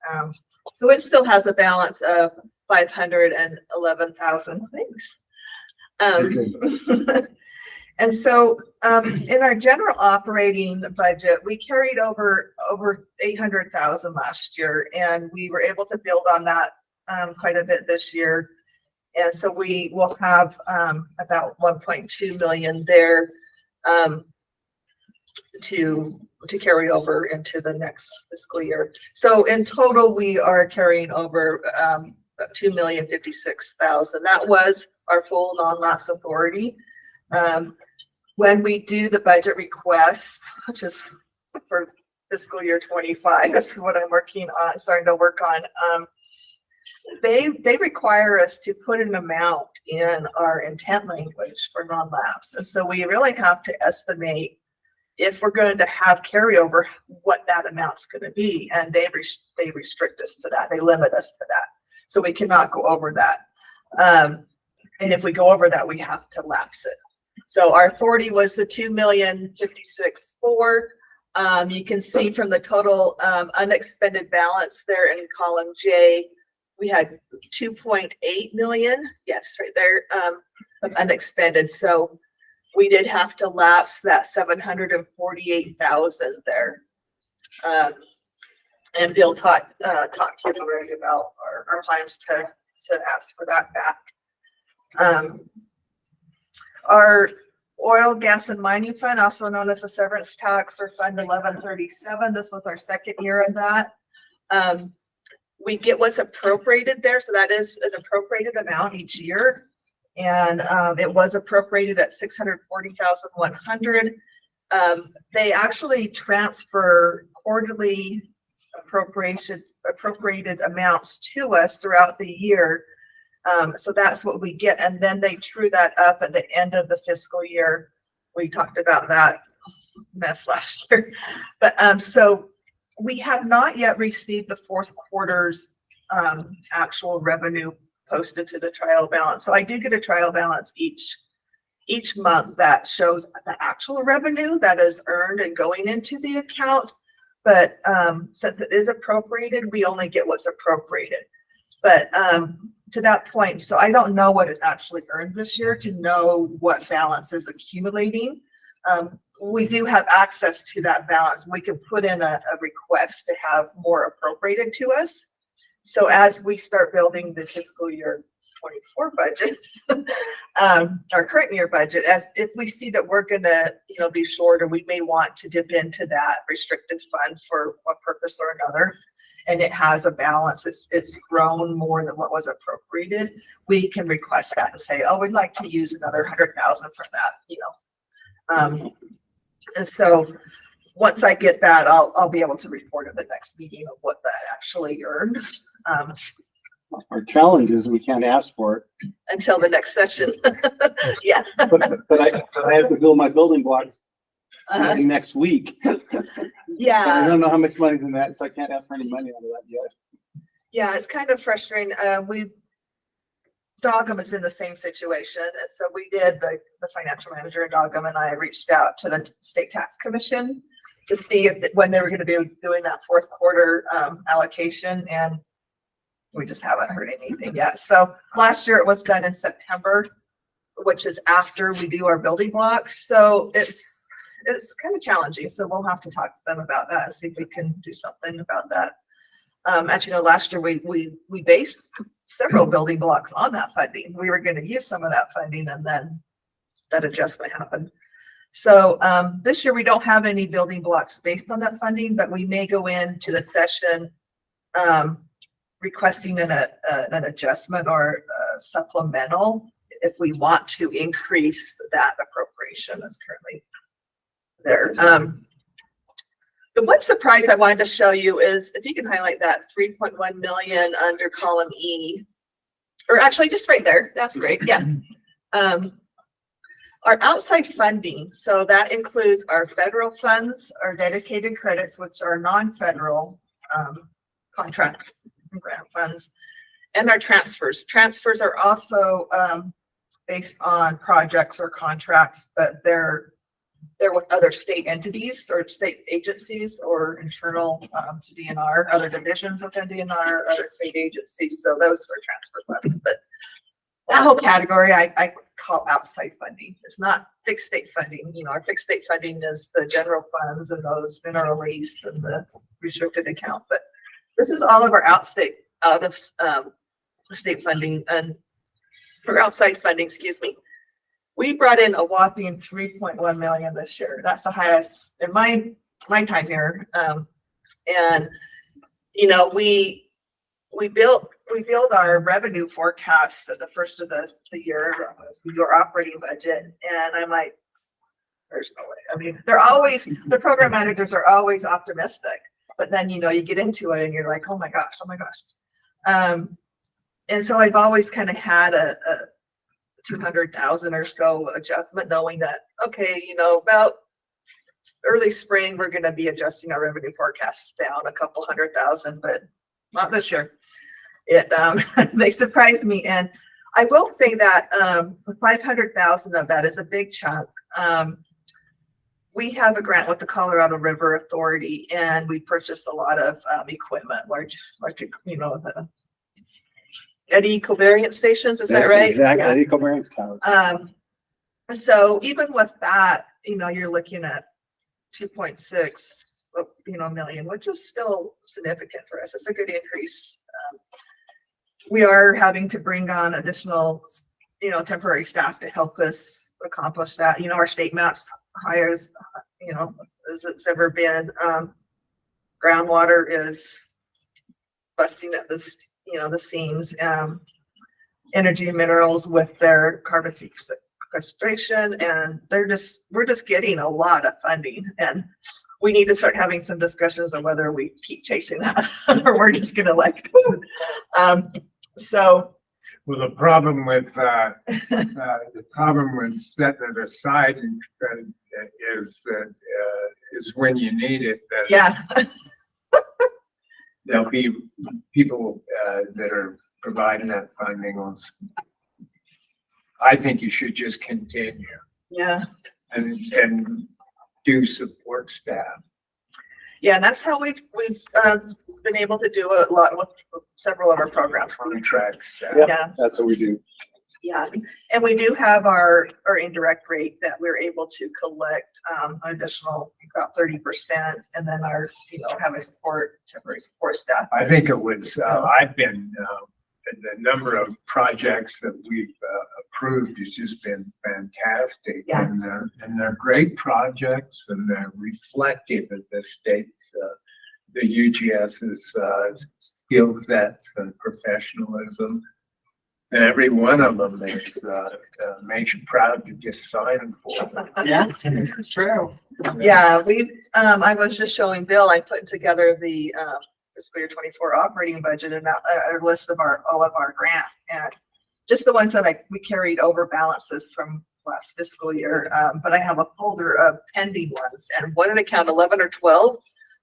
So it still has a balance of 511,000. Thanks. And so in our general operating budget, we carried over 800,000 last year, and we were able to build on that quite a bit this year. And so we will have about 1.2 million there to carry over into the next fiscal year. So in total, we are carrying over about 2,056,000. That was our full non-lapse authority. When we do the budget requests, which is for fiscal year 25, that's what I'm starting to work on. They require us to put an amount in our intent language for non-lapse. And so we really have to estimate if we're going to have carryover, what that amount's going to be. And they restrict us to that. They limit us to that. So we cannot go over that. And if we go over that, we have to lapse it. So our authority was the 2,056,400. You can see from the total unexpended balance there in column J, we had 2.8 million. Yes, right there, of unexpended. So we did have to lapse that 748,000 there. And Bill talked to you already about our plans to ask for that back. Our oil, gas, and mining fund, also known as the severance tax or Fund 1137. This was our second year of that. We get what's appropriated there, so that is an appropriated amount each year, and it was appropriated at $640,100. They actually transfer quarterly appropriated amounts to us throughout the year. So that's what we get, and then they true that up at the end of the fiscal year. We talked about that mess last year, but so we have not yet received the fourth quarter's actual revenue posted to the trial balance. So I do get a trial balance each month that shows the actual revenue that is earned and going into the account. But since it is appropriated, we only get what's appropriated. But to that point, so I don't know what is actually earned this year to know what balance is accumulating. We do have access to that balance. We can put in a request to have more appropriated to us. So as we start building the fiscal year 24 budget, our current year budget, as if we see that we're gonna, be short, or we may want to dip into that restricted fund for one purpose or another, and it has a balance, it's grown more than what was appropriated, we can request that and say, oh, we'd like to use another 100,000 for that, And so once I get that, I'll be able to report at the next meeting of what that actually earned. Our challenge is we can't ask for it Until the next session. Yeah. but I have to build my building blocks next week. Yeah. I don't know how much money's in that, so I can't ask for any money out of that yet. Yeah, it's kind of frustrating. Dogum is in the same situation. And so we did, the financial manager in Dogum and I reached out to the state tax commission to see when they were going to be doing that fourth quarter allocation, and we just haven't heard anything yet. So last year it was done in September, which is after we do our building blocks. So it's kind of challenging. So we'll have to talk to them about that and see if we can do something about that. As you know, last year we based several building blocks on that funding. We were going to use some of that funding, and then that adjustment happened. So this year we don't have any building blocks based on that funding, but we may go into the session requesting an adjustment or supplemental if we want to increase that appropriation that's currently there. The one surprise I wanted to show you is, if you can highlight that 3.1 million under column E, or actually just right there, that's great, yeah. Our outside funding, so that includes our federal funds, our dedicated credits, which are non-federal contract grant funds, and our transfers. Transfers are also based on projects or contracts, but they're with other state entities or state agencies or internal to DNR, other divisions within DNR, other state agencies. So those are transfer funds. But that whole category I call outside funding. It's not fixed state funding. Our fixed state funding is the general funds and those mineral lease and the restricted account. But this is all of our out of state funding, and for outside funding, excuse me. We brought in a whopping 3.1 million this year. That's the highest in my time here. And we build our revenue forecast at the first of the year as we do our operating budget, and I'm like, there's no way. I mean, the program managers are always optimistic, but then you get into it and you're like, oh my gosh. And so I've always kind of had a 200,000 or so adjustment, knowing that, okay, about early spring, we're going to be adjusting our revenue forecasts down a couple 100,000, but not this year. They surprised me. And I will say that 500,000 of that is a big chunk. We have a grant with the Colorado River Authority, and we purchased a lot of equipment, large electric, the Eddy covariance stations, is that right? Exactly, Yeah. Eddy covariance towers. So even with that, you're looking at 2.6 million, which is still significant for us. It's a good increase. We are having to bring on additional, temporary staff to help us accomplish that. Our state maps hires, as it's ever been. Groundwater is busting at the seams. Energy and Minerals with their carbon sequestration, and we're just getting a lot of funding, and we need to start having some discussions on whether we keep chasing that or we're just gonna well, the problem with setting it aside is when you need it. There'll be people that are providing that funding. I think you should just continue. Yeah. And do support staff. Yeah, and that's how we've been able to do a lot with several of our programs. Contracts. Yeah. That's what we do. Yeah, and we do have our indirect rate that we're able to collect additional about 30%, and then our have a temporary support staff. I think it was I've been the number of projects that we've approved has just been fantastic. Yeah. And they're great projects, and they're reflective of the state's the UGS's skill sets and professionalism. And every one of them makes you proud to just sign for them. Yeah, true. Yeah, I was just showing Bill, I'm putting together the fiscal year 24 operating budget and a list of all of our grants, and just the ones that we carried over balances from last fiscal year. But I have a folder of pending ones, and what did I count, 11 or 12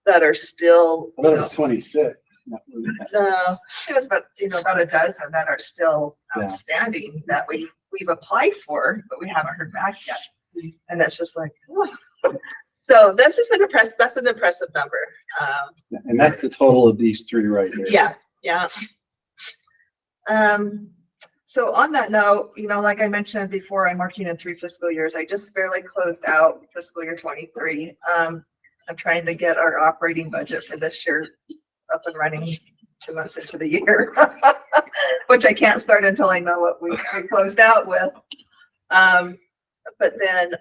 that are still. I thought it was 26. It was about a dozen that are still outstanding that we've applied for, but we haven't heard back yet. And that's just like, so that's just that's an impressive number. And that's the total of these three right here. Yeah. So on that note, like I mentioned before, I'm working in 3 fiscal years. I just barely closed out fiscal year 23. I'm trying to get our operating budget for this year up and running 2 months into the year, which I can't start until I know what we closed out with. But then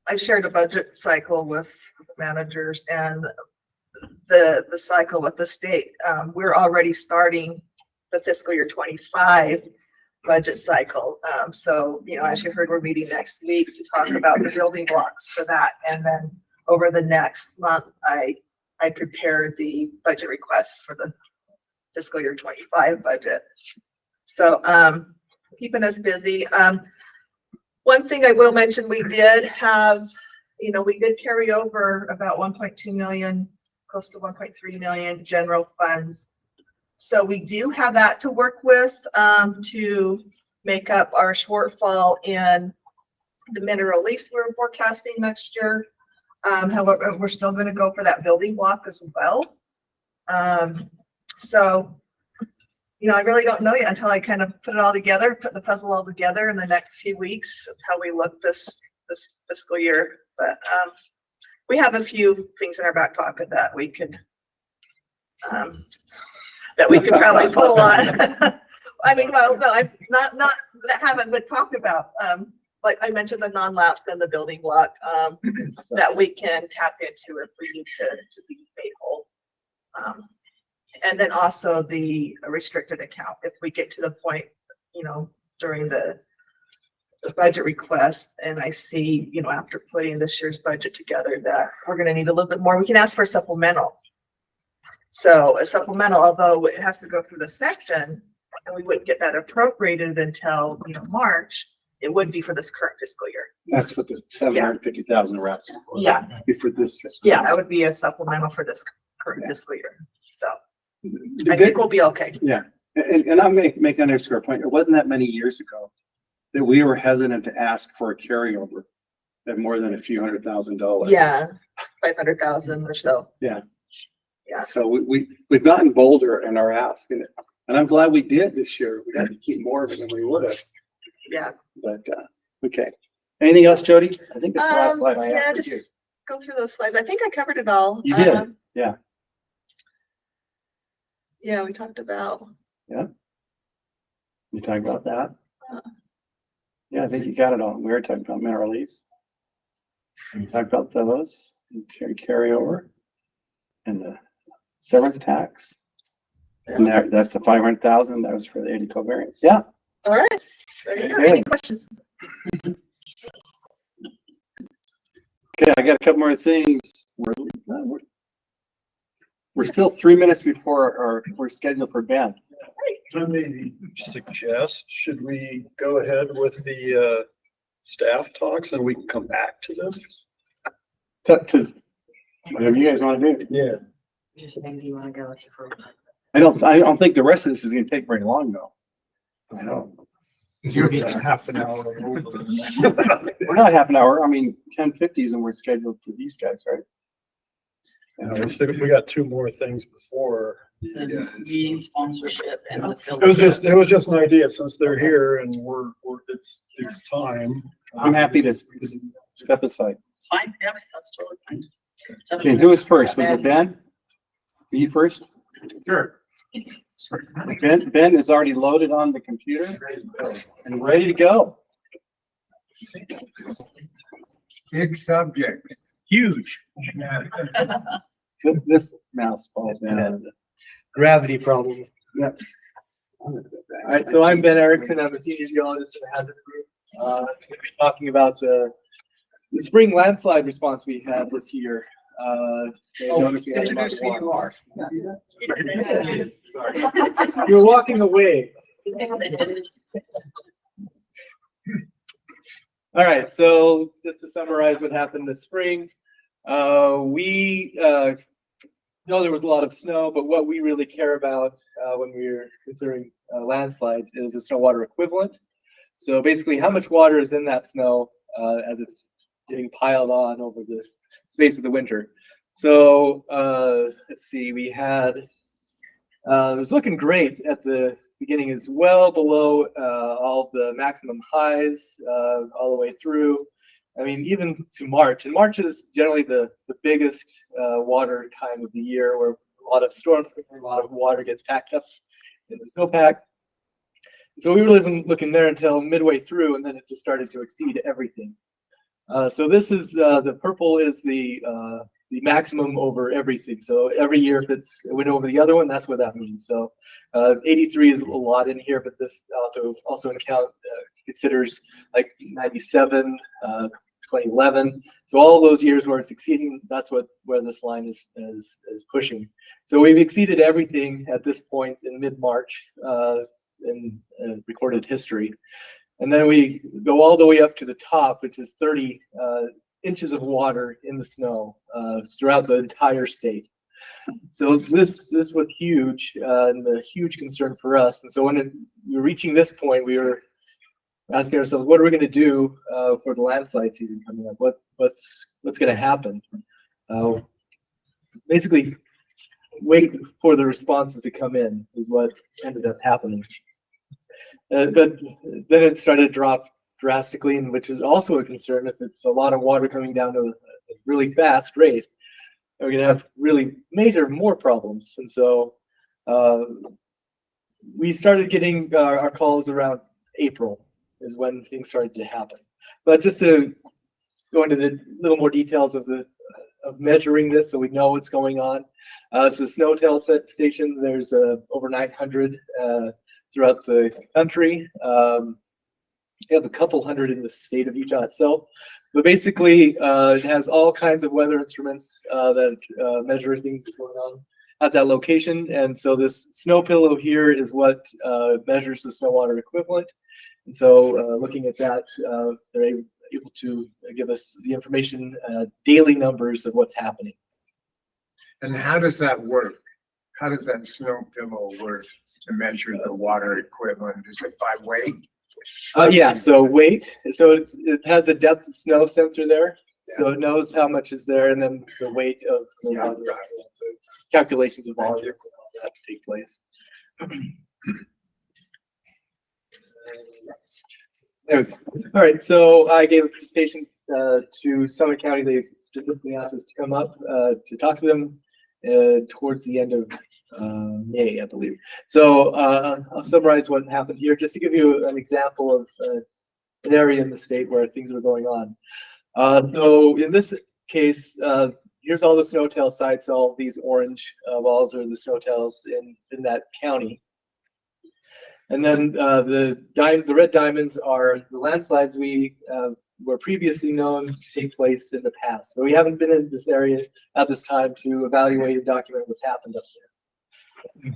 I shared a budget cycle with the managers and the cycle with the state. We're already starting the fiscal year 25 budget cycle. So, as you heard, we're meeting next week to talk about the building blocks for that. And then over the next month, I prepared the budget requests for the fiscal year 25 budget. So keeping us busy. One thing I will mention, we did have, we did carry over about 1.2 million, close to 1.3 million general funds. So we do have that to work with to make up our shortfall in the mineral lease we're forecasting next year. However, we're still going to go for that building block as well. So, I really don't know yet until I kind of put it all together, put the puzzle all together in the next few weeks of how we look this fiscal year. But we have a few things in our back pocket that we could probably pull on. I mean, well, no, not that haven't been talked about. Like I mentioned, the non-lapse and the building block that we can tap into if we need to be made whole. And then also the restricted account, if we get to the point, during the budget request, and I see, after putting this year's budget together that we're going to need a little bit more, we can ask for a supplemental. So a supplemental, although it has to go through the section, and we wouldn't get that appropriated until, March, it would be for this current fiscal year. That's what the 750,000 we're asking for. Yeah. For this fiscal year. Yeah, that would be a supplemental for this current fiscal year. So I think we'll be okay. Yeah. And I'm going to make an underscore point. It wasn't that many years ago that we were hesitant to ask for a carryover at more than a few $100,000. Yeah, 500,000 or so. Yeah. Yeah. So we've gotten bolder in our ask, and I'm glad we did this year. We got to keep more of it than we would have. Yeah. But okay. Anything else, Jodi? I think that's the last slide I have for just you. go through those slides. I think I covered it all. You did, yeah. Yeah, we talked about. Yeah. You talked about that? Yeah, I think you got it all. We were talking about mineral lease. We talked about those, carry over, and the severance tax. And that's the 500,000. That was for the 80 covariance. Yeah. All right. There you go. Good. Any questions? Okay, I got a couple more things. We're still 3 minutes before we're scheduled for Ben. Let me suggest, should we go ahead with the staff talks and we can come back to this? To whatever you guys want to do. Yeah. Just maybe you want to go for. I don't think the rest of this is going to take very long though. I know. You're half an hour over. We're not half an hour. I mean, 10:50 and we're scheduled for these guys, right? We got two more things before. The meeting sponsorship and the field. It was just an idea since they're here and it's time. I'm happy to step aside. It's fine. Yeah, that's totally fine. Okay, who was first? Was it Ben? Were you first? Sure. Ben is already loaded on the computer and ready to go. Big subject, huge. This mouse falls down. Gravity problem. Yep. All right, so I'm Ben Erickson. I'm a senior geologist in the Hazard Group. We'll be talking about the spring landslide response we had this year. Introduce who you are. You're walking away. All right, so just to summarize what happened this spring, we know there was a lot of snow, but what we really care about when we're considering landslides is the snow water equivalent. So basically how much water is in that snow as it's getting piled on over the space of the winter. So let's see, we had, it was looking great at the beginning, is well below all the maximum highs all the way through. I mean, even to March, and March is generally the biggest water time of the year where a lot of storms, a lot of water gets packed up in the snowpack. So we were looking there until midway through, and then it just started to exceed everything. So this is the purple is the maximum over everything. So every year if it went over the other one, that's what that means. So 83 is a lot in here, but this also considers like 97, 2011. So all those years where it's exceeding, that's where this line is pushing. So we've exceeded everything at this point in mid-March in recorded history. And then we go all the way up to the top, which is 30 inches of water in the snow throughout the entire state. So this was huge and a huge concern for us. And so when we were reaching this point, we were asking ourselves, what are we going to do for the landslide season coming up? What's going to happen? Basically, wait for the responses to come in is what ended up happening. But then it started to drop drastically, and which is also a concern. If it's a lot of water coming down to a really fast rate, we're going to have really more problems. And so we started getting our calls around April is when things started to happen. But just to go into the little more details of measuring this, so we know what's going on. It's a Snowtail station. There's over 900 throughout the country. We have a couple hundred in the state of Utah itself. But basically, it has all kinds of weather instruments that measure things that's going on at that location. And so this snow pillow here is what measures the snow water equivalent. And so looking at that, they're able to give us the information, daily numbers of what's happening. And how does that work? How does that snow pillow work to measure the water equivalent? Is it by weight? Yeah, so weight. So it has the depth of snow sensor there. Yeah. So it knows how much is there, and then the weight of the water. So calculations of volume that take place. There we go. All right, so I gave a presentation to Summit County. They specifically asked us to come up to talk to them towards the end of May, I believe. So I'll summarize what happened here, just to give you an example of an area in the state where things were going on. So in this case, here's all the snowtail sites. All these orange balls are the snowtails in that county. And then the red diamonds are the landslides we were previously known to take place in the past. So we haven't been in this area at this time to evaluate and document what's happened up there.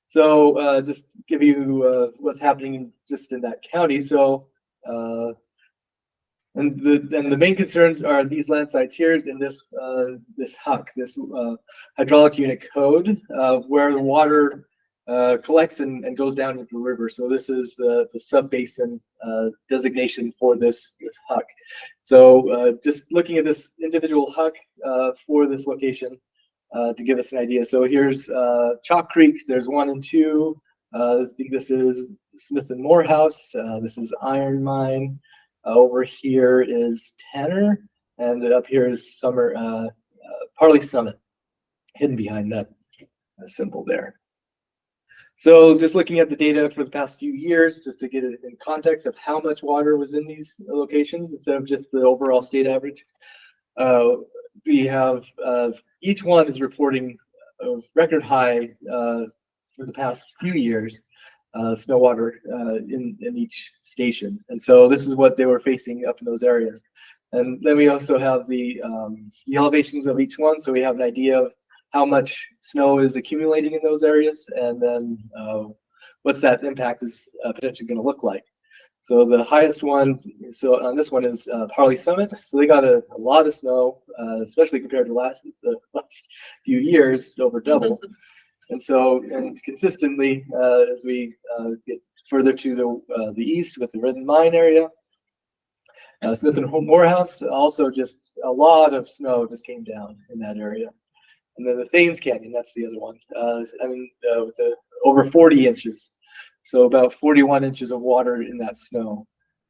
So just give you what's happening just in that county. So and the main concerns are these landslides here in this this HUC, this hydraulic unit code, where the water collects and goes down into the river. So this is the sub-basin designation for this HUC. So just looking at this individual HUC for this location to give us an idea. So here's Chalk Creek. There's 1 and 2. I think this is Smith and Morehouse. This is Iron Mine. Over here is Tanner, and up here is Parley Summit, hidden behind that symbol there. So just looking at the data for the past few years, just to get it in context of how much water was in these locations instead of just the overall state average, we have each one is reporting a record high for the past few years. Snow water in each station. And so this is what they were facing up in those areas. And then we also have the elevations of each one. So we have an idea of how much snow is accumulating in those areas, and then what's that impact is potentially going to look like. So the highest one, so on this one is Parley Summit. So they got a lot of snow, especially compared to the last few years, over double. And so, and consistently, as we get further to the east with the Red Mine area, Smith and Morehouse, also just a lot of snow just came down in that area. And then the Thames Canyon, that's the other one. With over 40 inches. So about 41 inches of water in that snow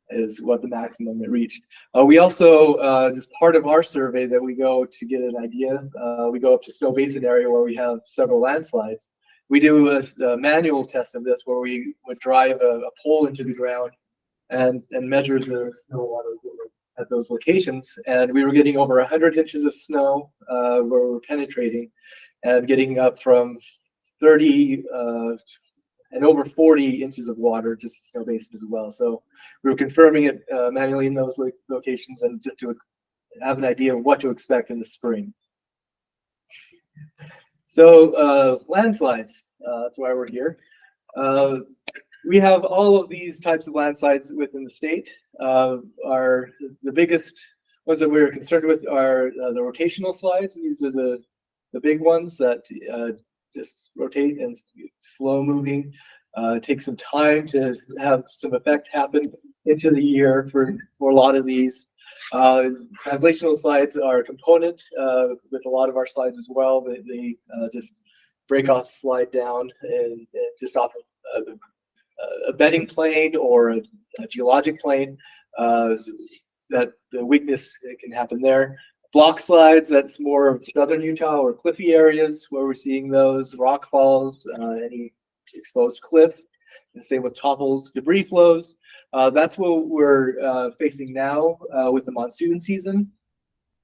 is what the maximum it reached. We also, just part of our survey that we go to get an idea, we go up to Snow Basin area where we have several landslides. We do a manual test of this where we would drive a pole into the ground and measure the snow water at those locations. And we were getting over 100 inches of snow where we were penetrating and getting up from 30 and over 40 inches of water just in Snow Basin as well. So we were confirming it manually in those locations and just to have an idea of what to expect in the spring. So landslides, that's why we're here. We have all of these types of landslides within the state. The biggest ones that we're concerned with are the rotational slides. These are the big ones that just rotate and slow moving. Take some time to have some effect happen into the year for a lot of these. Translational slides are a component with a lot of our slides as well. They just break off, slide down, and just off of a bedding plane or a geologic plane. That the weakness can happen there. Block slides, that's more of southern Utah or cliffy areas where we're seeing those. Rock falls, any exposed cliff. The same with topples, debris flows. That's what we're facing now with the monsoon season.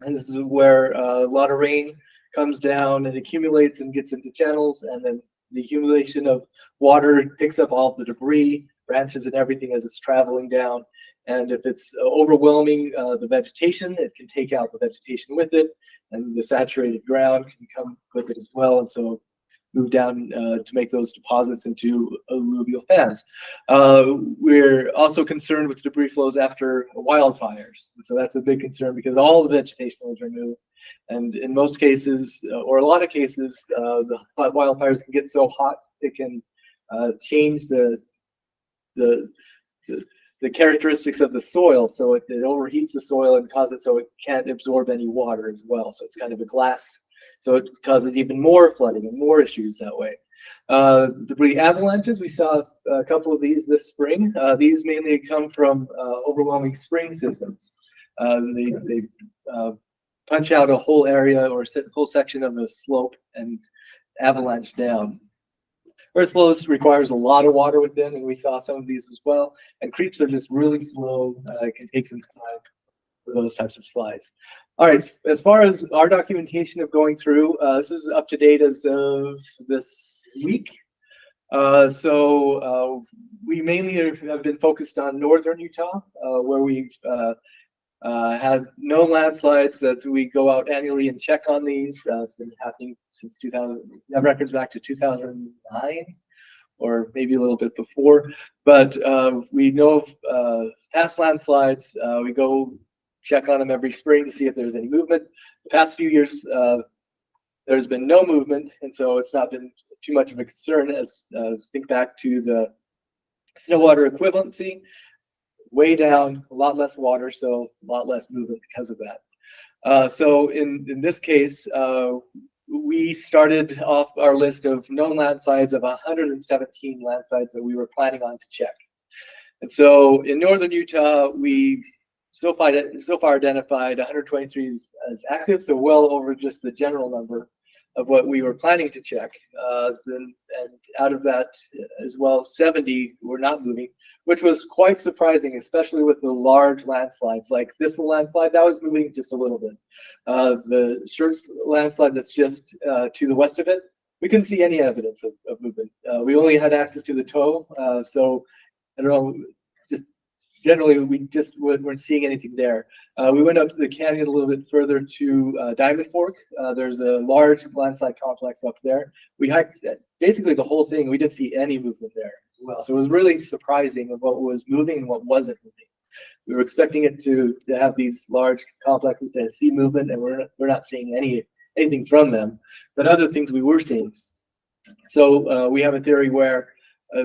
And this is where a lot of rain comes down and accumulates and gets into channels, and then the accumulation of water picks up all of the debris, branches, and everything as it's traveling down. And if it's overwhelming the vegetation, it can take out the vegetation with it, and the saturated ground can come with it as well. And so move down to make those deposits into alluvial fans. We're also concerned with debris flows after wildfires. So that's a big concern because all the vegetation was removed. And in most cases, or a lot of cases, the wildfires can get so hot, it can change the characteristics of the soil. So it overheats the soil and causes it so it can't absorb any water as well. So it's kind of a glass. So it causes even more flooding and more issues that way. Debris avalanches, we saw a couple of these this spring. These mainly come from overwhelming spring systems. They punch out a whole area or whole section of the slope and avalanche down. Earth flows requires a lot of water within, and we saw some of these as well. And creeps are just really slow. It can take some time for those types of slides. All right, as far as our documentation of going through, this is up to date as of this week. We mainly have been focused on northern Utah, where we've had no landslides that we go out annually and check on these. It's been happening since 2000. We have records back to 2009 or maybe a little bit before. But we know of past landslides. We go check on them every spring to see if there's any movement. The past few years, there's been no movement, and so it's not been too much of a concern. As think back to the snow water equivalency, way down, a lot less water, so a lot less movement because of that. So in this case, we started off our list of known landslides of 117 landslides that we were planning on to check. And so in northern Utah, we so far identified 123 as active, so well over just the general number of what we were planning to check. And out of that as well, 70 were not moving, which was quite surprising, especially with the large landslides. Like this landslide, that was moving just a little bit. The Shirts landslide that's just to the west of it, we couldn't see any evidence of movement. We only had access to the toe, so I don't know, just generally we just weren't seeing anything there. We went up to the canyon a little bit further to Diamond Fork. There's a large landslide complex up there. We hiked basically the whole thing. We didn't see any movement there as well. So it was really surprising of what was moving and what wasn't moving. We were expecting it to have these large complexes to see movement, and we're not seeing anything from them, but other things we were seeing. So we have a theory where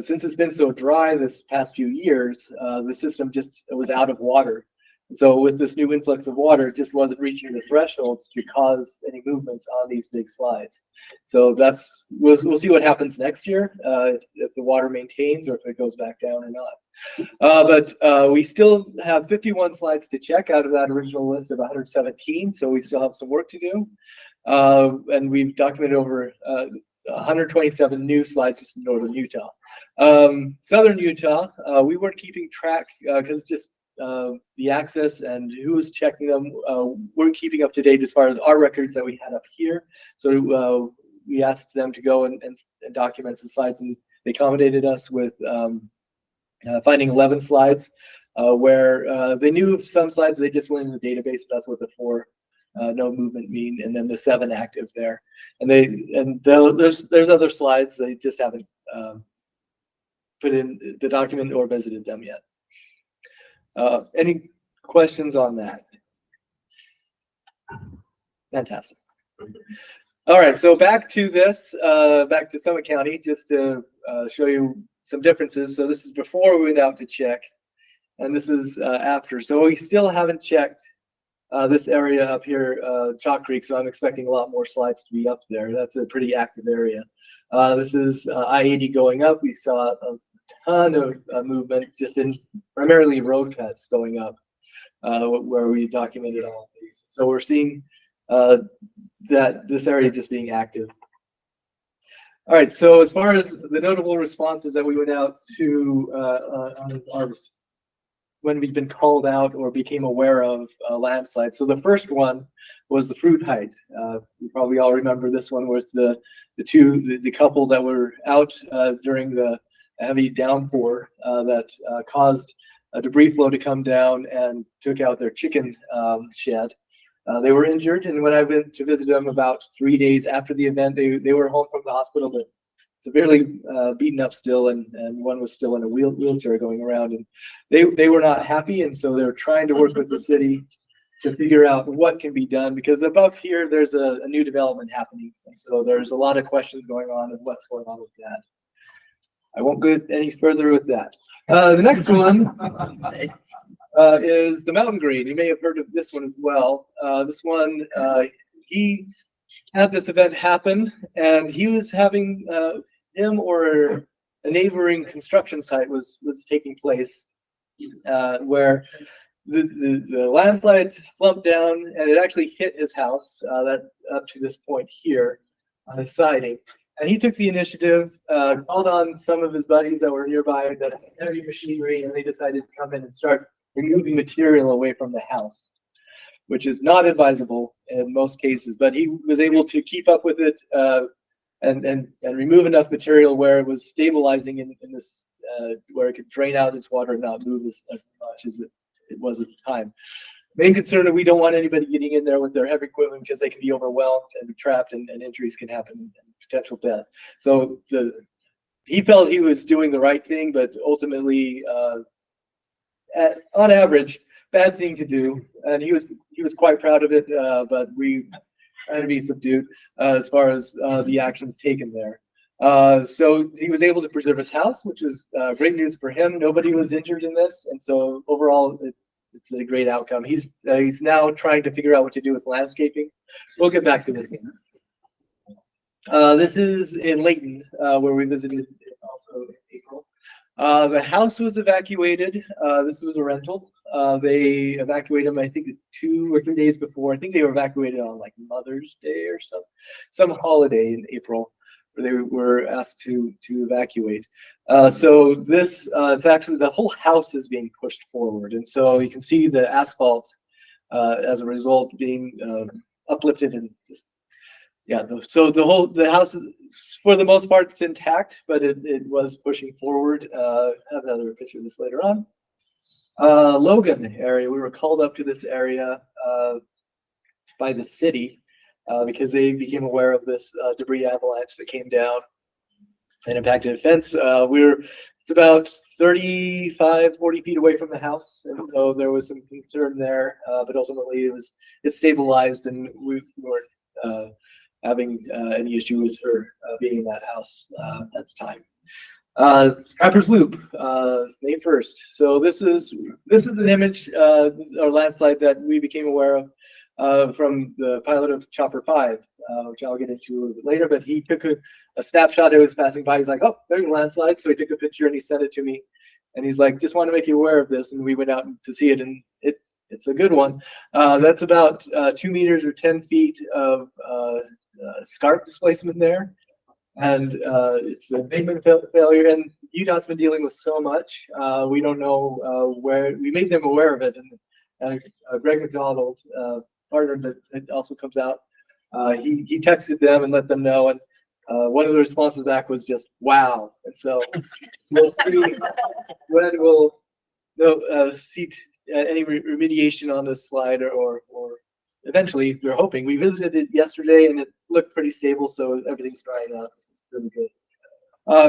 since it's been so dry this past few years, the system just was out of water. So with this new influx of water, it just wasn't reaching the thresholds to cause any movements on these big slides. So we'll see what happens next year, if the water maintains or if it goes back down or not. But we still have 51 slides to check out of that original list of 117, so we still have some work to do. And we've documented over 127 new slides just in northern Utah. Southern Utah, we weren't keeping track because just the access and who was checking them weren't keeping up to date as far as our records that we had up here. So we asked them to go and document some slides, and they accommodated us with finding 11 slides where they knew of some slides, they just went in the database. That's what the 4 no movement mean, and then the 7 active there. And there's other slides they just haven't put in the document or visited them yet. Any questions on that? Fantastic. All right, so back to this, back to Summit County, just to show you some differences. So this is before we went out to check, and this is after. So we still haven't checked this area up here, Chalk Creek, so I'm expecting a lot more slides to be up there. That's a pretty active area. This is I-80 going up. We saw a ton of movement just in primarily road cuts going up where we documented all of these. So we're seeing that this area just being active. All right, so as far as the notable responses that we went out to when we've been called out or became aware of landslides. So the first one was the fruit height. You probably all remember this one was the couple that were out during the heavy downpour that caused a debris flow to come down and took out their chicken shed. They were injured, and when I went to visit them about 3 days after the event, they were home from the hospital, but severely beaten up still, and one was still in a wheelchair going around, and they were not happy, and so they were trying to work with the city to figure out what can be done, because above here there's a new development happening, and so there's a lot of questions going on and what's going on with that. I won't go any further with that. The next one is the mountain green. You may have heard of this one as well. This one, he had this event happen, and he was having him or a neighboring construction site was taking place where the landslide slumped down and it actually hit his house, that up to this point here on his siding. And he took the initiative, called on some of his buddies that were nearby that had heavy machinery, and they decided to come in and start removing material away from the house, which is not advisable in most cases. But he was able to keep up with it and remove enough material where it was stabilizing in this, where it could drain out its water and not move as much as it was at the time. Main concern that we don't want anybody getting in there with their heavy equipment because they can be overwhelmed and be trapped, and injuries can happen and potential death. So he felt he was doing the right thing, but ultimately, on average, bad thing to do. And he was quite proud of it, but we trying to be subdued as far as the actions taken there. So he was able to preserve his house, which is great news for him. Nobody was injured in this, and so overall, it's a great outcome. He's now trying to figure out what to do with landscaping. We'll get back to this. This is in Layton, where we visited also in April. The house was evacuated. This was a rental. They evacuated them, I think, 2 or 3 days before. I think they were evacuated on like Mother's Day or some holiday in April, where they were asked to evacuate. So this, it's actually, the whole house is being pushed forward. And so you can see the asphalt as a result being uplifted and just, yeah. So the house, for the most part, it's intact, but it was pushing forward. I have another picture of this later on. Logan area, we were called up to this area by the city because they became aware of this debris avalanche that came down and impacted a fence. It's about 35, 40 feet away from the house, and so there was some concern there, but ultimately it stabilized, and we weren't having any issue with her being in that house at the time. Trappers Loop, May 1st. So this is an image or landslide that we became aware of from the pilot of Chopper 5, which I'll get into a little bit later. But he took a snapshot. It was passing by. He's like, "Oh, there's a landslide." So he took a picture and he sent it to me. And he's like, "Just want to make you aware of this." And we went out to see it, and it's a good one. That's about 2 meters or 10 feet of scarp displacement there. And it's a pavement failure, and UDOT's been dealing with so much. We don't know where. We made them aware of it, and Greg McDonald, partner that also comes out, he texted them and let them know, and one of the responses back was just "wow." And so we'll see when we'll see any remediation on this slide, or eventually we're hoping. We visited it yesterday and it looked pretty stable, so everything's drying up. Really good.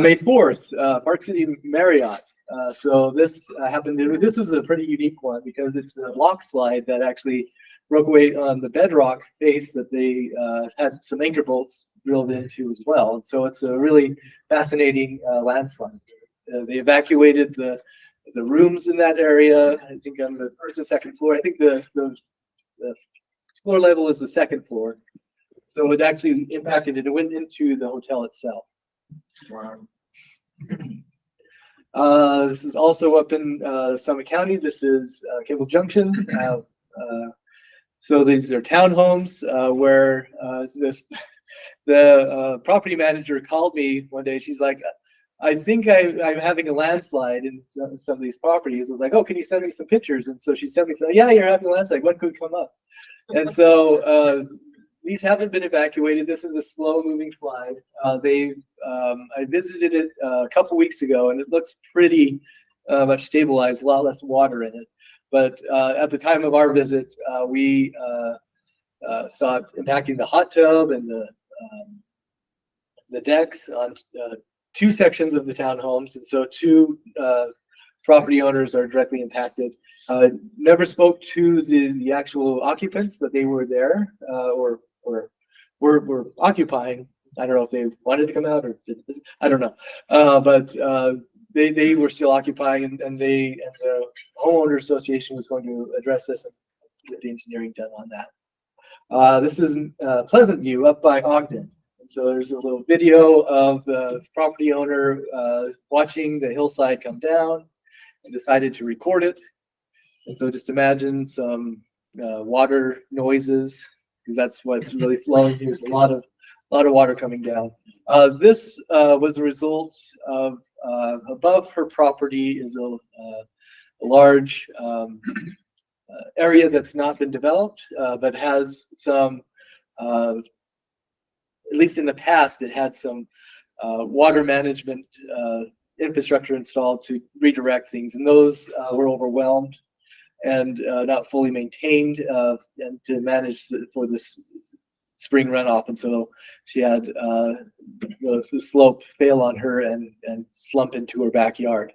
May 4th, Park City Marriott. So this happened. This was a pretty unique one because it's a block slide that actually broke away on the bedrock face that they had some anchor bolts drilled into as well. And so it's a really fascinating landslide. They evacuated the rooms in that area. I think on the first and second floor. I think the floor level is the second floor. So it actually impacted it. It went into the hotel itself. Wow. This is also up in Summit County. This is Cable Junction. So these are townhomes where the property manager called me one day. She's like, "I think I'm having a landslide in some of these properties." I was like, "Oh, can you send me some pictures?" And so she sent me some. "Yeah, you're having a landslide. What could come up?" And so these haven't been evacuated. This is a slow moving slide. I visited it a couple weeks ago, and it looks pretty much stabilized, a lot less water in it. But at the time of our visit, we saw it impacting the hot tub and the decks on 2 sections of the townhomes. And so 2 property owners are directly impacted. Never spoke to the actual occupants, but they were there or were occupying. I don't know if they wanted to come out or I don't know, but they were still occupying, and the homeowner association was going to address this and get the engineering done on that. This is Pleasant View up by Ogden. And so there's a little video of the property owner watching the hillside come down and decided to record it. And so just imagine some water noises, because that's what's really flowing. There's a lot of water coming down. This was a result of above her property is a large area that's not been developed, but has some, at least in the past, it had some water management infrastructure installed to redirect things, and those were overwhelmed and not fully maintained and to manage for this spring runoff. And so she had the slope fail on her and slump into her backyard.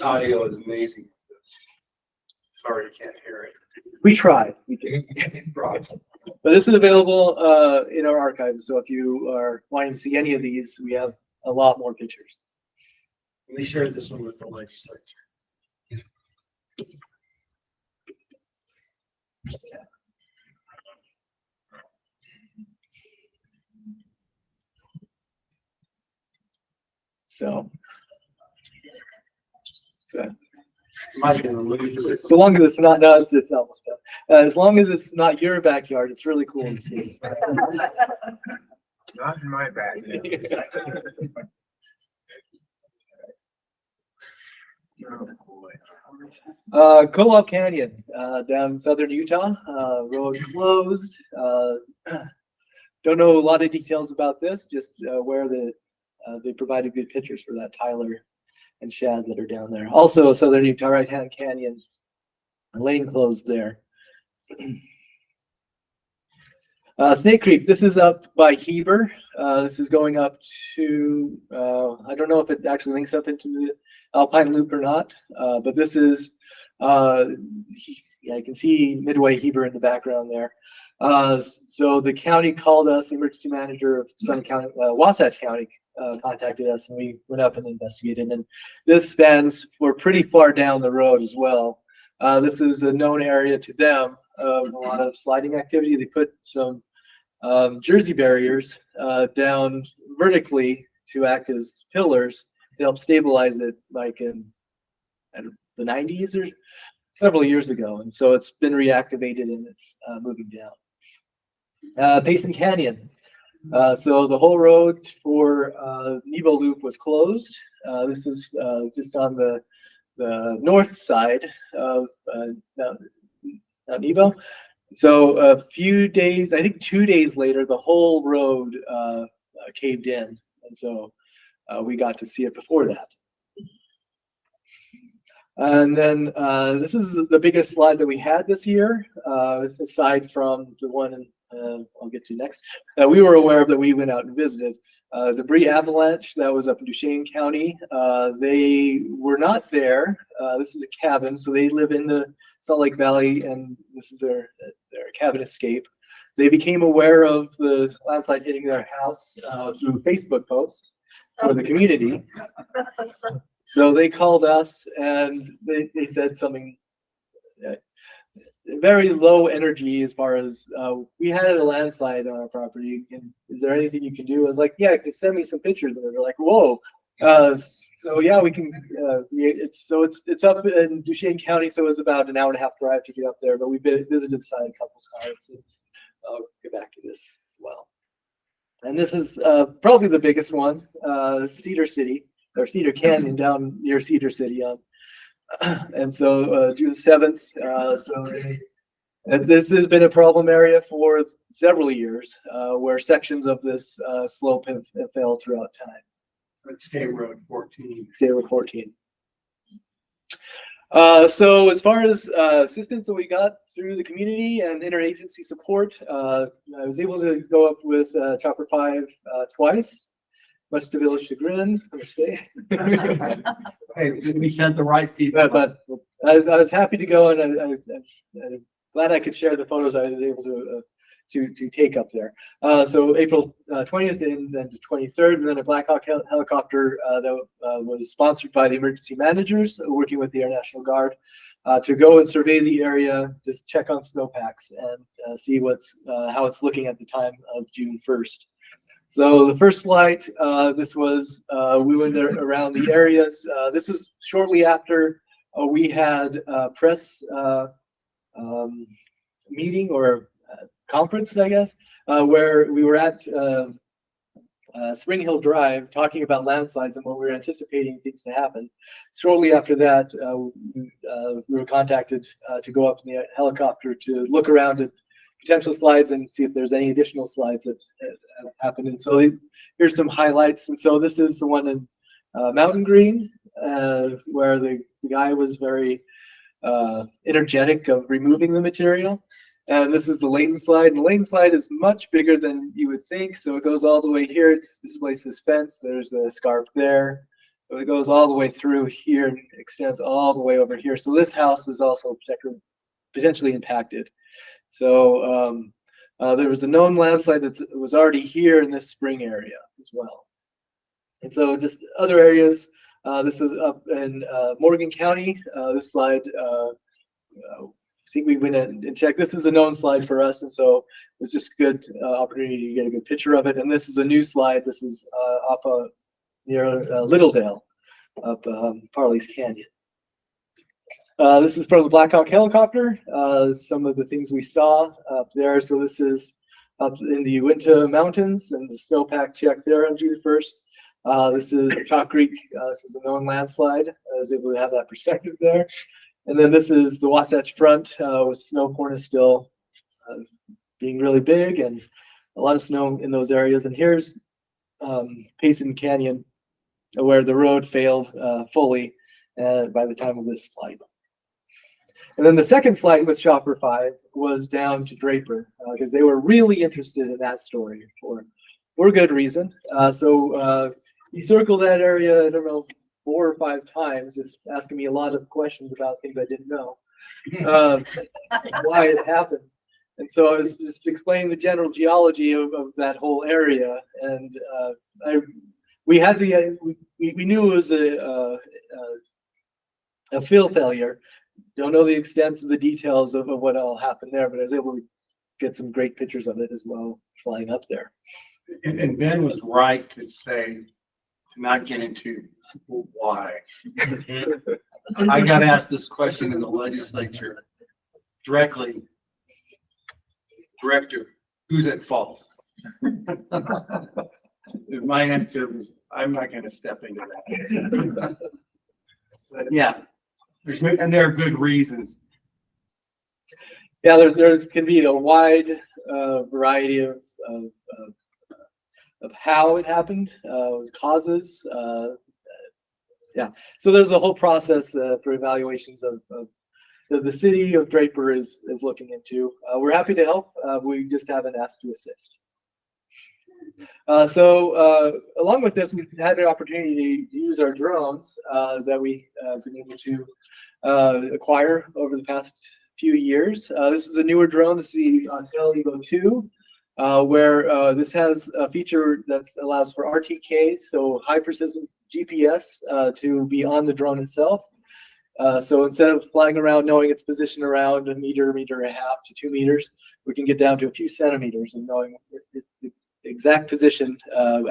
Audio is amazing. Sorry, you can't hear it. We tried. We did. But this is available in our archives. So if you are wanting to see any of these, we have a lot more pictures. We shared this one with the legislature. So So long as it's not, no, it's almost done. As long as it's not your backyard, it's really cool to see. Not in my backyard. Co-op Canyon, down in southern Utah, road closed. Don't know a lot of details about this, just where they provided good pictures for that Tyler and Shad that are down there. Also, southern Utah right-hand canyon, lane closed there. Snake Creek, this is up by Heber. This is going up to, I don't know if it actually links up into the Alpine Loop or not, but this is, yeah, I can see Midway Heber in the background there. So the county called us, the emergency manager of Sun County, Wasatch County, contacted us, and we went up and investigated. And this spans, we're pretty far down the road as well. This is a known area to them of a lot of sliding activity. They put some jersey barriers down vertically to act as pillars to help stabilize it, like in the 90s or several years ago. And so it's been reactivated and it's moving down. Payson Canyon. So the whole road for Nebo Loop was closed. This is just on the north side of Mount Nebo. So a few days, I think 2 days later, the whole road caved in. And so we got to see it before that. And then this is the biggest slide that we had this year, aside from the one I'll get to next. We were aware of that we went out and visited. Debris avalanche that was up in Duchesne County. They were not there. This is a cabin, so they live in the Salt Lake Valley, and this is their cabin escape. They became aware of the landslide hitting their house through Facebook posts for the community. So they called us and they said something very low energy as far as we had a landslide on our property. Is there anything you can do? I was like, yeah, just send me some pictures. And they're like, whoa. So yeah, we can. It's up in Duchesne County, so it's about an 1.5 hour drive to get up there. But we visited the site a couple of times. And I'll get back to this as well. And this is probably the biggest one, Cedar City or Cedar Canyon down near Cedar City. And so June 7th. And this has been a problem area for several years, where sections of this slope have failed throughout time. State Road 14. State Road 14. So as far as assistance that we got through the community and interagency support, I was able to go up with Chopper 5 twice, much to village chagrin. Hey, we sent the right people. But I was happy to go, and I'm glad I could share the photos I was able to take up there. So April 20th and then the 23rd, and then a Black Hawk helicopter that was sponsored by the emergency managers working with the Air National Guard to go and survey the area, just check on snowpacks and see how it's looking at the time of June 1st. So the first flight, this was, we went there around the areas. This is shortly after we had a press meeting or conference, I guess, where we were at Spring Hill Drive talking about landslides and what we were anticipating things to happen. Shortly after that, we were contacted to go up in the helicopter to look around at potential slides and see if there's any additional slides that have happened. And so here's some highlights. And so this is the one in Mountain Green, where the guy was very energetic of removing the material. And this is the Layton slide. And the Layton slide is much bigger than you would think. So it goes all the way here. It's displaces fence. There's a scarp there. So it goes all the way through here and extends all the way over here. So this house is also potentially impacted. So there was a known landslide that was already here in this spring area as well. And so just other areas. This was up in Morgan County. This slide, I think we went and checked. This is a known slide for us, and so it was just a good opportunity to get a good picture of it. And this is a new slide. This is up near Littledale, up Parley's Canyon. This is from the Black Hawk helicopter. Some of the things we saw up there. So this is up in the Uinta Mountains and the snowpack check there on June 1st. This is Chalk Creek. This is a known landslide. I was able to have that perspective there. And then this is the Wasatch Front with snow cornice still being really big and a lot of snow in those areas. And here's Payson Canyon, where the road failed fully by the time of this flight. And then the second flight with Chopper 5 was down to Draper because they were really interested in that story for good reason. So he circled that area, I don't know, 4 or 5 times, just asking me a lot of questions about things I didn't know, why it happened. And so I was just explaining the general geology of that whole area. And we had we knew it was a fill failure. Don't know the extent of the details of what all happened there, but I was able to get some great pictures of it as well, flying up there. And Ben was right to say, to not get into why. I got asked this question in the legislature directly. Director, who's at fault? My answer was, I'm not going to step into that. But yeah, and there are good reasons. Yeah, there can be a wide variety of how it happened, causes. Yeah, so there's a whole process for evaluations of the city of Draper is looking into. We're happy to help. We just haven't asked to assist. So along with this, we've had the opportunity to use our drones that we've been able to acquire over the past few years. This is a newer drone. This is the Autel Evo 2. Where this has a feature that allows for RTK, so high precision GPS, to be on the drone itself. So instead of flying around knowing its position around a meter, meter and a half to 2 meters, we can get down to a few centimeters and knowing its exact position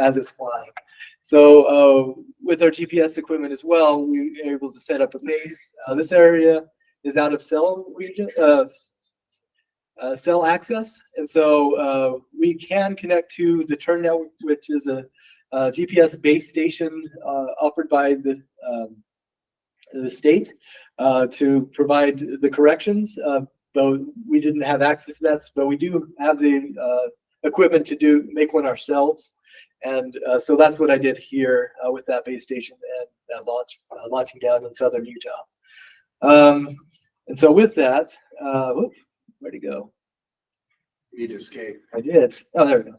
as it's flying. So with our GPS equipment as well, we are able to set up a base. This area is out of cell region. Cell access, and so we can connect to the Turn network, which is a GPS base station offered by the state to provide the corrections. Though we didn't have access to that, but we do have the equipment to make one ourselves, and so that's what I did here with that base station and that launching down in southern Utah. And so with that, where'd he go? You need to escape. I did. Oh, there we go.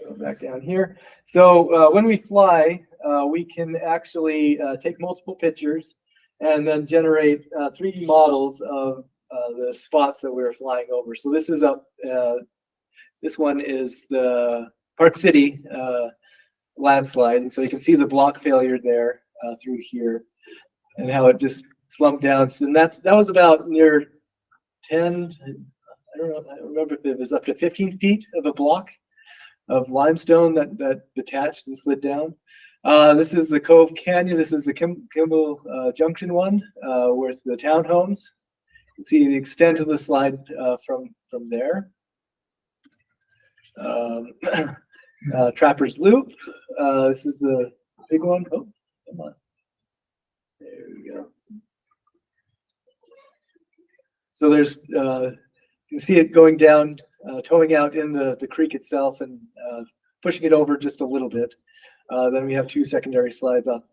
Go back down here. So when we fly, we can actually take multiple pictures and then generate 3D models of the spots that we're flying over. So this is up. This one is the Park City landslide, and so you can see the block failure there through here, and how it just slumped down. So that was about near 10. I don't know. I remember if it was up to 15 feet of a block of limestone that detached and slid down. This is the Cove Canyon. This is the Kimball Junction one, with the townhomes. You can see the extent of the slide from there. Trapper's Loop. This is the big one. Oh, come on. There we go. So there's, you can see it going down, towing out in the creek itself and pushing it over just a little bit. Then we have two secondary slides up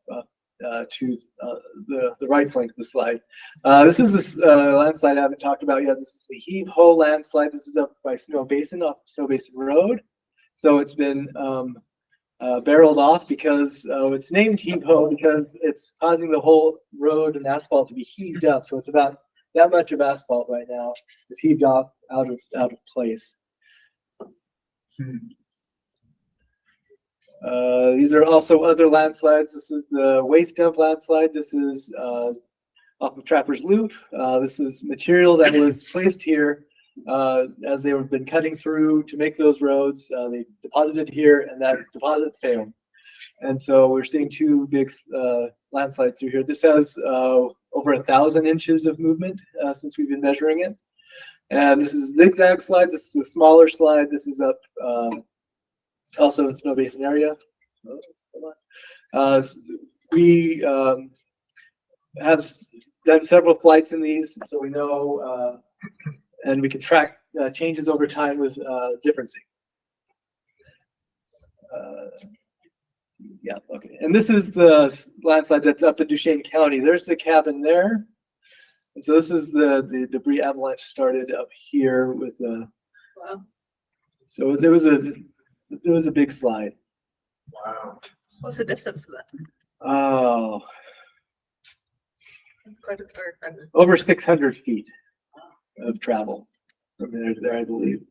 to the right flank of the slide. This is this landslide I haven't talked about yet. This is the Heave Ho landslide. This is up by Snow Basin, off Snow Basin Road. So it's been barreled off because it's named Heave Ho because it's causing the whole road and asphalt to be heaved up. So it's about that much of asphalt right now is heaved off out of place. These are also other landslides. This is the waste dump landslide. This is off of Trapper's Loop. This is material that was placed here as they have been cutting through to make those roads. They deposited here, and that deposit failed. And so we're seeing two big landslides through here. This has over 1,000 inches of movement since we've been measuring it. And this is a zigzag slide. This is a smaller slide. This is up also in Snow Basin area. We have done several flights in these, so we know, and we can track changes over time with differencing. Yeah, okay. And this is the landslide that's up in Duchesne County. There's the cabin there. And so this is the debris avalanche started up here with the. Wow. So there was a big slide. Wow. What's the distance of that? Oh, Quite a fair. over 600 feet of travel from there, I believe.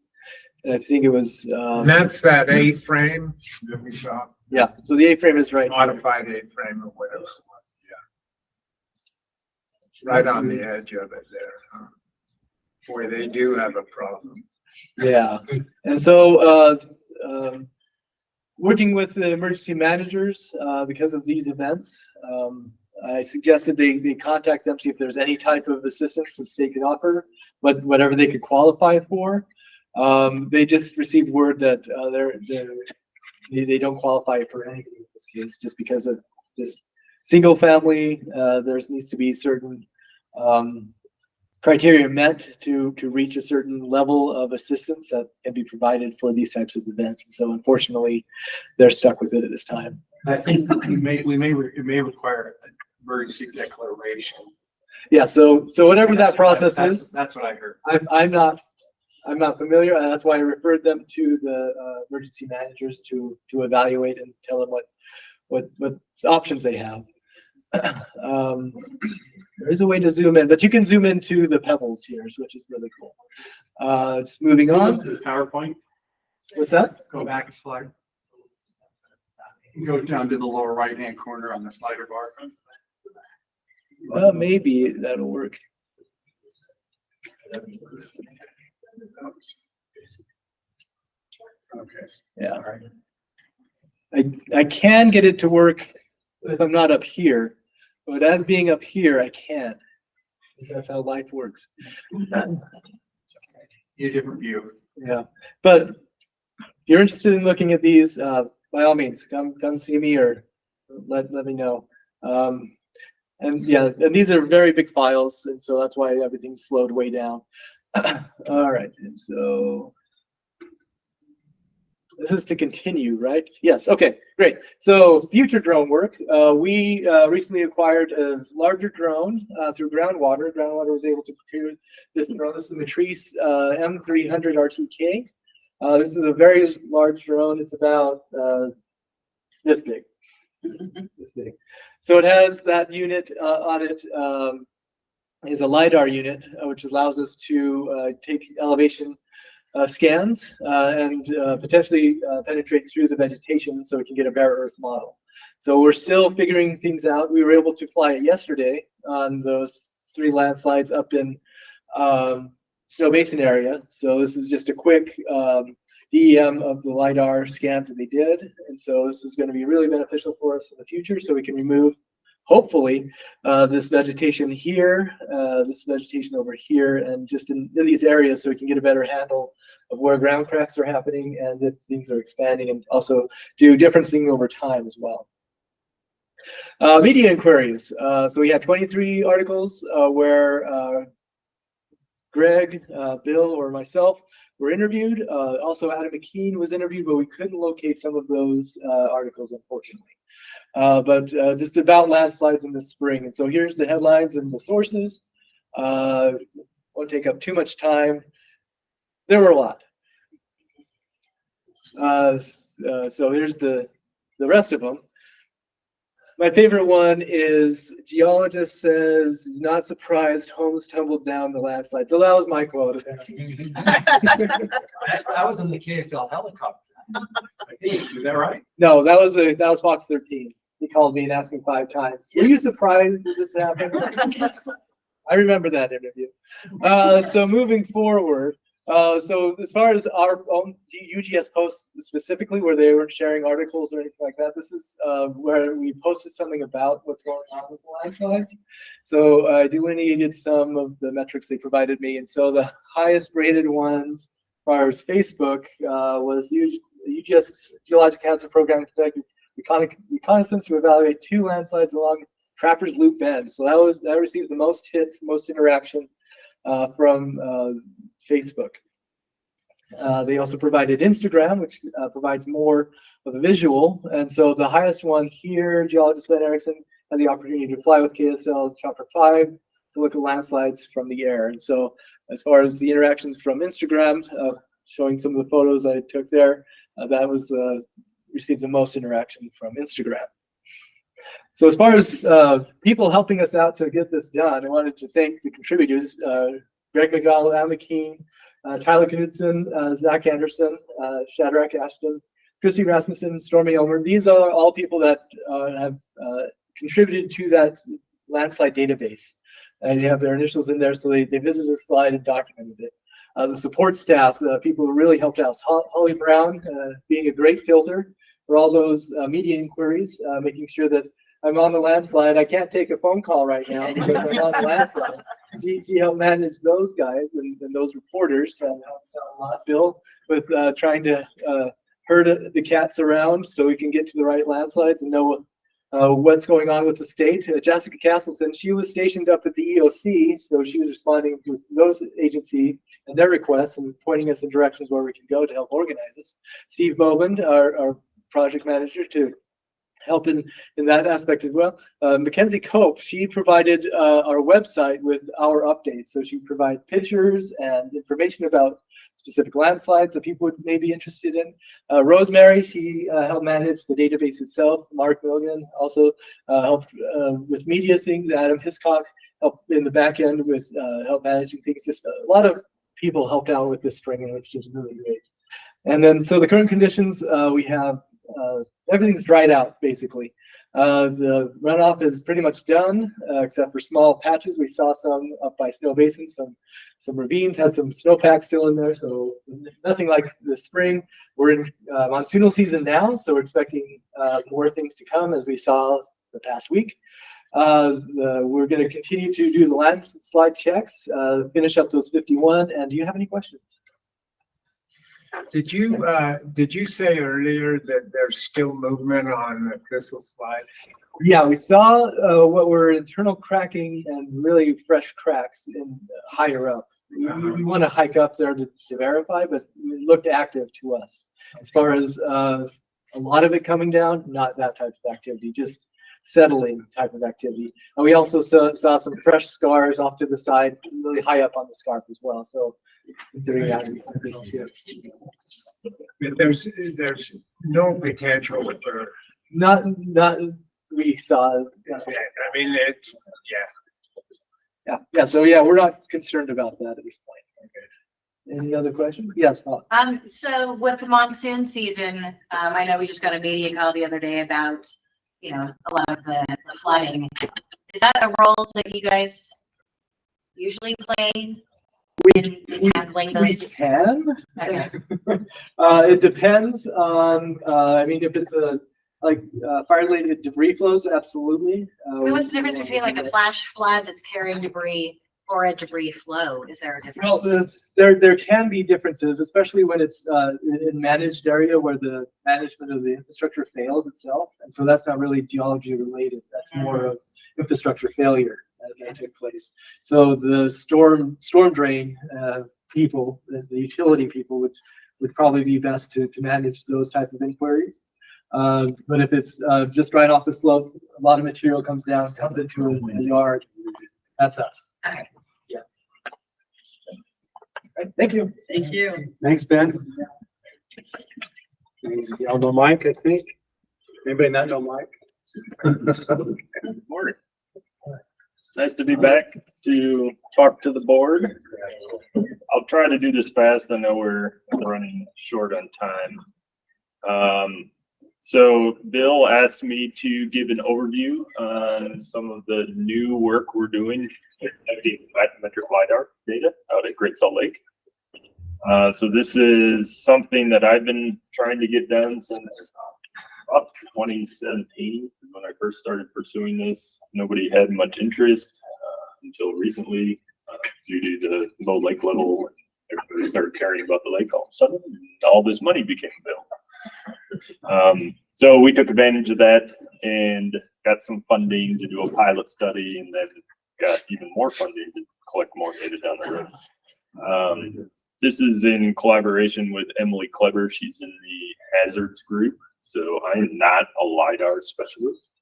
And I think it was. And that's that A-frame that we saw. Yeah. So the A-frame is right. Modified A-frame or whatever it was. Yeah. Right on the edge of it there. Huh? Boy, they do have a problem. Yeah. And so working with the emergency managers because of these events, I suggested they contact them, see if there's any type of assistance that they could offer, but whatever they could qualify for. They just received word that they don't qualify for anything in this case, just because of just single family. There needs to be certain criteria met to reach a certain level of assistance that can be provided for these types of events. And so unfortunately, they're stuck with it at this time. I think it may require an emergency declaration. Yeah, so whatever that process is. That's what I heard. I'm not familiar, and that's why I referred them to the emergency managers to evaluate and tell them what options they have. There is a way to zoom in, but you can zoom into the pebbles here, which is really cool. Just moving on. To the PowerPoint. What's that? Go back a slide. Go down to the lower right-hand corner on the slider bar. Well, maybe that'll work. Okay. Yeah. I can get it to work if I'm not up here, but as being up here, I can't. That's how life works. A different view. Yeah, but if you're interested in looking at these, by all means, come see me or let me know. And yeah, and these are very big files, and so that's why everything's slowed way down. All right, and so this is to continue, right? Yes, okay, great. So future drone work. We recently acquired a larger drone through Groundwater. Groundwater was able to procure this drone. This is the Matrice M300 RTK. This is a very large drone. It's about this big. This big. So it has that unit on it. Is a Lidar unit, which allows us to take elevation scans and potentially penetrate through the vegetation so we can get a bare earth model. So we're still figuring things out. We were able to fly it yesterday on those 3 landslides up in Snow Basin area. So this is just a quick DEM of the Lidar scans that they did. And so this is going to be really beneficial for us in the future, so we can remove, hopefully, this vegetation here, this vegetation over here, and just in these areas, so we can get a better handle of where ground cracks are happening and if things are expanding, and also do differencing over time as well. Media inquiries. So we had 23 articles where Greg, Bill, or myself were interviewed. Also, Adam McKean was interviewed, but we couldn't locate some of those articles, unfortunately. But just about landslides in the spring. And so here's the headlines and the sources. Won't take up too much time. There were a lot. So here's the rest of them. My favorite one is geologist says he's not surprised homes tumbled down the landslide. So that was my quote. That was in the KSL helicopter. I think, is that right? No, that was Fox 13. He called me and asked me 5 times. Were you surprised that this happened? I remember that interview. So moving forward, so as far as our own UGS posts specifically, where they weren't sharing articles or anything like that, this is where we posted something about what's going on with the landslides. So I delineated some of the metrics they provided me, and so the highest rated ones as far as Facebook was the UGS Geological Hazard Program conducted reconnaissance to evaluate 2 landslides along Trappers Loop Bend. So that received the most hits, most interaction from Facebook. They also provided Instagram, which provides more of a visual. And so the highest one here, geologist Ben Erickson had the opportunity to fly with KSL Chopper 5 to look at landslides from the air. And so as far as the interactions from Instagram, showing some of the photos I took there, that was received the most interaction from Instagram. So as far as people helping us out to get this done, I wanted to thank the contributors, Greg McDonald, Al McKean, Tyler Knudsen, Zach Anderson, Shadrach Ashton, Christy Rasmussen, Stormy Elmer. These are all people that have contributed to that landslide database. And you have their initials in there, so they visited the slide and documented it. The support staff, the people who really helped out, Holly Brown, being a great filter for all those media inquiries, making sure that I'm on the landslide. I can't take a phone call right now because I'm on the landslide. She helped manage those guys and those reporters. Helped out a lot, Bill, with trying to herd the cats around so we can get to the right landslides and know what's going on with the state. Jessica Castleton, she was stationed up at the EOC, so she was responding to those agency and their requests and pointing us in directions where we can go to help organize this. Steve Bowman, our project manager, to help in that aspect as well. Mackenzie Cope, she provided our website with our updates. So she provided pictures and information about specific landslides that people may be interested in. Rosemary, she helped manage the database itself. Mark Milligan also helped with media things. Adam Hiscock helped in the back end with help managing things. Just a lot of people helped out with this spring, and it's just really great. And then, so the current conditions, we have everything's dried out basically. The runoff is pretty much done, except for small patches. We saw some up by Snow Basin, some ravines had some snowpack still in there, so nothing like the spring. We're in monsoonal season now, so we're expecting more things to come, as we saw the past week. We're going to continue to do the landslide checks, finish up those 51. And do you have any questions? Did you say earlier that there's still movement on the Thistle Slide? Yeah, we saw what were internal cracking and really fresh cracks in higher up. We want to hike up there to verify, but it looked active to us. As far as a lot of it coming down, not that type of activity, just settling type of activity. And we also saw some fresh scars off to the side, really high up on the scarp as well. So considering that, there's no potential for not we saw. I mean, it's yeah. So yeah, we're not concerned about that at this point. Okay. Any other questions? Yes. So with the monsoon season, I know we just got a media call the other day about, a lot of the flooding. Is that a role that you guys usually play and translate We those? can. Okay. It depends on, I mean, if it's fire-related debris flows, absolutely. What's the difference between like a flash flood that's carrying debris or a debris flow? Is there a Well, difference? there can be differences, especially when it's in managed area where the management of the infrastructure fails itself. And so that's not really geology related. That's more of infrastructure failure that took place. So the storm drain people, the utility people would probably be best to manage those type of inquiries. But if it's just right off the slope, a lot of material comes down, comes into a yard, that's us. Okay. Yeah. Right, thank you. Thank you. Thanks, Ben. Y'all know Mike, I think. Anybody not know Mike? Morning. It's nice to be back to talk to the board. I'll try to do this fast. I know we're running short on time. So Bill asked me to give an overview on some of the new work we're doing with bathymetric Lidar data out at Great Salt Lake. So this is something that I've been trying to get done since about 2017 is when I first started pursuing this. Nobody had much interest until recently due to the low lake level. Everybody started caring about the lake all of a sudden, and all this money became available. So we took advantage of that and got some funding to do a pilot study, and then got even more funding to collect more data down the road. This is in collaboration with Emily Kleber. She's in the hazards group. So I am not a LiDAR specialist.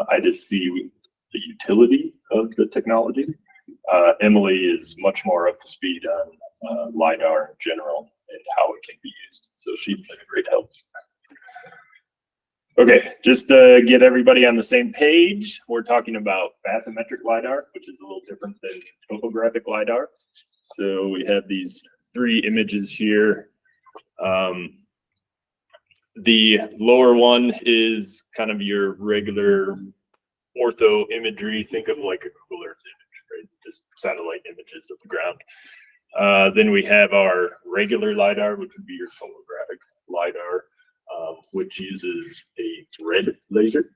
I just see the utility of the technology. Emily is much more up to speed on LiDAR in general and how it can be used. So she's been a great help. Okay, just to get everybody on the same page, we're talking about bathymetric LiDAR, which is a little different than topographic LiDAR. So we have these three images here. The lower one is kind of your regular ortho imagery. Think of like a Google Earth image, right? Just satellite images of the ground. Then we have our regular LiDAR, which would be your topographic LiDAR, which uses a red laser.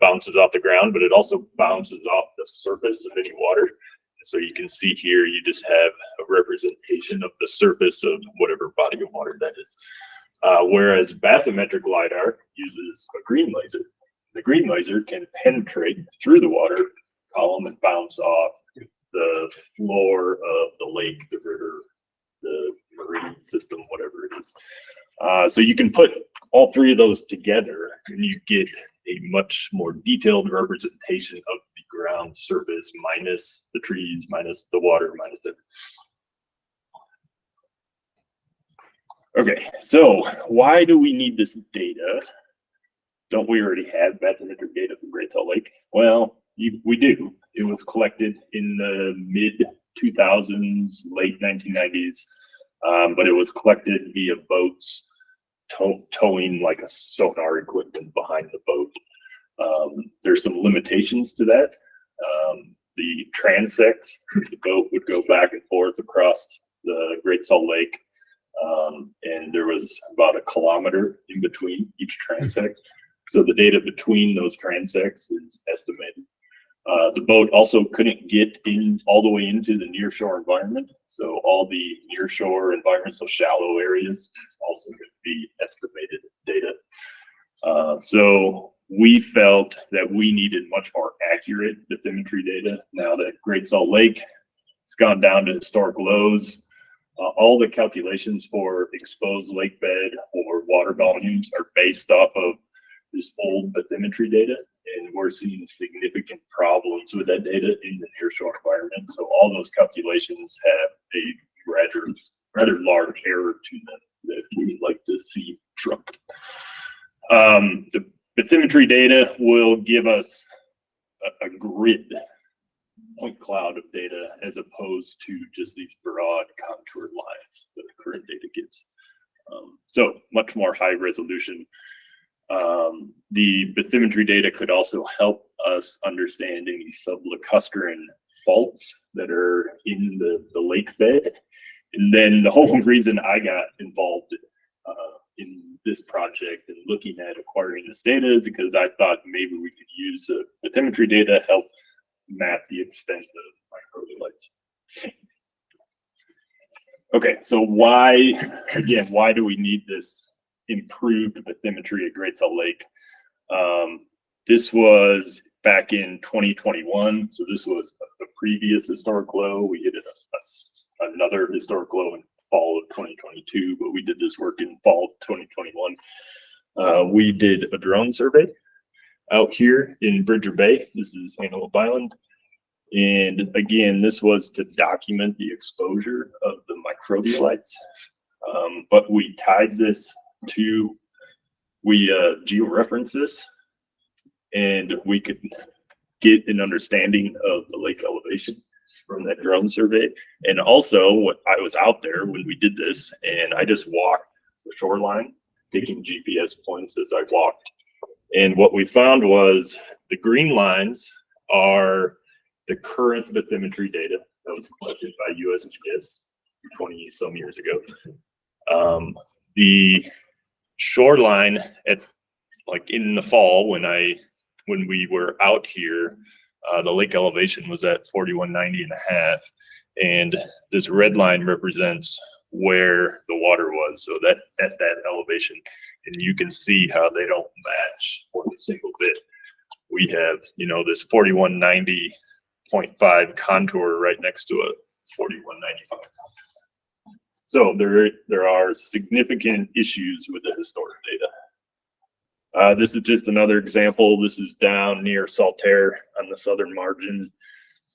Bounces off the ground, but it also bounces off the surface of any water. So you can see here, you just have a representation of the surface of whatever body of water that is. Whereas bathymetric LiDAR uses a green laser. The green laser can penetrate through the water column and bounce off the floor of the lake, the river, the marine system, whatever it is. So you can put all three of those together and you get a much more detailed representation of the ground surface minus the trees, minus the water, minus everything. Okay, so why do we need this data? Don't we already have bathymetric data from Great Salt Lake? Well, we do. It was collected in the mid 2000s, late 1990s, but it was collected via boats towing like a sonar equipment behind the boat. There's some limitations to that. The transects, the boat would go back and forth across the Great Salt Lake. And there was about 1 kilometer in between each transect. So the data between those transects is estimated. The boat also couldn't get in all the way into the nearshore environment. So all the nearshore environment, so shallow areas, is also going to be estimated data. So we felt that we needed much more accurate bathymetry data. Now that Great Salt Lake has gone down to historic lows, all the calculations for exposed lake bed or water volumes are based off of this old bathymetry data, and we're seeing significant problems with that data in the nearshore environment. So all those calculations have a rather large error to them that we'd like to see trumped. The bathymetry data will give us a grid point cloud of data as opposed to just these broad contoured lines that the current data gives. So much more high resolution. The bathymetry data could also help us understand any sublacustrin faults that are in the lake bed. And then the whole reason I got involved in this project and looking at acquiring this data is because I thought maybe we could use the bathymetry data to help map the extent of microbialites. Okay, so why do we need this improved bathymetry at Great Salt Lake? This was back in 2021, so this was the previous historic low. We hit another historic low in fall of 2022, but we did this work in fall of 2021. We did a drone survey out here in Bridger Bay. This is Antelope Island. And again, this was to document the exposure of the microbialites. But we tied this to, we georeferenced this, and we could get an understanding of the lake elevation from that drone survey. And also, what I was out there when we did this, and I just walked the shoreline, taking GPS points as I walked. And what we found was the green lines are the current bathymetry data that was collected by USGS 20 some years ago. The shoreline at like in the fall when we were out here, the lake elevation was at 4190.5, and this red line represents where the water was. So that at that elevation, and you can see how they don't match for a single bit. We have, this 4190.5 contour right next to a 4195. So there are significant issues with the historic data. This is just another example. This is down near Saltaire on the southern margin.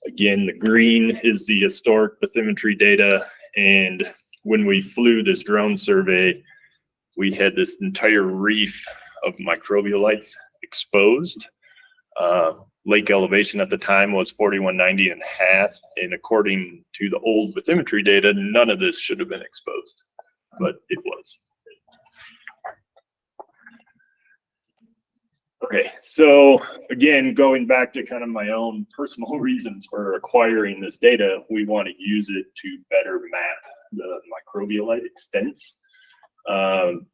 Again, the green is the historic bathymetry data. And when we flew this drone survey, we had this entire reef of microbialites exposed. Lake elevation at the time was 4190.5. And according to the old bathymetry data, none of this should have been exposed, but it was. Okay, so again, going back to kind of my own personal reasons for acquiring this data, we want to use it to better map the microbialite extents. Rob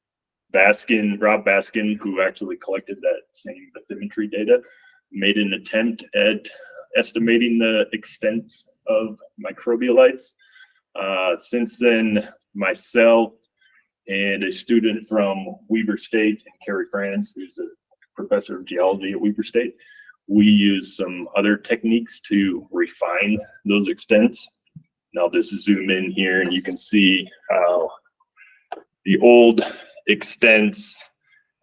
Baskin, who actually collected that same bathymetry data, made an attempt at estimating the extent of microbialites. Since then, myself and a student from Weber State, and Carrie Franz, who's a professor of geology at Weber State, we use some other techniques to refine those extents. Now this is zoom in here and you can see how the old extents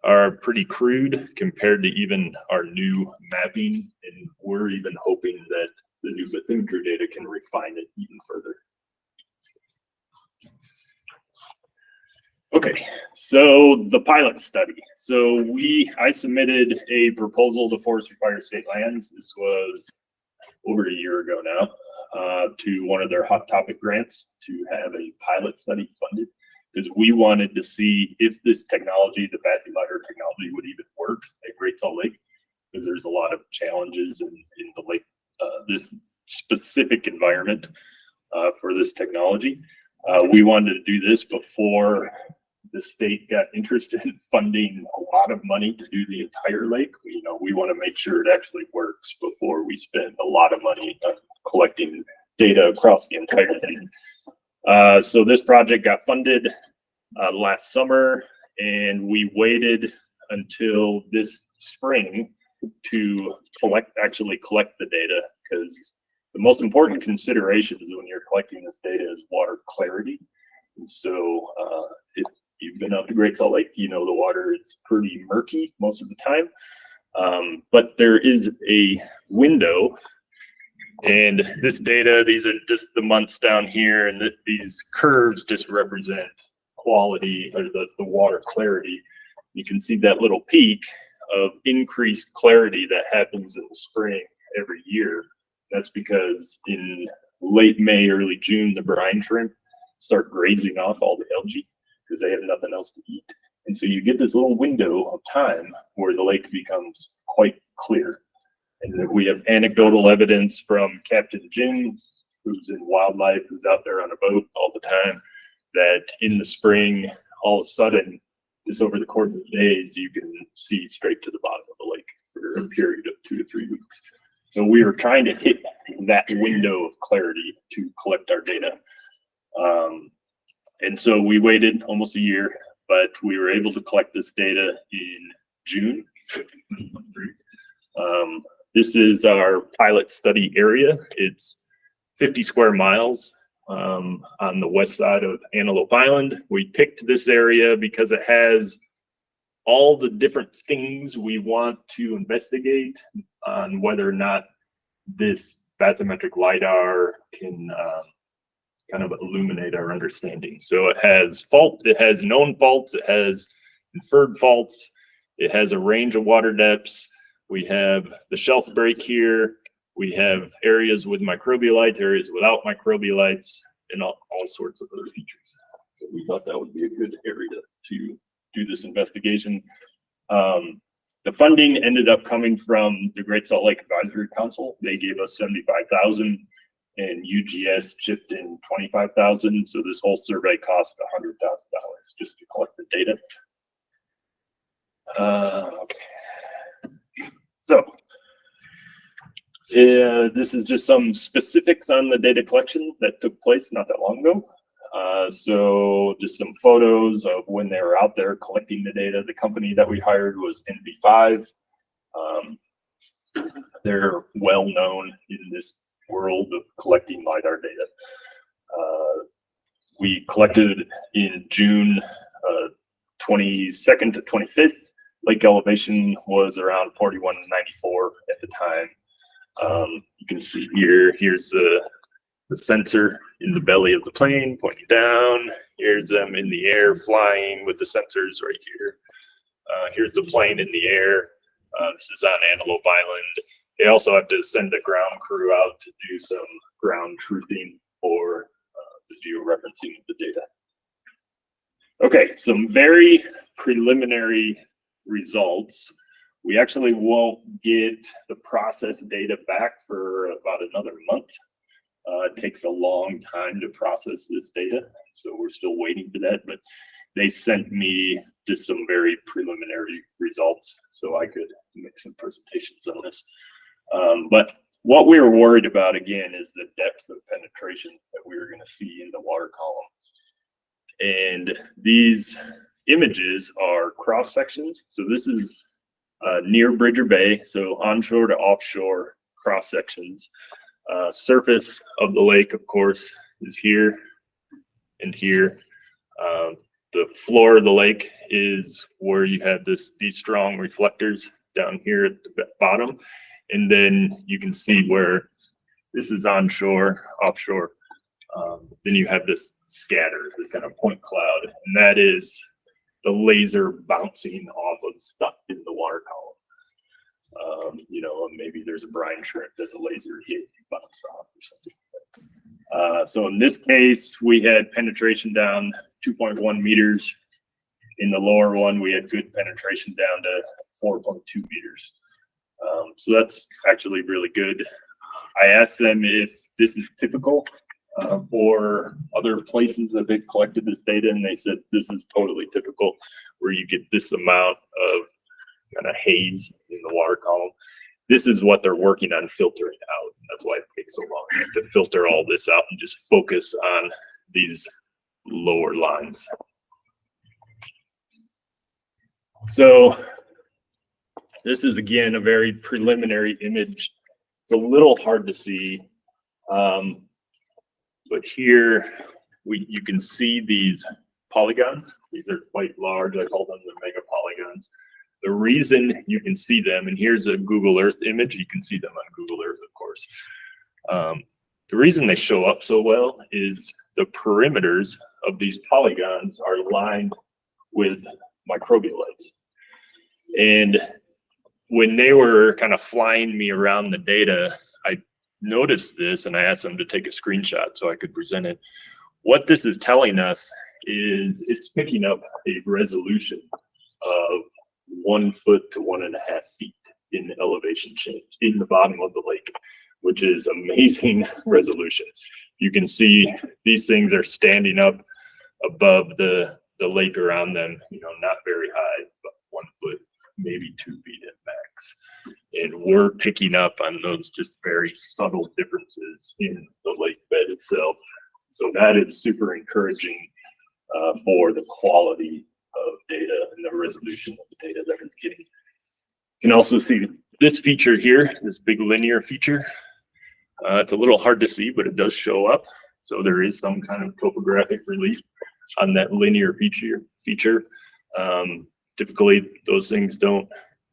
are pretty crude compared to even our new mapping, and we're even hoping that the new bathymetry data can refine it even further. Okay, so the pilot study. So I submitted a proposal to Forest and Fire State Lands. This was over a year ago now, to one of their hot topic grants to have a pilot study funded, because we wanted to see if this technology, the Bathymetric technology, would even work at Great Salt Lake, because there's a lot of challenges in the lake, this specific environment for this technology. We wanted to do this before the state got interested in funding a lot of money to do the entire lake. We want to make sure it actually works before we spend a lot of money on collecting data across the entire thing. So this project got funded last summer, and we waited until this spring to actually collect the data, because the most important considerations when you're collecting this data is water clarity. And so if you've been up to Great Salt Lake, the water is pretty murky most of the time. But there is a window, and this data, these are just the months down here, and these curves just represent quality, or the water clarity. You can see that little peak of increased clarity that happens in the spring every year. That's because in late May, early June, the brine shrimp start grazing off all the algae because they have nothing else to eat. And so you get this little window of time where the lake becomes quite clear. And then we have anecdotal evidence from Captain Jim, who's in wildlife, who's out there on a boat all the time, that in the spring, all of a sudden, just over the course of days, you can see straight to the bottom of the lake for a period of 2 to 3 weeks. So we were trying to hit that window of clarity to collect our data. And so we waited almost a year, but we were able to collect this data in June. This is our pilot study area. It's 50 square miles on the west side of Antelope Island. We picked this area because it has all the different things we want to investigate on whether or not this bathymetric Lidar can kind of illuminate our understanding. So it has it has known faults, it has inferred faults, it has a range of water depths. We have the shelf break here. We have areas with microbialites, areas without microbialites, and all sorts of other features. So we thought that would be a good area to do this investigation. The funding ended up coming from the Great Salt Lake Advisory Council. They gave us $75,000 and UGS chipped in $25,000. So this whole survey cost $100,000 just to collect the data. Okay. So this is just some specifics on the data collection that took place not that long ago. So just some photos of when they were out there collecting the data. The company that we hired was NV5. They're well known in this world of collecting LiDAR data. We collected in June 22nd to 25th. Lake elevation was around 4194 at the time. You can see here, here's the sensor in the belly of the plane pointing down. Here's them in the air flying with the sensors right here. Here's the plane in the air. This is on Antelope Island. They also have to send a ground crew out to do some ground truthing for the georeferencing of the data. Okay, some very preliminary results. We actually won't get the process data back for about another month. It takes a long time to process this data, so we're still waiting for that, but they sent me just some very preliminary results so I could make some presentations on this. But what we were worried about, again, is the depth of penetration that we were going to see in the water column. And these images are cross sections. So this is near Bridger Bay, so onshore to offshore cross sections. Surface of the lake, of course, is here and here. The floor of the lake is where you have these strong reflectors down here at the bottom. And then you can see where this is onshore, offshore. Then you have this scatter, this kind of point cloud, and that is the laser bouncing off of stuff in the water column. You know, maybe there's a brine shrimp that the laser hit and bounced off or something. So in this case, we had penetration down 2.1 meters. In the lower one, we had good penetration down to 4.2 meters. So that's actually really good. I asked them if this is typical for other places that they've collected this data, and they said this is totally typical, where you get this amount of kind of haze in the water column. This is what they're working on filtering out. That's why it takes so long to filter all this out and just focus on these lower lines. So this is, again, a very preliminary image. It's a little hard to see, but here you can see these polygons. These are quite large. I call them the mega polygons. The reason you can see them, and here's a Google Earth image. You can see them on Google Earth, of course. The reason they show up so well is the perimeters of these polygons are lined with microbialites. And when they were kind of flying me around the data, I noticed this and I asked them to take a screenshot so I could present it. What this is telling us is it's picking up a resolution of 1 foot to 1.5 feet in elevation change in the bottom of the lake, which is amazing resolution. You can see these things are standing up above the lake around them, you know, not very high, but 1 foot, maybe 2 feet at max. And we're picking up on those just very subtle differences in the lake bed itself. So that is super encouraging for the quality of data and the resolution of the data that we're getting. You can also see this feature here, this big linear feature. It's a little hard to see, but it does show up. So there is some kind of topographic relief on that linear feature. Typically, those things don't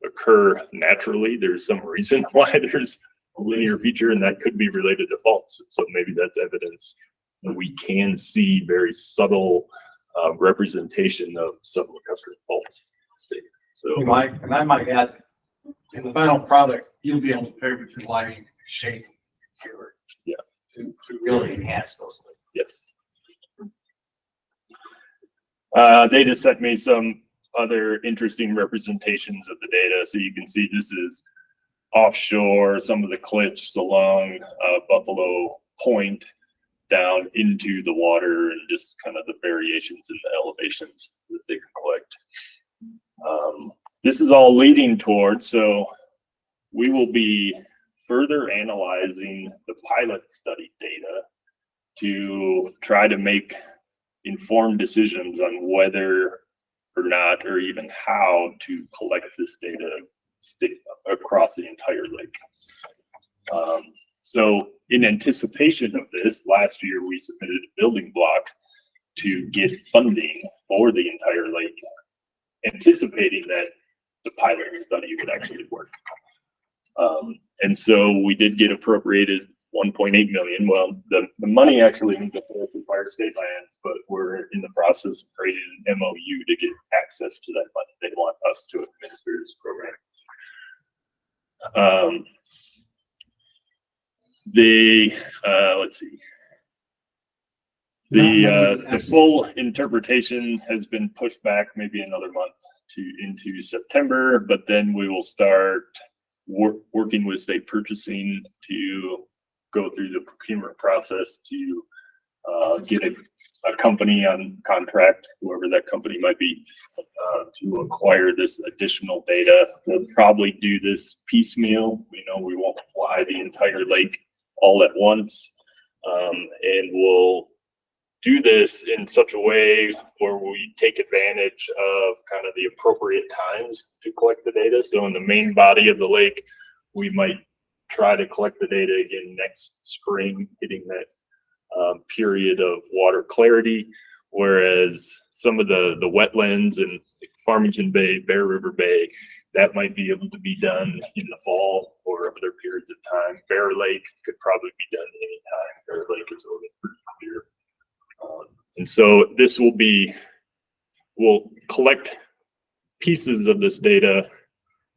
occur naturally. There's some reason why there's a linear feature, and that could be related to faults. So maybe that's evidence that we can see very subtle representation of sublacustic faults. So, And I might add, in the final product, you'll be able to pair between lighting, shape, and color. Yeah. To really enhance those things. Yes. They just sent me some other interesting representations of the data. So you can see this is offshore, some of the cliffs along Buffalo Point down into the water, and just kind of the variations in the elevations that they can collect. This is all leading towards, so we will be further analyzing the pilot study data to try to make informed decisions on whether or not, or even how to collect this data across the entire lake. So in anticipation of this, last year we submitted a building block to get funding for the entire lake, anticipating that the pilot study would actually work. And so we did get appropriated 1.8 million. Well, the money actually moved to fire state lands, but we're in the process of creating an MOU to get access to that money. They want us to administer this program. Let's see. The full interpretation has been pushed back maybe another month into September, but then we will start working with state purchasing to go through the procurement process to get a company on contract, whoever that company might be, to acquire this additional data. We'll probably do this piecemeal. We know we won't fly the entire lake all at once, and we'll do this in such a way where we take advantage of kind of the appropriate times to collect the data. So in the main body of the lake, we might try to collect the data again next spring, hitting that period of water clarity, whereas some of the wetlands in Farmington Bay, Bear River Bay, that might be able to be done in the fall or other periods of time. Bear Lake could probably be done anytime. Bear Lake is already pretty clear. And so this we'll collect pieces of this data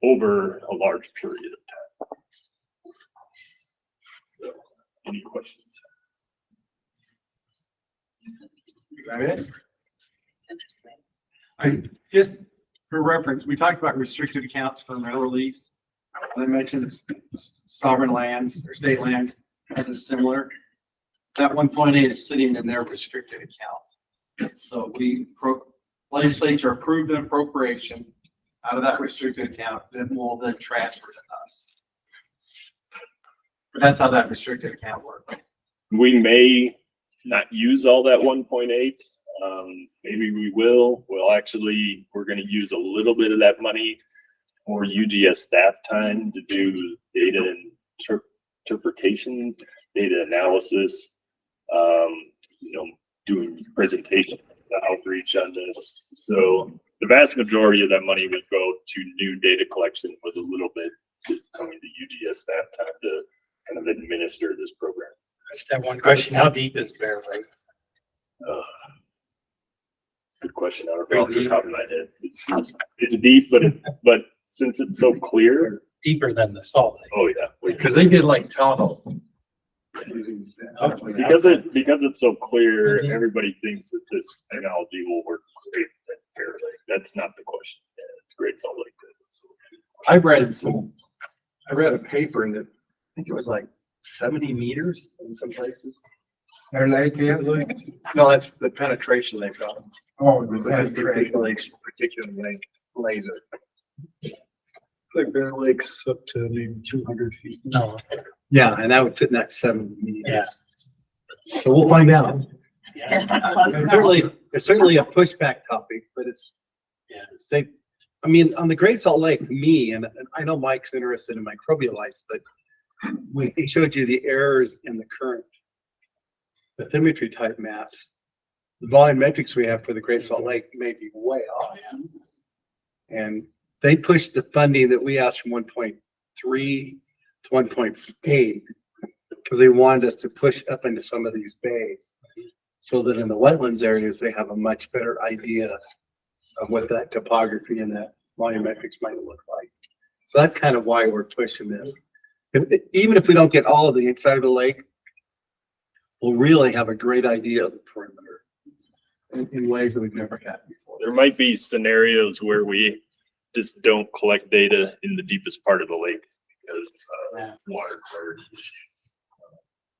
over a large period of time. So, any questions? I just for reference, we talked about restricted accounts for mineral lease. I mentioned sovereign lands or state lands as a similar. That 1.8 is sitting in their restricted account. So legislature approved an appropriation out of that restricted account that will then transfer to us. But that's how that restricted account works. We may not use all that 1.8. Maybe we will. We're going to use a little bit of that money for UGS staff time to do data interpretation, data analysis, doing presentations, outreach on this. So the vast majority of that money would go to new data collection, with a little bit just coming to UGS staff time to kind of administer this program. That's that one question. How deep is Bear Lake? Good question. I don't know off the top of my head. It's deep, but since it's so clear, deeper than the Salt Lake. Oh yeah, because they did like Tahoe. Because it's so clear, everybody thinks that this technology will work great at Bear Lake. That's not the question. Yeah, it's Great Salt Lake. I've read some I read a paper and I think it was like 70 meters in some places. Their lake is? No, that's the penetration they've got. Oh, The the penetration. particular lake laser. Like Bear Lake's up to maybe 200 feet. No. Yeah, and that would fit in that 70 meters. Yeah. So we'll find out. Close It's certainly a pushback topic, but it's, Yeah. they, I mean, on the Great Salt Lake, me, and I know Mike's interested in microbial ice, but when he showed you the errors in the current bathymetry type maps, the volumetrics we have for the Great Salt Lake may be way off. And they pushed the funding that we asked from 1.3 to 1.8 because they wanted us to push up into some of these bays so that in the wetlands areas, they have a much better idea of what that topography and that volumetrics might look like. So that's kind of why we're pushing this. Even if we don't get all of the inside of the lake, we'll really have a great idea of the perimeter in ways that we've never had before. There might be scenarios where we just don't collect data in the deepest part of the lake because water clarity.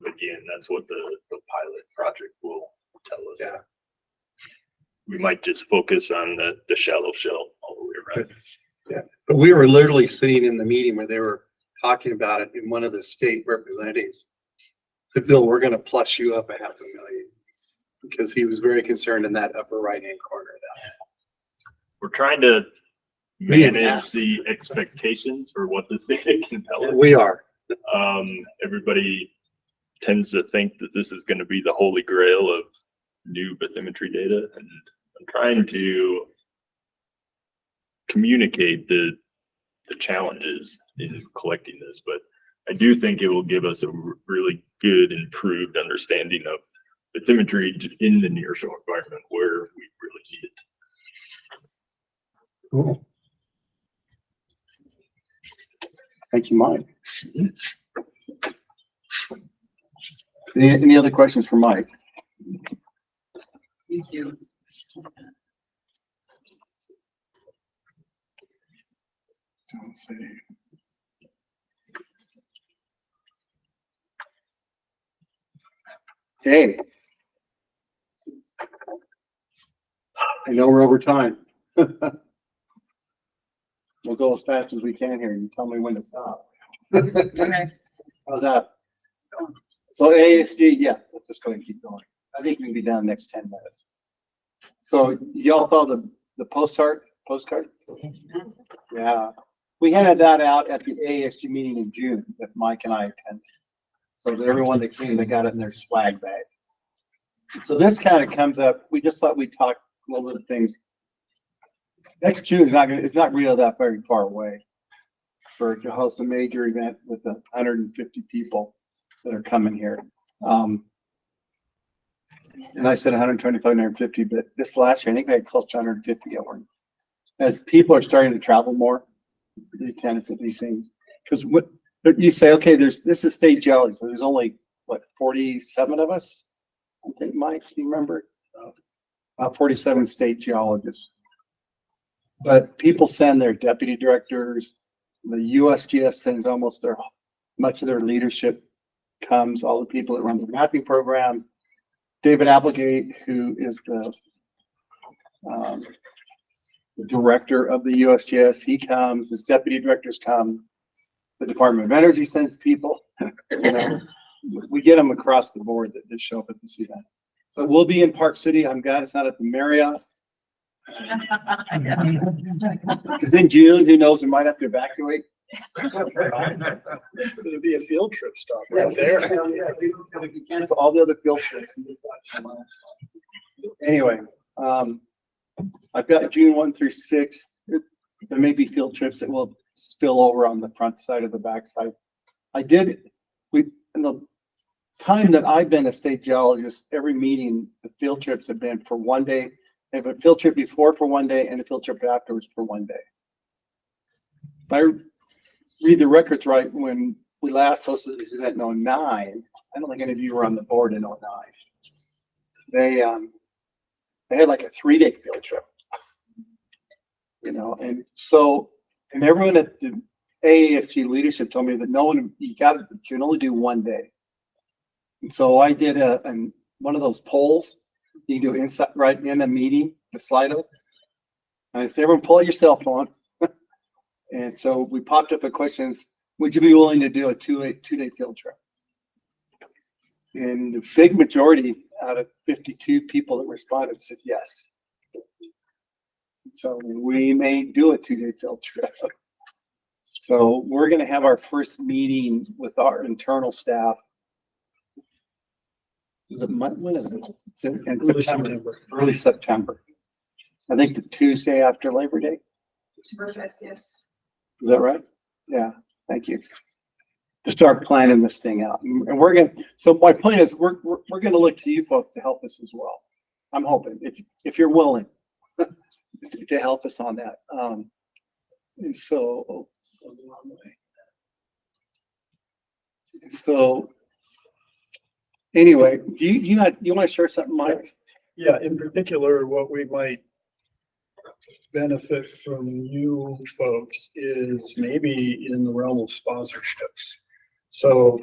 Again, that's what the pilot project will tell us. Yeah. We might just focus on the shallow shell all the way around. Yeah, but we were literally sitting in the meeting where they were talking about it, and one of the state representatives said, Bill, we're gonna plus you up $500,000, because he was very concerned in that upper right-hand corner of that. We're trying to manage the expectations for what this data can tell us. We are. Everybody tends to think that this is going to be the holy grail of new bathymetry data, and I'm trying to communicate the challenges in collecting this, but I do think it will give us a really good improved understanding of bathymetry in the nearshore environment where we really need it. Cool. Thank you, Mike. Any other questions for Mike? Thank you. Let's see. Hey. I know we're over time. We'll go as fast as we can here. You tell me when to stop. Okay. How's that? So ASG, yeah, let's just go ahead and keep going. I think we can be done in the next 10 minutes. So y'all saw the postcard? Yeah. We handed that out at the ASG meeting in June that Mike and I attended. So that everyone that came, they got it in their swag bag. So this kind of comes up, we just thought we'd talk a little bit of things. Next June is it's not really that very far away to host a major event with 150 people that are coming here. And I said 125, 150, but this last year, I think we had close to 150 over. As people are starting to travel more, the attendance of these things. Because what you say, okay, this is state geology, so there's only, what, 47 of us? I think, Mike, do you remember? About 47 state geologists. But people send their deputy directors, the USGS sends much of their leadership comes, all the people that run the mapping programs. David Applegate, who is the director of the USGS, he comes, his deputy directors come, the Department of Energy sends people. We get them across the board that just show up at this event. So we'll be in Park City. I'm glad it's not at the Marriott. Because in June, who knows, we might have to evacuate. It'll be a field trip stop right there. We can cancel all the other field trips. Anyway, I've got June 1 through 6. There may be field trips that will spill over on the front side or the back side. In the time that I've been a state geologist, every meeting, the field trips have been for one day. They have a field trip before for one day and a field trip afterwards for one day. If I read the records right, when we last hosted this event in 2009, I don't think any of you were on the board in 2009. They had like a 3-day field trip, and so, and everyone at the AAFG leadership told me that no one, you can only do one day. And so I did one of those polls you can do inside, right in a meeting, the Slido. And I said, everyone pull out your cell phone. And so we popped up a questions, would you be willing to do a two-day field trip? And the big majority out of 52 people that responded said yes. So we may do a two-day field trip. So we're going to have our first meeting with our internal staff. When is it? It's in Early September. September. Early September. I think the Tuesday after Labor Day. September 5th, yes. Is that right? Yeah, thank you. To start planning this thing out. And we're going to, so my point is we're going to look to you folks to help us as well. I'm hoping if you're willing to help us on that. And so, anyway, you want to share something, Mike? Yeah, in particular, what we might benefit from you folks is maybe in the realm of sponsorships. So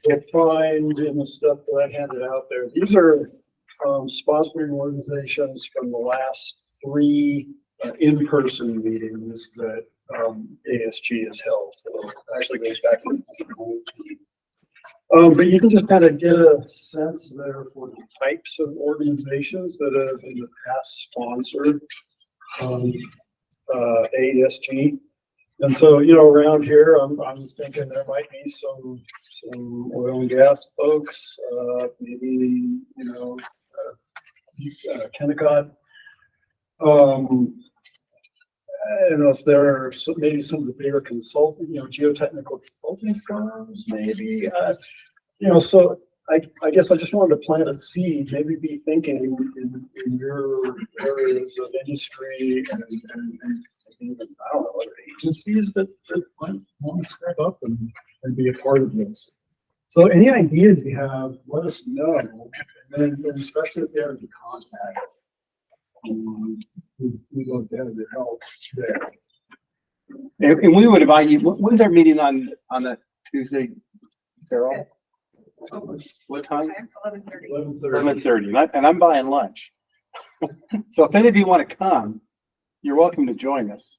you'll find in the stuff that I handed out there, these are sponsoring organizations from the last 3 in-person meetings that ASG has held. So it actually goes back to but you can just kind of get a sense there for the types of organizations that have in the past sponsored ASG. And so, you know, around here, I'm thinking there might be some oil and gas folks, maybe, you know, Kennecott. I don't know if there are maybe some of the bigger consulting, you know, geotechnical consulting firms, maybe, you know, so I guess I just wanted to plant a seed, maybe be thinking in your areas of industry and even, I don't know, other agencies that might want to step up and be a part of this. So any ideas you have, let us know, and then especially if there's a contact. We'd love to have your help there. And we would invite you. When's our meeting on that Tuesday, Sarah? What time? 11:30. 11:30. And I'm buying lunch. So if any of you want to come, you're welcome to join us.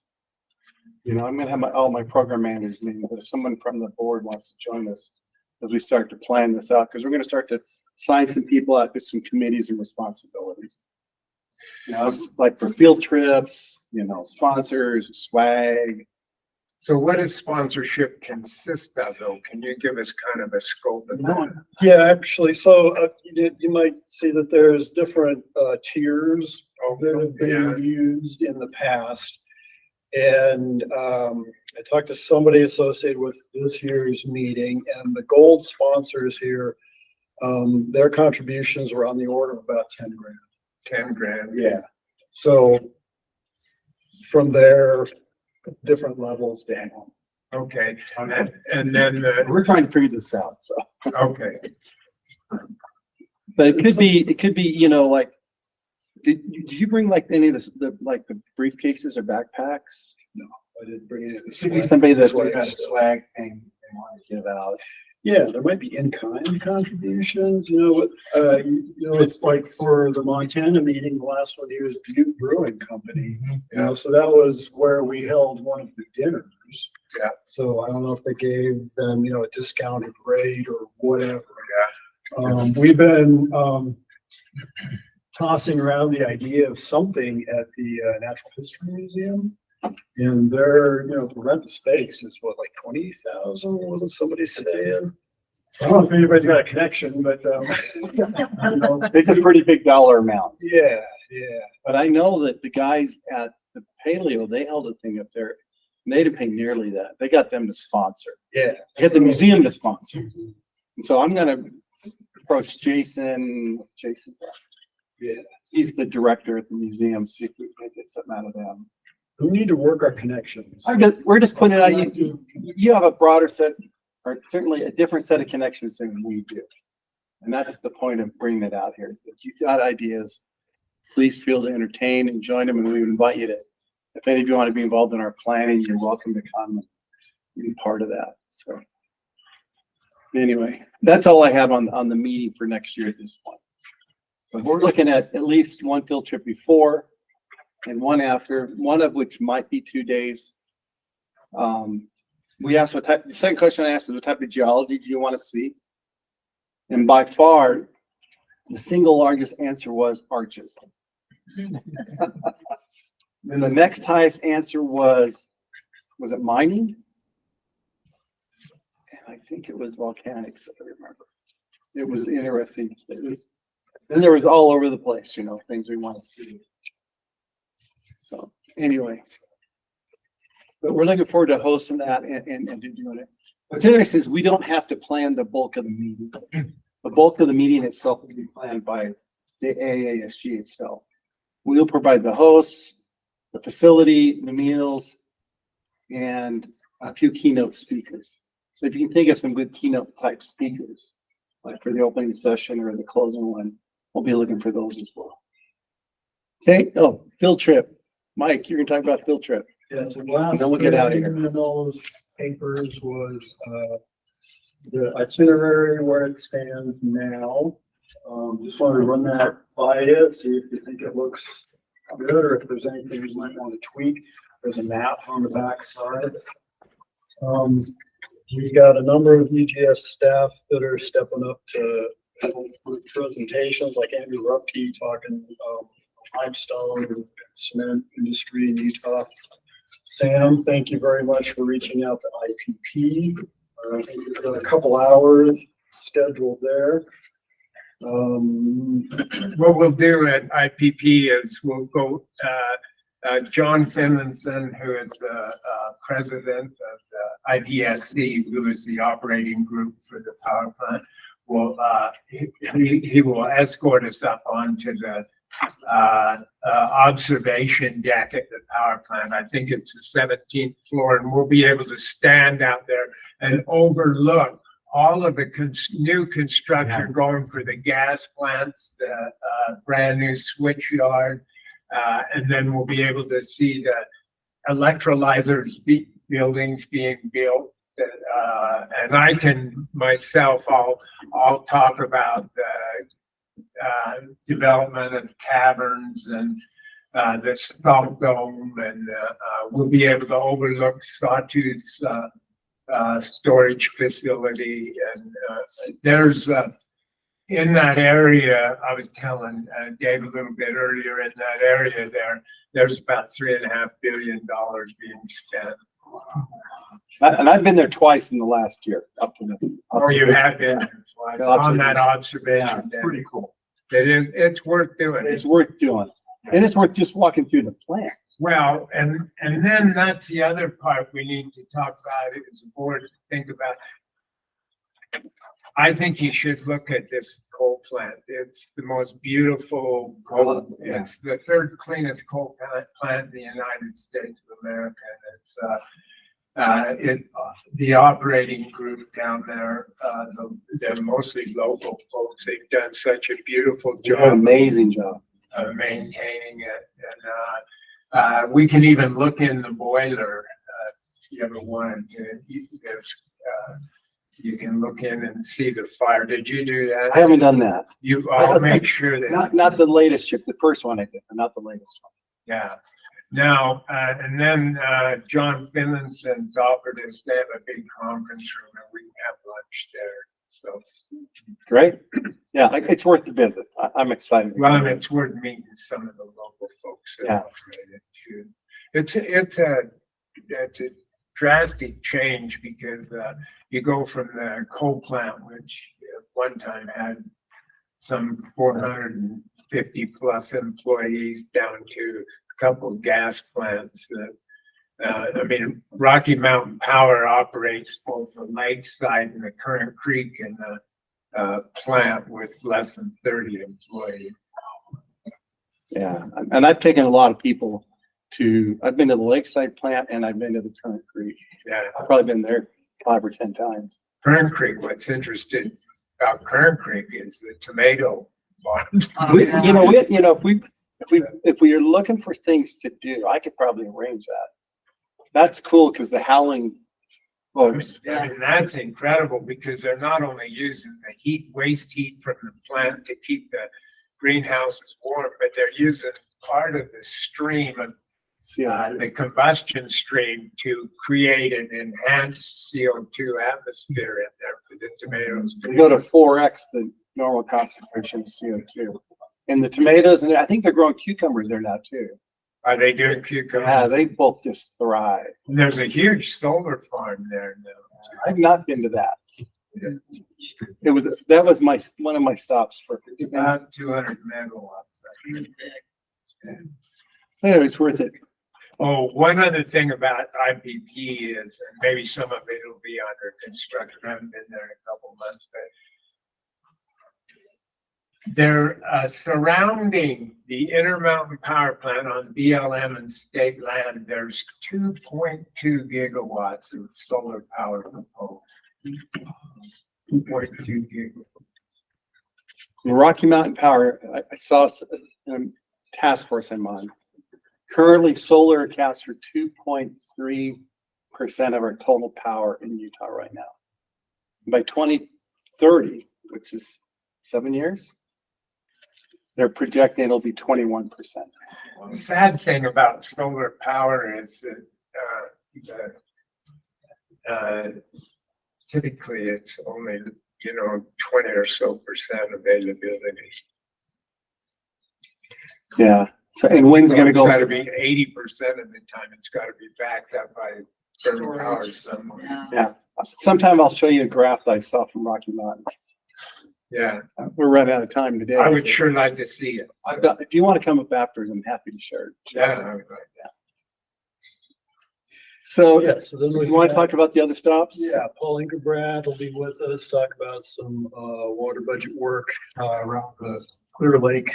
You know, I'm going to have all my program managers meeting, but if someone from the board wants to join us as we start to plan this out, because we're going to start to sign some people out with some committees and responsibilities. You know, it's like for field trips, you know, sponsors, swag. So what does sponsorship consist of, though? Can you give us kind of a scope of that? Yeah, actually, so you might see that there's different tiers that have been used in the past. And I talked to somebody associated with this year's meeting, and the gold sponsors here, their contributions were on the order of about 10 grand. 10 grand. Yeah. So from there, different levels down. Okay. And then we're trying to figure this out. So okay. But it could be, you know, like, did you bring like any of the briefcases or backpacks? No, I didn't bring any. It should be somebody that would have a swag thing they want to give out. Yeah, there might be in-kind contributions, you know, what, you know, it's like for the Montana meeting, the last one here is Butte Brewing Company, you know, so that was where we held one of the dinners. Yeah. So I don't know if they gave them, you know, a discounted rate or whatever. Yeah. We've been tossing around the idea of something at the Natural History Museum. And they're, you know, to rent the space is what, like 20,000, wasn't somebody saying? I don't know if anybody's got a connection, but you know, it's a pretty big dollar amount. Yeah, yeah. But I know that the guys at the Paleo, they held a thing up there, and they didn't pay nearly that. They got them to sponsor. Yeah. They got the museum to sponsor. And so I'm gonna approach Jason. Yeah, he's the director at the museum, see if we can get something out of them. We need to work our connections. We're just putting it out. You have a broader set, or certainly a different set of connections than we do. And that's the point of bringing it out here. If you've got ideas, please feel to entertain and join them. And we would invite you to, if any of you want to be involved in our planning, you're welcome to come be part of that. So anyway, that's all I have on the meeting for next year at this point. So we're looking at least one field trip before and one after, one of which might be 2 days. We asked the second question I asked is what type of geology do you want to see? And by far, the single largest answer was arches. Then the next highest answer was it mining? And I think it was volcanics, if I remember. It was interesting. Then there was all over the place, you know, things we want to see. So anyway, but we're looking forward to hosting that and doing it. What's interesting is we don't have to plan the bulk of the meeting. The bulk of the meeting itself will be planned by the AASG itself. We'll provide the hosts, the facility, the meals, and a few keynote speakers. So if you can think of some good keynote type speakers, like for the opening session or the closing one, we'll be looking for those as well. Okay, oh, field trip. Mike, you're gonna talk about field trip. Yeah, so last then we'll get out of here. in all those papers was the itinerary where it stands now. Just want to run that by you, see if you think it looks good or if there's anything you might want to tweak. There's a map on the back side. We've got a number of UGS staff that are stepping up to help with presentations, like Andrew Rupke talking limestone and cement industry in Utah. Sam, thank you very much for reaching out to IPP. I think we've got a couple hours scheduled there. What we'll do at IPP is we'll go, John Finlinson, who is the president of the IPSC, who is the operating group for the power plant, will he will escort us up onto the observation deck at the power plant. I think it's the 17th floor, and we'll be able to stand out there and overlook all of the new construction going for the gas plants, the brand new switch yard, and then we'll be able to see the electrolyzers buildings being built. And I can myself, I'll talk about the development of caverns and the salt dome, and we'll be able to overlook Sawtooth's storage facility. And there's in that area, I was telling Dave a little bit earlier, in that area there's about $3.5 billion being spent. And I've been there twice in the last year. You have been there twice on that observation. Yeah, pretty cool. It is. It's worth doing. It's worth doing, and it's worth just walking through the plant. Well, and then that's the other part we need to talk about as a board to think about. I think you should look at this coal plant. It's the most beautiful coal. It's the third cleanest coal plant in the United States of America. And it's the operating group down there, they're mostly local folks. They've done such a beautiful job. Amazing job. Maintaining it. And we can even look in the boiler if you ever wanted to. You can look in and see the fire. Did you do that? I haven't done that. I'll make sure that. Not the latest chip, the first one I did, but not the latest one. Yeah. Now, and then John Finlinson's offered us, they have a big conference room and we can have lunch there. So great. Yeah, it's worth the visit. I'm excited. Well, and it's worth meeting some of the local folks that operate it too. It's a drastic change because you go from the coal plant, which at one time had some 450 plus employees, down to a couple of gas plants that, I mean, Rocky Mountain Power operates both the Lakeside and the Current Creek and the plant with less than 30 employees. Yeah, and I've taken a lot of people I've been to the Lakeside plant and I've been to the Current Creek. Yeah. I've probably been there 5 or 10 times. Current Creek, what's interesting about Current Creek is the tomato farms. If we are looking for things to do, I could probably arrange that. That's cool because the Hylland Books. I mean, that's incredible because they're not only using the heat, waste heat from the plant to keep the greenhouses warm, but they're using part of the stream of the combustion stream to create an enhanced CO2 atmosphere in there for the tomatoes. They go to 4x the normal concentration of CO2. And the tomatoes, and I think they're growing cucumbers there now too. Are they doing cucumbers? Yeah, they both just thrive. And there's a huge solar farm there now. I've not been to that. That was one of my stops for. It's about 200 megawatts. Anyway, it's worth it. Oh, one other thing about IPP is, and maybe some of it will be under construction. I haven't been there in a couple months, but they're surrounding the Intermountain Power Plant on BLM and state land. There's 2.2 gigawatts of solar power proposed. 2.2 gigawatts. Rocky Mountain Power, I saw a task force in mind. Currently, solar accounts for 2.3% of our total power in Utah right now. By 2030, which is 7 years, they're projecting it'll be 21%. The sad thing about solar power is that typically it's only 20 or so % availability. Yeah. So, and wind's going to go. It's got to be 80% of the time. It's got to be backed up by thermal power somewhere. Yeah. Sometime I'll show you a graph that I saw from Rocky Mountain. Yeah. We're running out of time today. I would sure like to see it. I've got, if you want to come up afterwards, I'm happy to share it. Yeah, I would like that. So, Yeah, so then you want to talk about the other stops? Yeah, Paul Ingerbrand will be with us, talk about some water budget work around the Clear Lake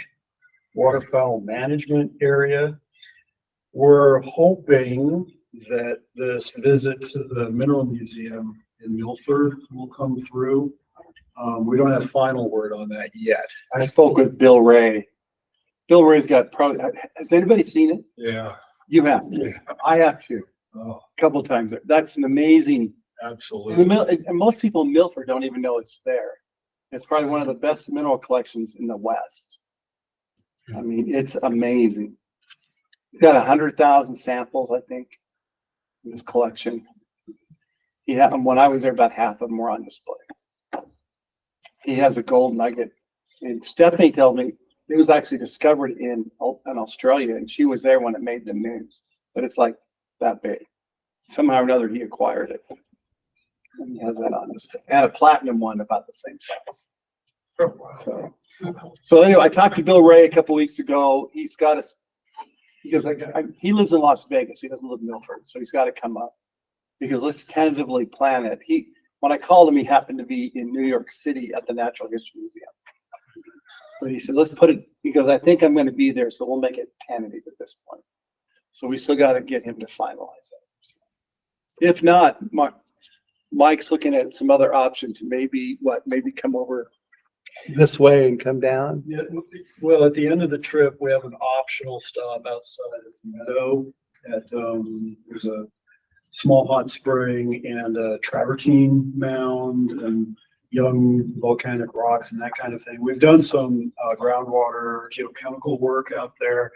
waterfowl management area. We're hoping that this visit to the Mineral Museum in Milford will come through. We don't have final word on that yet. I spoke with Bill Ray. Bill Ray's got probably, has anybody seen it? Yeah. You have? Yeah. I have too. Oh, A couple times. That's an amazing. absolutely. And most people in Milford don't even know it's there. It's probably one of the best mineral collections in the West. I mean, it's amazing. He's got 100,000 samples, I think, in his collection. He had, when I was there, about half of them were on display. He has a gold nugget. And Stephanie told me it was actually discovered in Australia, and she was there when it made the news. But it's like that big. Somehow or another, he acquired it. And he has that on display. And a platinum one about the same size. So anyway, I talked to Bill Ray a couple weeks ago. He's got us. He goes, he lives in Las Vegas. He doesn't live in Milford, so he's got to come up because let's tentatively plan it. When I called him, he happened to be in New York City at the Natural History Museum. But he said, let's put it. He goes, I think I'm going to be there, so we'll make it tentative at this point. So we still got to get him to finalize that. If not, Mike's looking at some other option to maybe come over this way and come down. Yeah, well, at the end of the trip, we have an optional stop outside of the meadow at, there's a small hot spring and a travertine mound and young volcanic rocks and that kind of thing. We've done some groundwater geochemical work out there.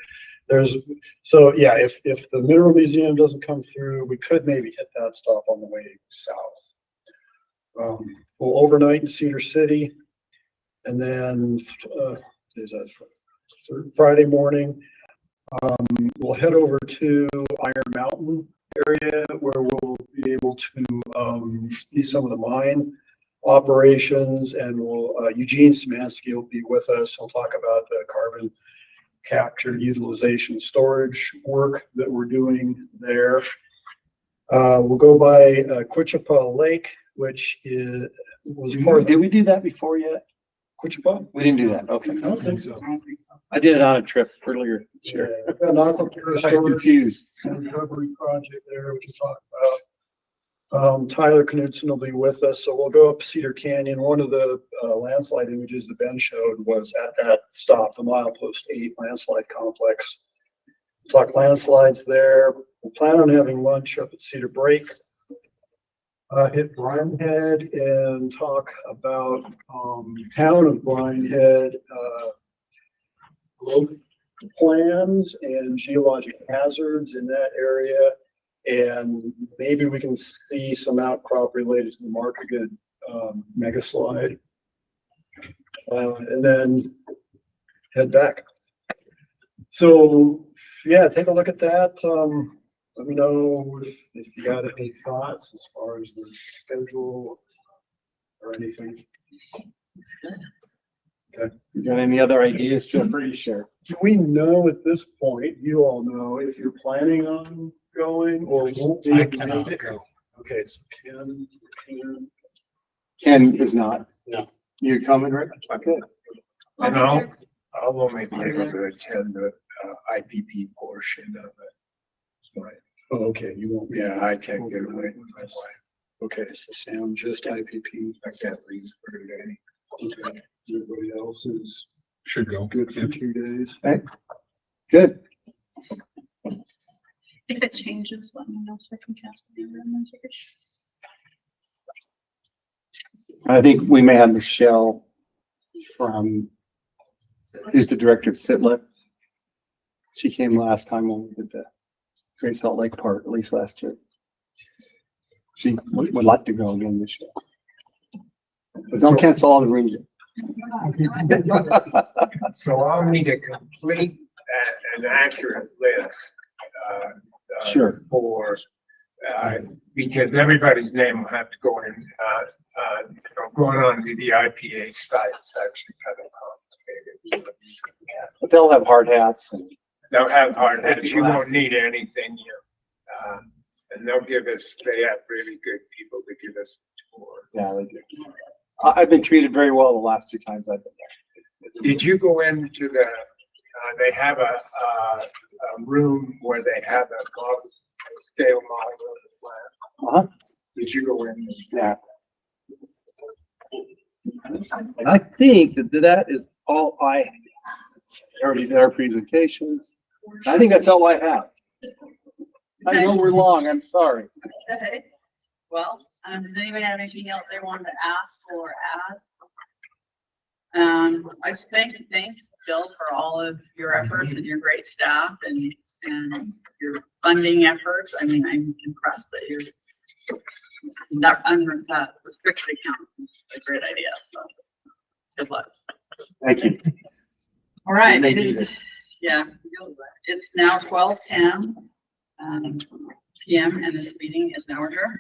So yeah, if the Mineral Museum doesn't come through, we could maybe hit that stop on the way south. We'll overnight in Cedar City. And then Friday morning, we'll head over to Iron Mountain area where we'll be able to see some of the mine operations, and Eugene Szymanski will be with us. He'll talk about the carbon capture, utilization, storage work that we're doing there. We'll go by Quichapa Lake, which was part of. Did we do that before yet? Quichapa? We didn't do that. Okay. I don't think so. I did it on a trip earlier this year. Got an aquifer I was storage confused. and recovery project there we can talk about. Tyler Knudsen will be with us, so we'll go up Cedar Canyon. One of the landslide images that Ben showed was at that stop, the Milepost 8 landslide complex. Talk landslides there. We'll plan on having lunch up at Cedar Break. hit Bryan Head and talk about, town of Bryan Head, growth plans and geologic hazards in that area. And maybe we can see some outcrop related to the Markagood, mega slide. And then head back. So, yeah, take a look at that. Let me know if you got any thoughts as far as the schedule or anything. It's good. Okay. You got any other ideas? Feel free to share. Do we know at this point, you all know, if you're planning on going or won't be? I cannot go. Okay, so Ken is not. No. You coming, Rick? Okay. And I'll only be able to attend the IPP portion of it. Right. Oh, okay, you won't be. Yeah, I can't get away with my wife. Okay, so Sam, just IPP. I can't leave for today. Okay, everybody else is Should go. good for 2 days. Okay. Good. If it changes, let me know so I can cancel the amendments. I think we may have Michelle from, who's the director of SITLA. She came last time when we did the Great Salt Lake part, at least last year. She would like to go again this year. But don't cancel all the rooms yet. So I'll need a complete and accurate list. Sure. For, because everybody's name will have to go in, going on to the IPA site, it's actually kind of complicated. But they'll have hard hats and. They'll have hard hats, you won't need anything here. And they'll give us, they have really good people to give us a tour. Yeah, they do. I've been treated very well the last 2 times I've been there. Did you go into the, they have a room where they have a model, scale model of the plant? Did you go in? Yeah. And I think that is all I already did our presentations. I think that's all I have. I know we're long, I'm sorry. Okay. Well, does anybody have anything else they wanted to ask or add? I just thanks, Bill, for all of your efforts and your great staff and your funding efforts. I mean, I'm impressed that you're that restricted account is a great idea. So good luck. Thank you. All right. It is, yeah, it's now 12:10 p.m. and this meeting is now adjourned.